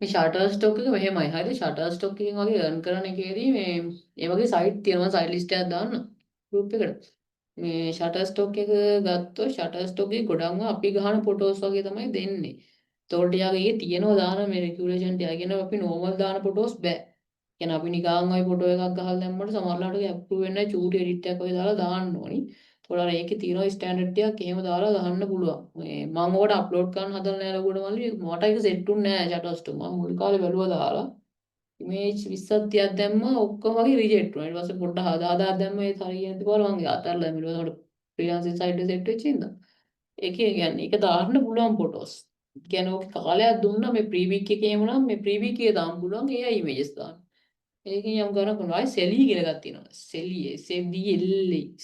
[SPEAKER 1] මේ ෂටර් ස්ටොක් එක මෙහෙමයි. හරිද? ෂටර් ස්ටොක් එකෙන් වගේ earn කරන එකේදී මේ ඒ වගේ සයිට් තියෙනවා. සයිට් ලිස්ට් එකක් දාන්න group එකට. මේ ෂටර් ස්ටොක් එක ගත්තොත් ෂටර් ස්ටොක් එකේ ගොඩක්ම අපි ගහන ෆොටෝස් වගේ තමයි දෙන්නේ. ඒතකොට යාගේ තියෙනවා දාන මේ රෙගියුලේෂන් ටික. කියන අපි normal දාන ෆොටෝස් බෑ. කියන්නේ අපි නිකන් ওই ෆොටෝ එකක් ගහලා දැම්මම සමහරවිට ඒක අප්‍රූව් වෙන්නේ නැහැ. චූටි එඩිට් එකක් වගේ දාලා දාන්න ඕනි. ඒතකොට අර ඒකේ තියෙනවා ස්ටෑන්ඩඩ් ටිකක් එහෙම දාලා ගහන්න පුළුවන්. මේ මම ඔකට අප්ලෝඩ් කරන්න හදලා නැහැ ලොකුවට මල්ලි. මට ඒක සෙට් උන්නේ නැහැ ෂටර් ස්ටොක්. මම මුල් කාලේ බැලුවා දාලා. ඉමේජ් 20ක් 30ක් දැම්මා ඔක්කොම වගේ රිජෙක්ට් වුණා. ඊට පස්සේ පොඩ්ඩක් හදා හදා දැම්මා ඒ හරියන්නේ නැතිවල මම අතහැරලා ඊට පස්සේ මට ෆ්‍රීලාන්සින් සයිට් එක සෙට් වෙච්ච හින්දා. ඒකේ කියන්නේ ඒක දාන්න පුළුවන් ෆොටෝස්. කියන්නේ ඔක කාලයක් දුන්නා මේ ප්‍රීවික් එකේ එහෙමනම් මේ ප්‍රීවික් එකේ දාන්න පුළුවන් AI ඉමේජස් දාන්න. ඒකෙන් යම් ගණන් කරනවා. ආයි සෙලි කියලා එකක් තියෙනවා. සෙලි සෙඩි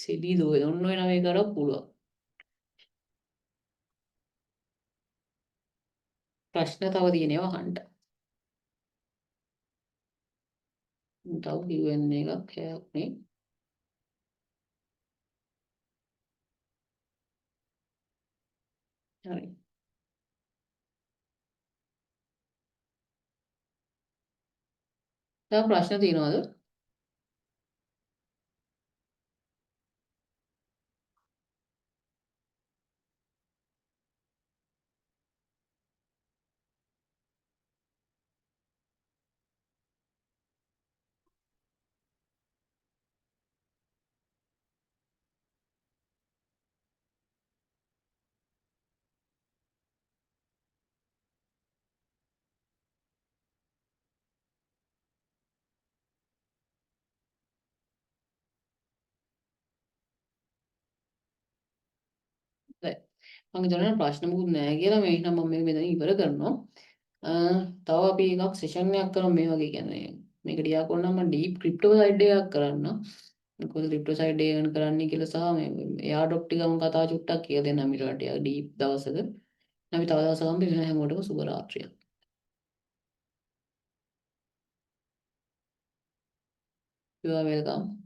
[SPEAKER 1] සෙලි දෝ ඔන්න ඔය නමේ කරක් පුළුවන්. ප්‍රශ්න තව තියෙනවා අහන්න. තව Q&A එකක් හැක්නේ. හරි. තව ප්‍රශ්න තියෙනවද? හරි. මම හිතනවා ප්‍රශ්න මුකුත් නැහැ කියලා මේ නම් මම මේක මෙතන ඉවර කරනවා. තව අපි එකක් සෙෂන් එකක් කරමු මේ වගේ කියන්නේ මේක ඩියා කරනවා මම ඩීප් ක්‍රිප්ටෝ සයිඩ් එකක් කරන්න. කොහොමද ක්‍රිප්ටෝ සයිඩ් එක earn කරන්නේ කියලා සහ මේ එයා ඩොක් ටික මම කතා චුට්ටක් කියලා දෙන්නම් ඊට වඩා ඩීප් දවසක. අපි තව දවසක හම්බ වෙන හැමෝටම සුබ රාත්‍රියක්. You are welcome.